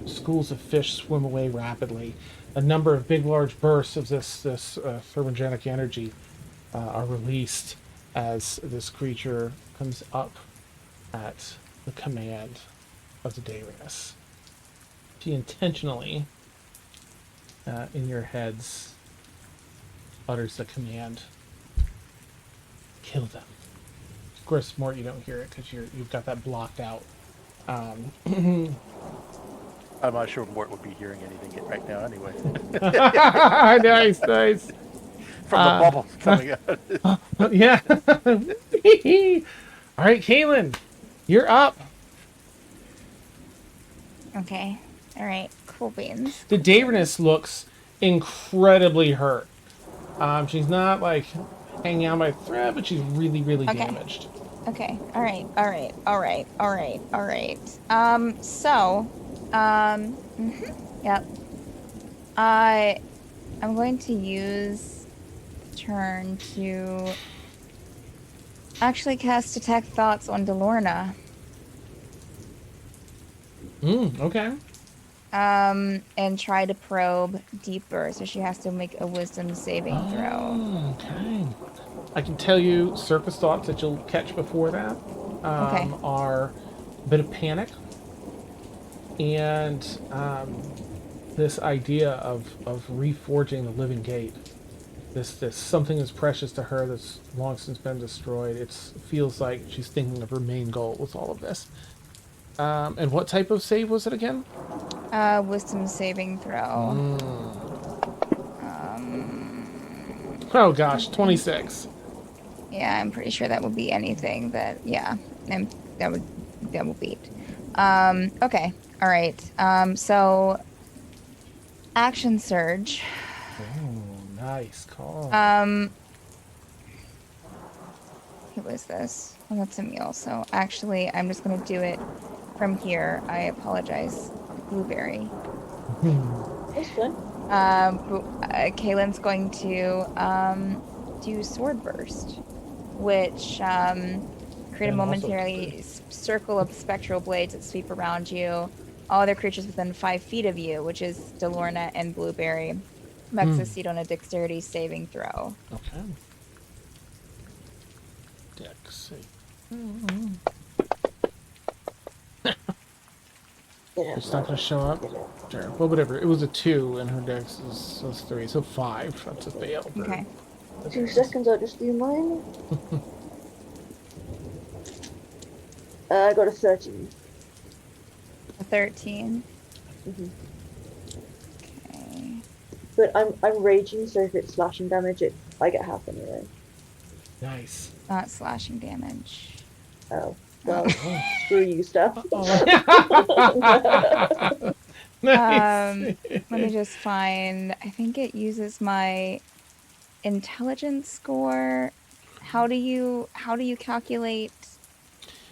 schools of fish swim away rapidly. A number of big, large bursts of this thermogenic energy are released as this creature comes up at the command of the Daeroness. She intentionally, in your heads, utters the command, kill them. Of course, Mort, you don't hear it because you've got that blocked out. I'm not sure Mort would be hearing anything right now anyway. Nice. From the bubbles coming out. Yeah. All right, Kaylin, you're up. Okay. All right. Cool beans. The Daeroness looks incredibly hurt. She's not like hanging out by a thread, but she's really, really damaged. Okay. All right. Yep. I'm going to use turn to actually cast Detect Thoughts on DeLorna. Okay. And try to probe deeper, so she has to make a wisdom saving throw. Okay. I can tell you surface thoughts that you'll catch before that are a bit of panic and this idea of reforging the living gate. This something is precious to her that's long since been destroyed. It feels like she's thinking of her main goal with all of this. And what type of save was it again? Wisdom saving throw. Oh gosh, 26. Yeah, I'm pretty sure that would be anything that, and that will beat. Okay, all right. So, action surge. Oh, nice call. Who is this? Well, that's Emil. So actually, I'm just gonna do it from here. I apologize, Blueberry. It's fun. Kaylin's going to do Sword Burst, which create a And also momentary circle of spectral blades that sweep around you. All other creatures within 5 feet of you, which is DeLorna and Blueberry, must succeed on a Dexterity saving throw. Okay. Dex. It's not going to show up? Sure. Well, whatever. It was a 2, and her dex was 3, so 5. That's a fail. for- Okay. 2 seconds, I'll just do mine. I got a 13. A 13. Mhm. Okay. But I'm raging, so if it's slashing damage, I get half anyway. Nice. Not slashing damage. Oh, well, screw you, Steph. Nice. Let me just find. I think it uses my intelligence score. How do you calculate?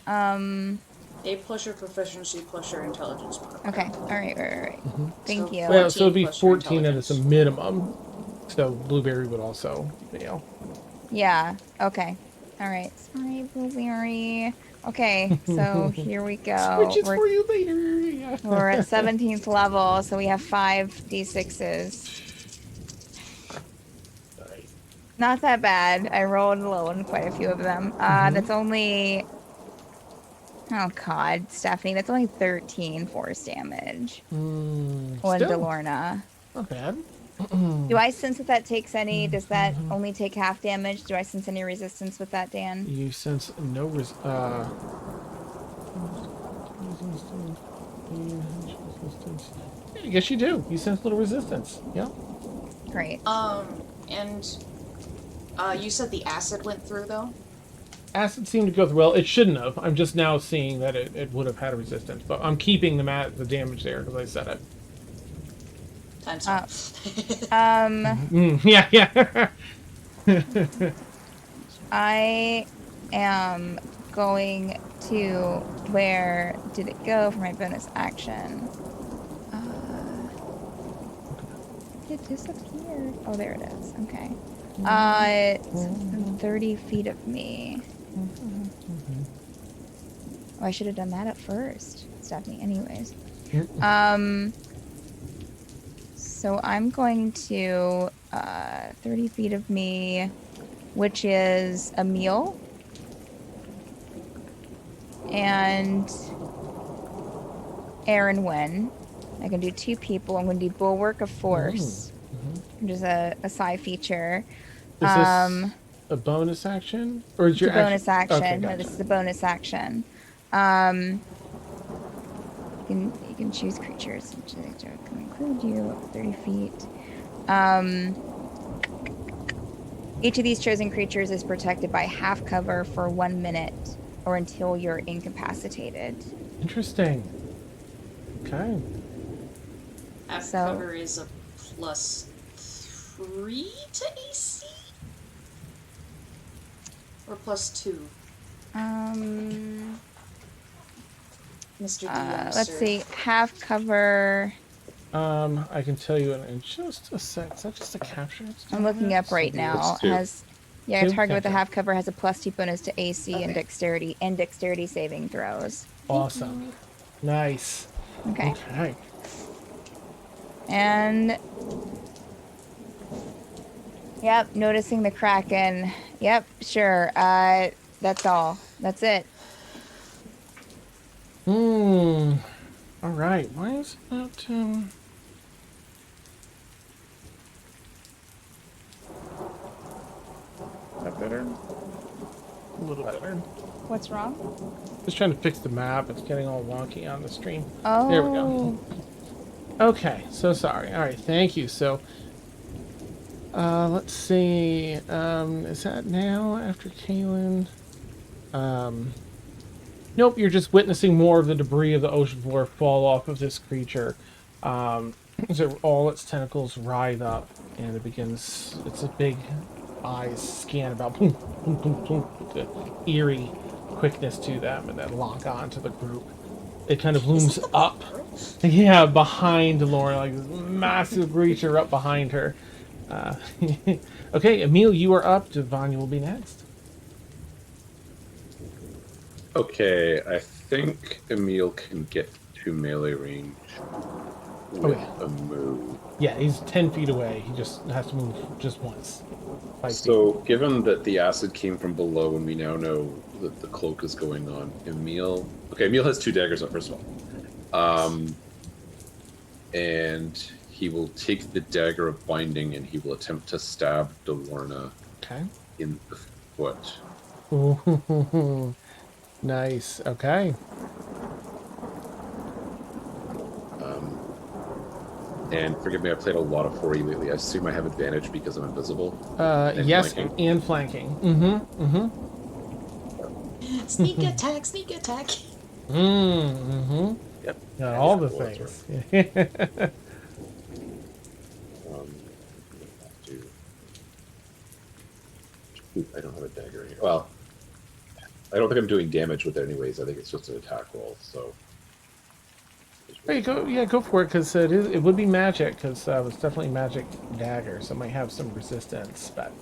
8 plus your proficiency plus your intelligence modifier. Okay. All right. Thank So you. Well, so it'd be 14 plus your 14 and it's a intelligence. minimum. So Blueberry would also fail. Yeah. Okay. All right. Sorry, Blueberry. Okay. So here we go. Switches for you later. Yeah. We're at 17th level, so we have 5 d6s. Nice. Not that bad. I rolled low on quite a few of them. That's only. Oh God, Stephanie, that's only 13 force damage on Still, DeLorna. not bad. Do I sense that takes any? Does that only take half damage? Do I sense any resistance with that, Dan? You sense no I guess you do. You sense little resistance. Yeah. Great. And you said the acid went through though? Acid seemed to go through. Well, it shouldn't have. I'm just now seeing that it would have had a resistance, but I'm keeping the damage there because I said it. Times Yeah. I am going to. Where did it go for my bonus action? It disappeared. Oh, there it is. Okay. It's within 30 feet of me. Oh, I should have done that at first, Stephanie. Anyways. So I'm going to 30 feet of me, which is a meal. And Aaron Wynn. I can do 2 people. I'm going to do Bulwark of Force, which is a side feature. Is this a bonus action? Or is your bonus action? Okay, No, gotcha. this is a bonus action. You can choose creatures, which can include you up to 30 feet. Each of these chosen creatures is protected by half cover for 1 minute or until you're incapacitated. Interesting. Okay. Half So- cover is a +3 to AC? Or +2? Mr. DM, Let's sir. see. Half cover. I can tell you in just a sec. Is that just a capture? I'm looking up right now. It's 2. Has a 2? target with a Okay. half cover has a +2 bonus to AC and dexterity saving throws. Awesome. Nice. Okay. Okay. And yep, noticing the Kraken. Yep, sure. That's all. That's it. All right. Why is it not that better? A little better. What's wrong? Just trying to fix the map. It's getting all wonky on the stream. Oh. There we go. Okay, so sorry. All right, thank you. So, let's see. Is that now after Kaylin? Nope, you're just witnessing more of the debris of the ocean floor fall off of this creature. So all its tentacles writhe up, and it begins. It's a big eyes scan about boom, boom, boom, boom, with the eerie quickness to them, and then lock on to the group. it kind of Isn't looms the up. bottom? Yeah, behind Delorna, like this massive creature up behind her. Okay, Emil, you are up. Devanya will be next. Okay, I think Emil can get to melee range with a move. Yeah, he's 10 feet away. He just has to move just once. 5 feet. So, given that the acid came from below, and we now know that the cloak is going on, Emil. Okay, Emil has 2 daggers up, first of all. And he will take the dagger of binding and he will attempt to stab Delorna in the foot. Ooh, nice. Okay. And forgive me, I've played a lot of 4E lately. I assume I have advantage because I'm invisible. Yes, flanking. and flanking. Sneak attack, sneak attack. Yep. Yeah, all the Well, that's things. I don't have a dagger here. Well, I don't think I'm doing damage with it anyways. I think it's just an attack roll, so... There you go. Yeah, go for it, because it would be magic, because it's definitely magic dagger, so it might have some resistance, but...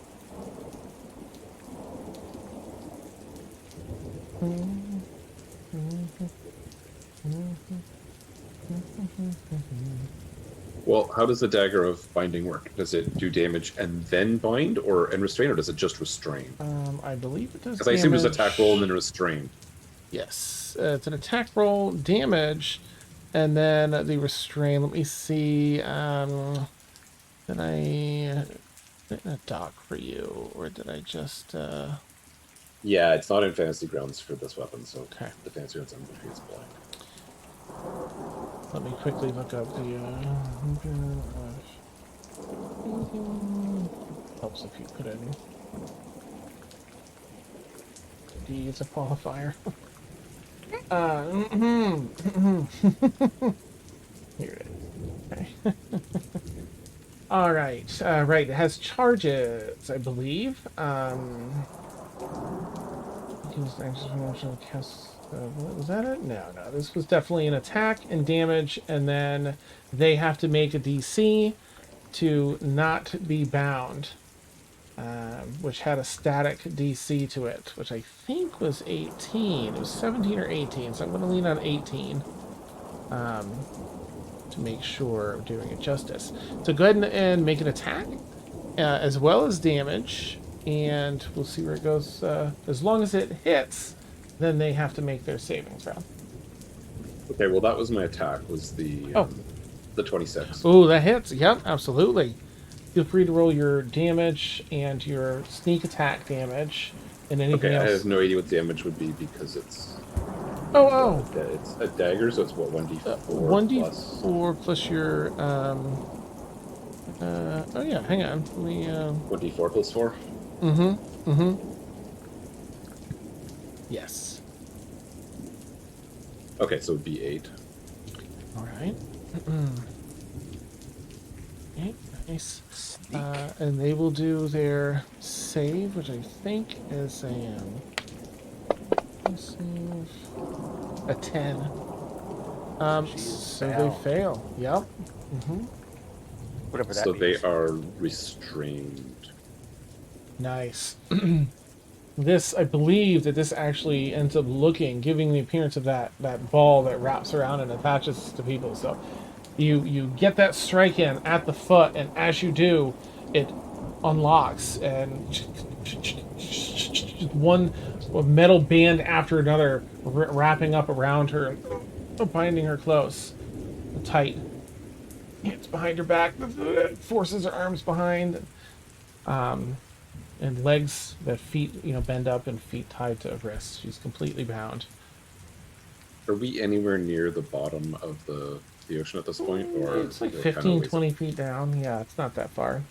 Well, how does the dagger of binding work? Does it do damage and then bind, or and restrain, or does it just restrain? I believe it does Because I assume there's attack roll and then restrain. Yes, it's an attack roll, damage, and then the restrain. Let me see. Did I get a doc for you, or did I just? Yeah, it's not in fantasy grounds for this weapon, so Okay. the fantasy grounds I'm is blank. Let me quickly look up the. Helps if you put in. D is a qualifier. Here it is. Okay. All right. Right. It has charges, I believe. Was that it? No. This was definitely an attack and damage, and then they have to make a DC to not be bound, which had a static DC to it, which I think was 18. It was 17 or 18, so I'm going to lean on 18 to make sure I'm doing it justice. So go ahead and make an attack, as well as damage, and we'll see where it goes. As long as it hits, then they have to make their saving throw. Okay, well that was my attack. Was the 26? Oh, that hits. Yep, absolutely. Feel free to roll your damage and your sneak attack damage and anything Okay, else. I have no idea what damage would be because it's. It's a dagger, so it's what 1d4. 1d4 plus your. Oh yeah, hang on. Let me. 1d4 plus 4. Yes. Okay, so it'd be 8. All right. Okay, nice. And they will do their save, which I think is a save, a 10. So they fail. Yep. Whatever that So means. they are restrained. Nice. This, I believe that this actually ends up giving the appearance of that ball that wraps around and attaches to people. So you get that strike in at the foot, and as you do, it unlocks, and one metal band after another wrapping up around her, binding her close, tight. Hands behind her back, forces her arms behind. And legs, that feet, bend up, and feet tied to wrists. She's completely bound. Are we anywhere near the bottom of the ocean at this point? Or It's like we're 15, ways 20 feet down. Yeah, it's not that far.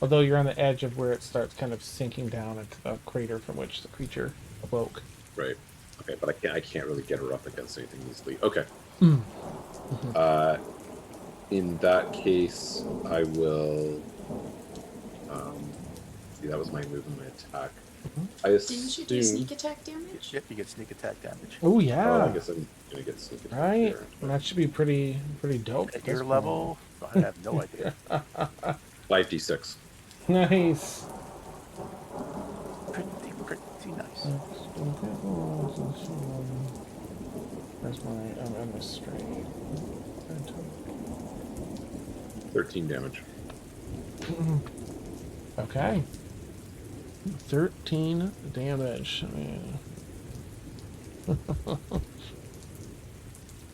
Although you're on the edge of where it starts kind of sinking down into the crater from which the creature awoke. Right. Okay, but I can't really get her up against anything easily. Okay. In that case, I will. See, that was my move and my attack. I Didn't you do assume. sneak attack damage? Yep, you get sneak attack damage. Oh Oh, I yeah, guess I'm gonna get sneak attack right. here. And that should be pretty dope. At your level, I have no idea. 5d6. Nice. Pretty nice. Where's my? I'm a straight. 13 damage. Okay. 13 damage.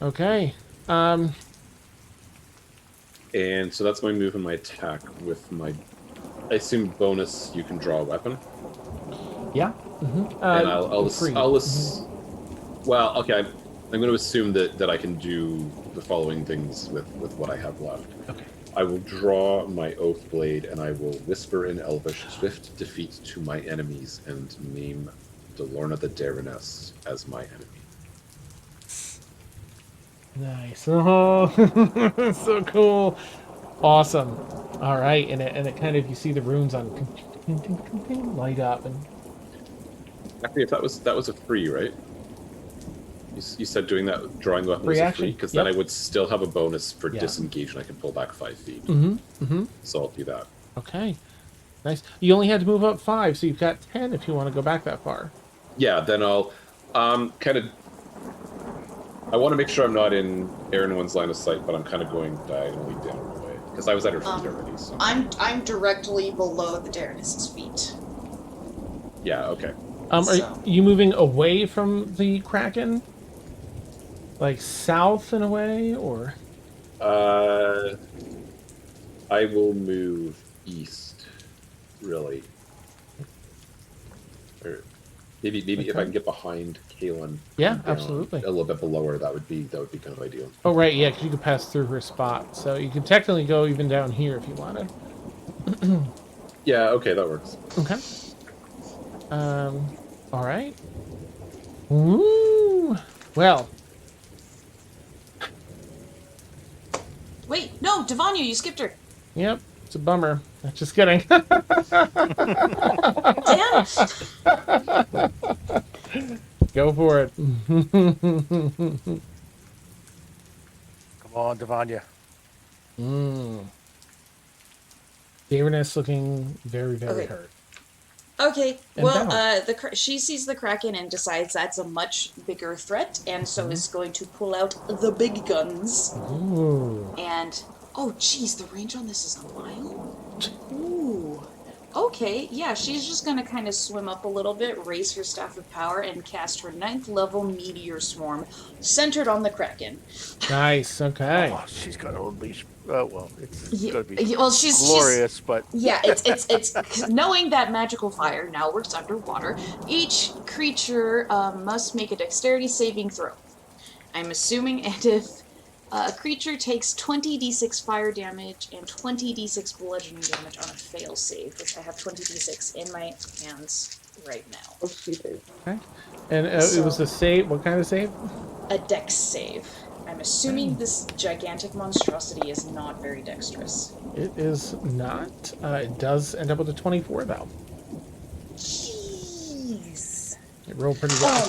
Okay. And so that's my move and my attack with my. I assume bonus. You can draw a weapon, Yeah. and I'll free. Well, okay. I'm going to assume that I can do the following things with what I have left. Okay. I will draw my oath blade, and I will whisper in Elvish swift defeat to my enemies, and name DeLorna the Daeroness as my enemy. Nice. Oh, so cool. Awesome. All right, and it kind of, you see the runes on light up, and Actually, if that was a free, right? You said doing that, drawing the weapon was a Reaction, free, because then yep. I would still have a bonus for Yeah. disengage, and I can pull back 5 feet. Mm-hmm. So I'll do that. Okay. Nice. You only had to move up 5, so you've got 10 if you want to go back that far. Yeah, then I'll kind of. I want to make sure I'm not in Aaron line of sight, but I'm kind of going diagonally down the way because I was at her feet already. So. I'm directly below the Daeroness's feet. Yeah. Okay. Are So- you moving away from the Kraken? Like south in a way, or? I will move east. Really. Or maybe if Okay. I can get behind Kaelin. Yeah, down absolutely. A little bit below her, that would be kind of ideal. Oh, right, yeah, because you could pass through her spot. So you could technically go even down here if you wanted. Yeah. Okay, that works. Okay. All right. Woo! Well, Wait, no, Devanya, you skipped her. yep, it's a bummer. Just kidding. Damn. Go for it. Come on, Devanya. Daeroness looking very, very Okay. hurt. Okay, And well, down. she sees the Kraken and decides that's a much bigger threat, and so Mm-hmm. is going to pull out the big guns. Ooh. And oh, geez, the range on this is a mile. Ooh. Okay, yeah, she's just gonna kind of swim up a little bit, raise her staff of power, and cast her 9th level meteor swarm, centered on the Kraken. Nice. Okay. Oh, she's gonna unleash. Well, it's Yeah, gonna be well, she's glorious, but Yeah, it's knowing that magical fire now works underwater. Each creature must make a dexterity saving throw. I'm assuming, and if a creature takes 20d6 fire damage and 20d6 bludgeoning damage on a fail save, which I have 20d6 in my hands right now. Oh, stupid. Okay. And it was a save. What kind of save? A dex save. I'm assuming this gigantic monstrosity is not very dexterous. It is not. It does end up with a 24, though. Jeez. It rolled pretty well.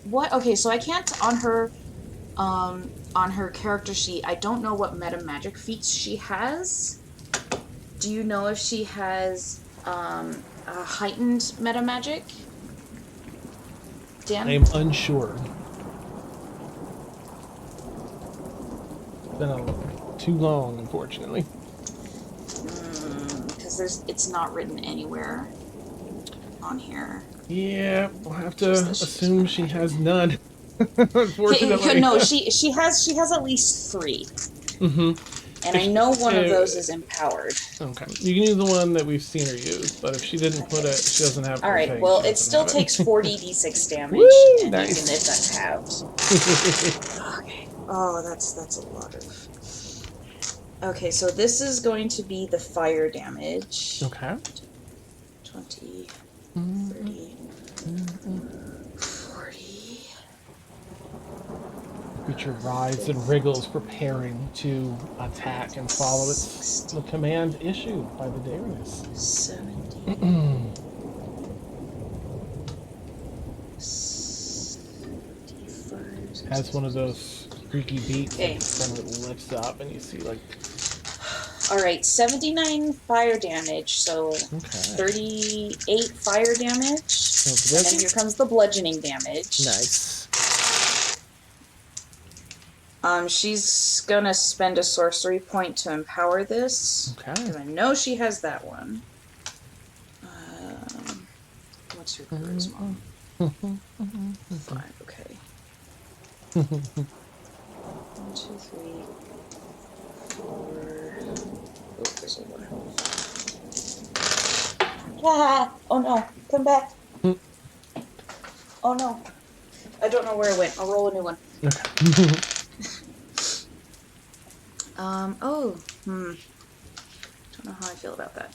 What? Okay, so I can't on her character sheet. I don't know what meta magic feats she has. Do you know if she has a heightened meta magic? Dan? I'm unsure. It's been too long, unfortunately. Because it's not written anywhere on here. Yeah, we'll have to Just that she's assume meta she magic. has none. Unfortunately. No, she has at least 3. Mm-hmm. And I know one of those is empowered. Okay. You can use the one that we've seen her use, but if she didn't put it, she doesn't have. All right. okay, Well, she it doesn't still have takes 40d6 damage, Woo, and nice. even if that's halved. Okay. Oh, that's a lot of. Okay, so this is going to be the fire damage. Okay. 20, 30, 40. Creature writhes and wriggles, preparing to attack and follow the command issued by the Daeroness. 70. has one of those freaky beaks Okay. and then it lifts up and you see like All right, 79 fire damage, so okay. 38 fire damage. And then here comes the bludgeoning damage. Nice. She's gonna spend a sorcery point to empower this. Okay. Because I know she has that one. What's her charisma? 5, okay. 1, 2, 3, 4. Oh, there's a 1. Ah! Oh no! Come back! Oh no! I don't know where it went. I'll roll a new one. Okay. Don't know how I feel about that.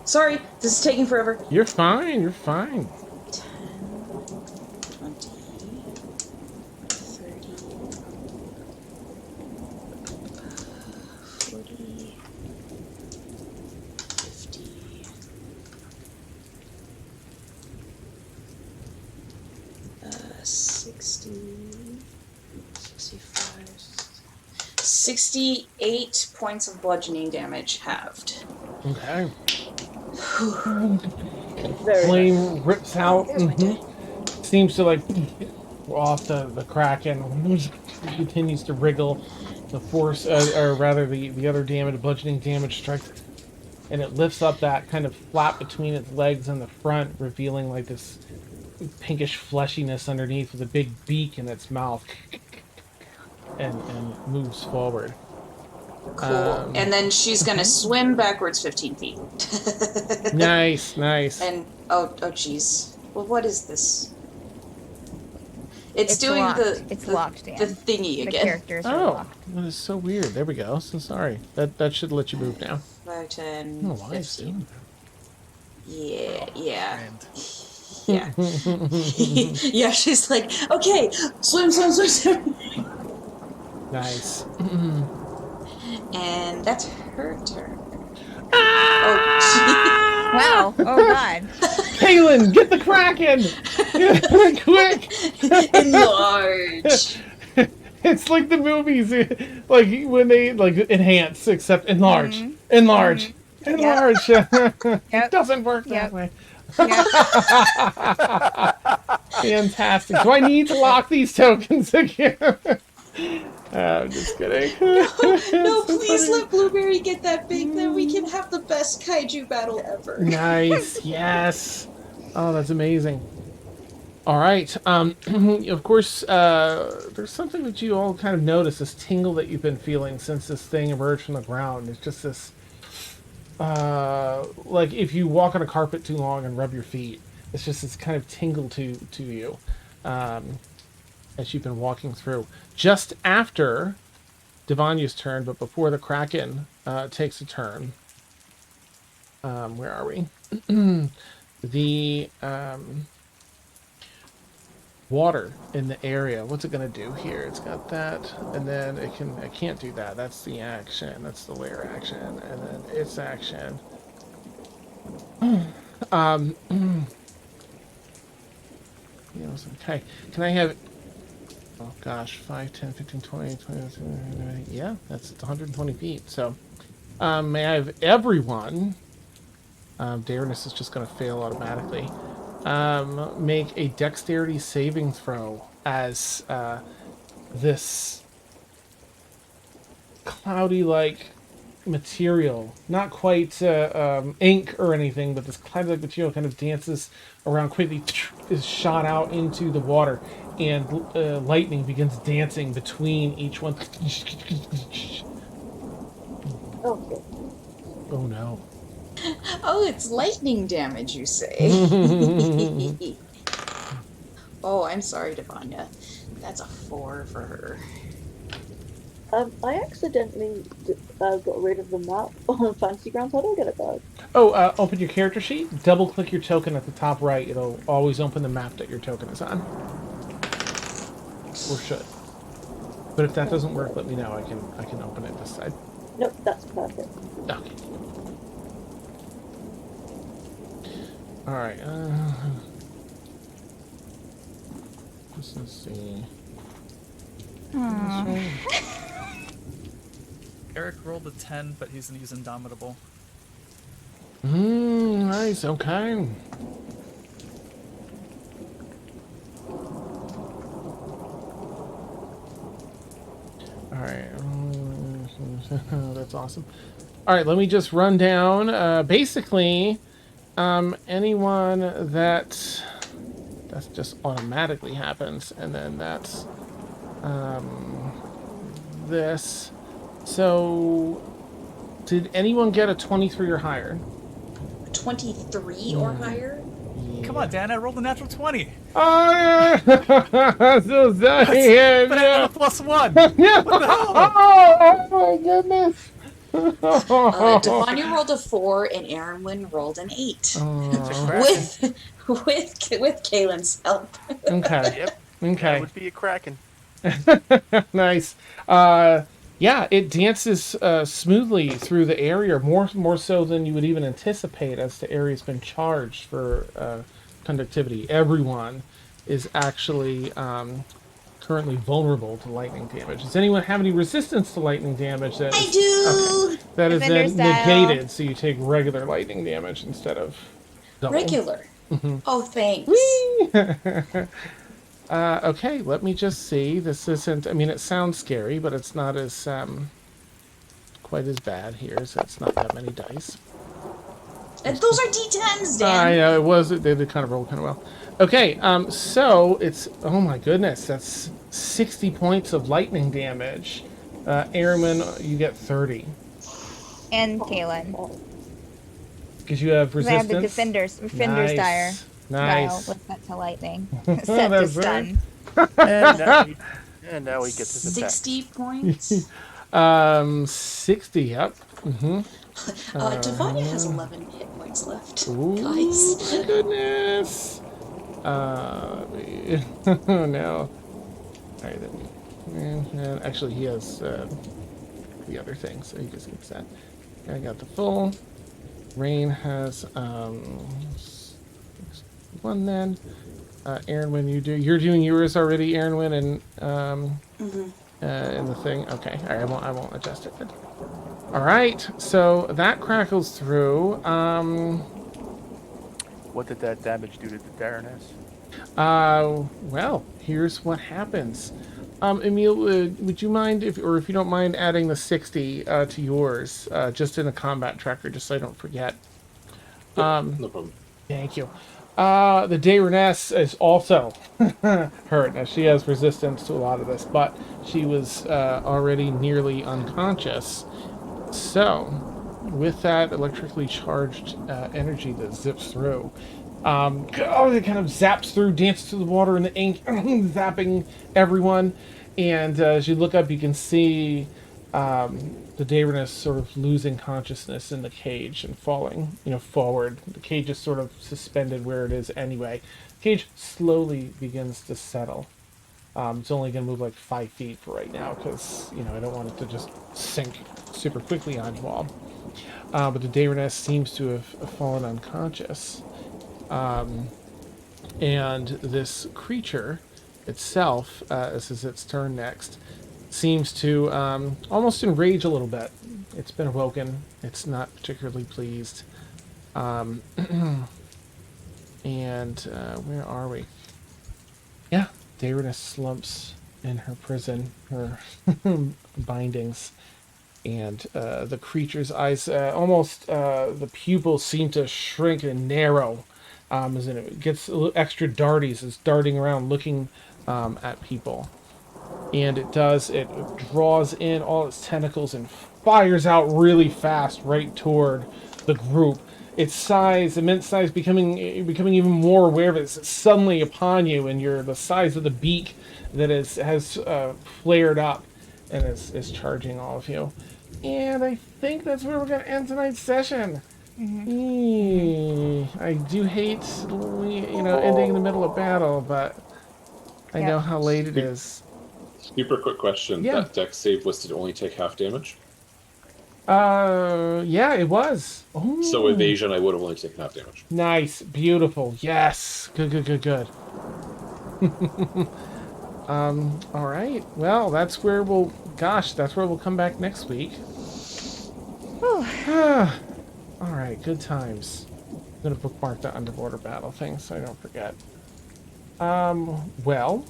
Sorry, this is taking forever. You're fine, you're fine. 10, 20, 30, 40, 50, 60, 65, 68 points of bludgeoning damage halved. Okay. Very Flame rips out. There's my die. Seems to like off the Kraken. Continues to wriggle. The force, or rather the other damage, bludgeoning damage strikes, and it lifts up that kind of flap between its legs and the front, revealing like this pinkish fleshiness underneath with a big beak in its mouth, and moves forward. Cool. And then she's gonna swim backwards 15 feet. Nice, nice. And oh jeez. Well, what is this? It's doing locked. the It's the, locked, Dan. the thingy The again. characters are Oh, locked. that is so weird. There we go. So sorry. That should let you move now. 5, 10, I don't know why it's 15. doing Yeah. And Yeah. Yeah, she's like, okay, swim. that. Nice. And that's her turn. Wow. Oh God. Kaylin, get the Kraken! Quick! Enlarge. It's like the movies, like when they like enhance, except enlarge, enlarge, enlarge. It doesn't work that way. Fantastic. Do I need to lock these tokens again? I'm just kidding. No, please let Blueberry get that big, then we can have the best kaiju battle ever. Nice. Yes. Oh, that's amazing. All right. Of course, there's something that you all kind of notice, this tingle that you've been feeling since this thing emerged from the ground. It's just this, like if you walk on a carpet too long and rub your feet, it's just this kind of tingle to you, as you've been walking through. Just after Devonya's turn, but before the Kraken takes a turn. Where are we? The water in the area. What's it gonna do here? It's got that, and then it can't do that. That's the action. That's the layer action, and then its action. Okay. Can I have? Oh gosh, 5, 10, 15, 20, 20, yeah, that's 120 feet. So, may I have everyone? Daeroness is just going to fail automatically. Make a dexterity saving throw as this cloudy-like material, not quite ink or anything, but this cloudy-like material kind of dances around quickly, is shot out into the water, and lightning begins dancing between each one. Okay. Oh no. Oh, it's lightning damage, you say? Oh, I'm sorry, Devanya. That's a 4 for her. I accidentally got rid of the map on Fantasy Grounds. How do I get it back? Oh, open your character sheet, double click your token at the top right. It'll always open the map that your token is on. Or should. But if that doesn't work, let me know. I can open it this side. Nope, that's perfect. Okay. Alright, let's see. Aw. Eric rolled a 10, but he's going to use Indomitable. Nice. Okay. All right. That's awesome. All right, let me just run down. Basically, anyone that's just automatically happens, and then that's this. So, did anyone get a 23 or higher? 23 or higher? Come on, Dan, I rolled a natural 20. Oh, yeah. So sorry. But I got a +1. Yeah. What the hell? Oh my goodness. Devanya rolled a 4 and Aaron rolled an 8. It's a Oh, Kraken. with Kaylin's help. okay. Yep. Okay. That would be a Kraken. Nice. Yeah, it dances smoothly through the area, more so than you would even anticipate, as the area's been charged for conductivity. Everyone is actually currently vulnerable to lightning damage. Does anyone have any resistance to lightning damage? I do! Okay. That is Defender then style. negated, so you take regular lightning damage instead of double. Regular. Oh, thanks. Whee! Okay, let me just see. This isn't, I mean, it sounds scary, but it's not as, quite as bad here, so it's not that many dice. And those are D10s, Dan. I know, it was, they did kind of roll kind of well. Okay, so it's, oh my goodness, that's 60 points of lightning damage. Airman, you get 30. And Kaylin. Because you have 'Cause I have resistance. the defender's dire. Dial Nice. with set to lightning. That's Set to right. stun. And now he gets his attack. 60 points. 60, yep. Mm-hmm. Devanya has 11 hit points left. Ooh, Guys. my goodness. No. Alright, then. And actually, he has the other thing, so he just gets that. I got the full. Rain has one then. Aaron, when you're doing yours already, Aaron, and in the thing. Okay, all right, I won't adjust it. Then. All right, so that crackles through. What did that damage do to the Daeroness? Well, here's what happens. Emil, would you mind if you don't mind adding the 60 to yours, just in a combat tracker, just so I don't forget. No problem. Thank you. The Daeroness is also hurt. Now, she has resistance to a lot of this, but she was already nearly unconscious. So, with that electrically charged energy that zips through, it kind of zaps through, dances through the water and the ink, zapping everyone. And as you look up, you can see the Daeroness sort of losing consciousness in the cage and falling, forward. The cage is sort of suspended where it is anyway. The cage slowly begins to settle. It's only going to move like 5 feet for right now because, I don't want it to just sink super quickly on you all. But the Daeroness seems to have fallen unconscious. And this creature itself, this is its turn next, seems to almost enrage a little bit. It's been awoken. It's not particularly pleased. And where are we? Yeah, Daeroness slumps in her prison, her bindings. And the creature's eyes, almost the pupils seem to shrink and narrow. As in it gets a little extra darties, it's darting around looking at people. And it draws in all its tentacles and fires out really fast right toward the group. Its size, immense size, becoming even more aware of it. It's suddenly upon you, and you're the size of the beak that has flared up and is charging all of you. And I think that's where we're going to end tonight's session. I do hate, ending in the middle of battle, but I know how late it is. Super quick question. Yeah. That dex save was to only take half damage? Yeah, it was. Oh. So evasion, I would have only taken half damage. Nice. Beautiful. Yes. Good. All right. Well, that's where we'll come back next week. All right, good times. I'm gonna bookmark the underwater battle thing so I don't forget. Well,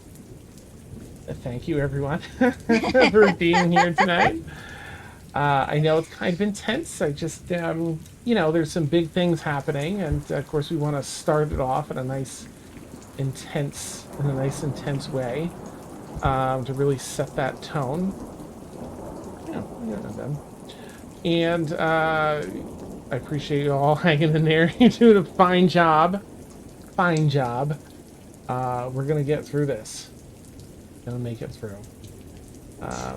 thank you everyone for being here tonight. I know it's kind of intense. I just, there's some big things happening, and of course we want to start it off in a nice, intense way, to really set that tone. Them. And I appreciate you all hanging in there. You're doing a fine job. Fine job. We're gonna get through this. Gonna make it through.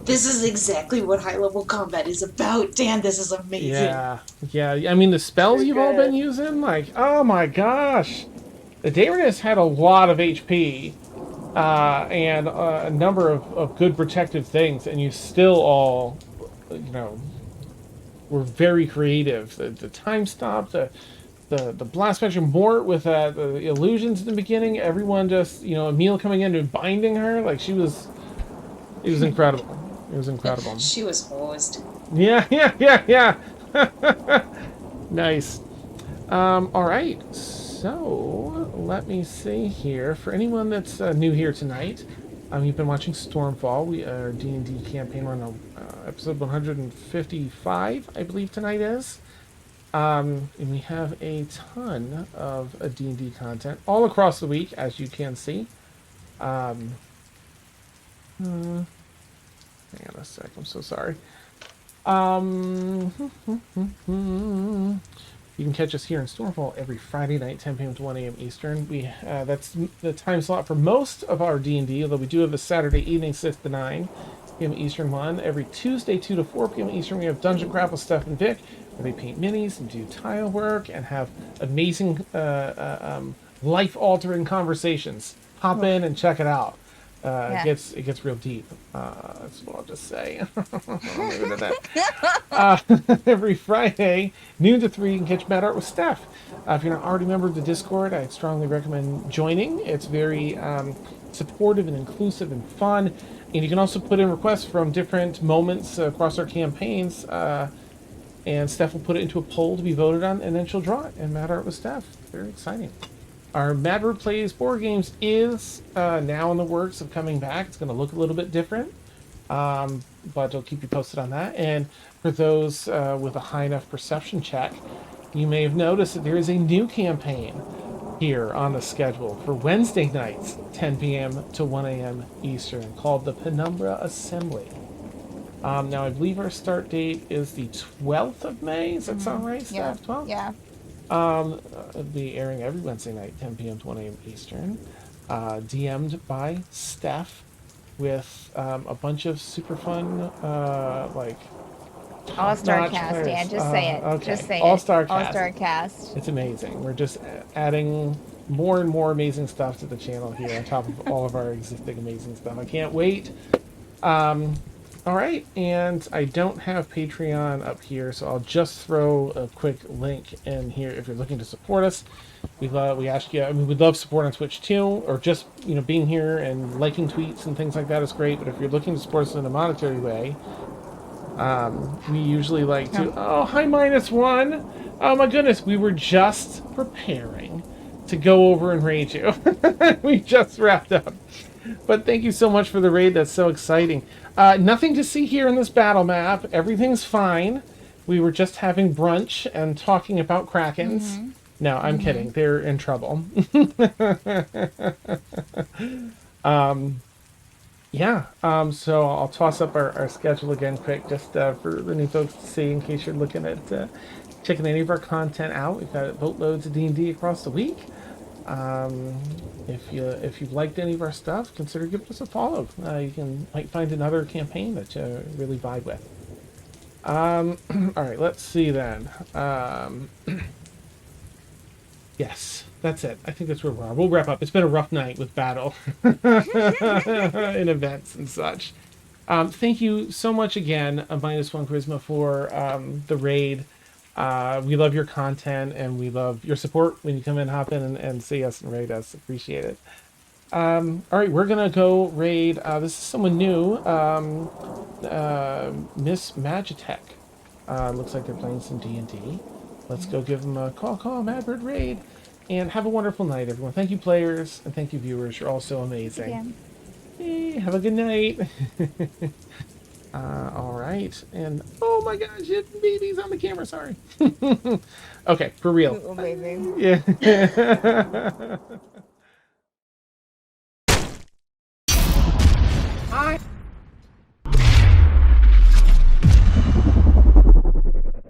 This is exactly what high level combat is about. Dan, this is amazing. Yeah. I mean, the spells So you've all been good. using, like, oh my gosh. The Daeroness had a lot of HP, and a number of good protective things, and you still all, were very creative. The time stop, the blast spectrum mort with the illusions in the beginning. Everyone just, Emil coming in and binding her, like it was incredible. It was incredible. She was hosed. Yeah. Nice. All right. So let me see here. For anyone that's new here tonight, you've been watching Stormfall. We are D&D campaign. We're on episode 155, I believe tonight is. And we have a ton of D&D content all across the week, as you can see. Hang on a sec. I'm so sorry. You can catch us here in Stormfall every Friday night, 10 p.m. to 1 a.m. Eastern. That's the time slot for most of our D&D, although we do have a Saturday evening, 6 to 9 p.m. Eastern one. Every Tuesday, 2 to 4 p.m. Eastern, we have Dungeon Craft with Steph and Vic, where they paint minis and do tile work and have amazing, life-altering conversations. Hop in and check it out. Yeah. It gets real deep. That's what I'll just say. I'll leave it at that. Every Friday, noon to 3, you can catch Mad Art with Steph. If you're not already a member of the Discord, I'd strongly recommend joining. It's very supportive and inclusive and fun. And you can also put in requests from different moments across our campaigns. And Steph will put it into a poll to be voted on, and then she'll draw it. And Mad Art with Steph. Very exciting. Our Mad Bird Plays board games is now in the works of coming back. It's going to look a little bit different, but I'll keep you posted on that. And for those with a high enough perception check, you may have noticed that there is a new campaign here on the schedule for Wednesday nights, 10 p.m. to 1 a.m. Eastern, called the Penumbra Assembly. Now, I believe our start date is the 12th of May. Does that sound right, Yeah. Steph? 12th? Yeah. It'll be airing every Wednesday night, 10 p.m. to 1 a.m. Eastern. DM'd by Steph with a bunch of super fun, All-Star top-notch cast, players. Dan. Just say it. Okay. Just say it. All-Star cast. All-Star cast. It's amazing. We're just adding more and more amazing stuff to the channel here on top of all of our existing amazing stuff. I can't wait. All right, and I don't have Patreon up here, so I'll just throw a quick link in here if you're looking to support us. We ask you. I mean, we'd love support on Twitch too, or just being here and liking tweets and things like that is great. But if you're looking to support us in a monetary way, we usually like to. Oh, hi -1. Oh my goodness, we were just preparing to go over and raid you. We just wrapped up. But thank you so much for the raid. That's so exciting. Nothing to see here in this battle map. Everything's fine. We were just having brunch and talking about Krakens. No, I'm kidding. They're in trouble. So I'll toss up our schedule again quick just for the new folks to see in case you're looking at checking any of our content out. We've got boatloads of D&D across the week. If you've liked any of our stuff, consider giving us a follow. You might find another campaign that you really vibe with. All right, let's see then. Yes, that's it. I think that's where we are. We'll wrap up. It's been a rough night with battle and events and such. Thank you so much again, -1 Charisma, for the raid. We love your content and we love your support when you come in, hop in and see us and raid us. Appreciate it. All right, we're gonna go raid. This is someone new. Miss Magitech. Looks like they're playing some D&D. Let's go give them a call, Madbird raid, and have a wonderful night, everyone. Thank you, players, and thank you, viewers. You're all so amazing. Again. Hey, have a good night. All right, and oh my gosh, baby's on the camera. Sorry. Okay, for real. Amazing. Yeah.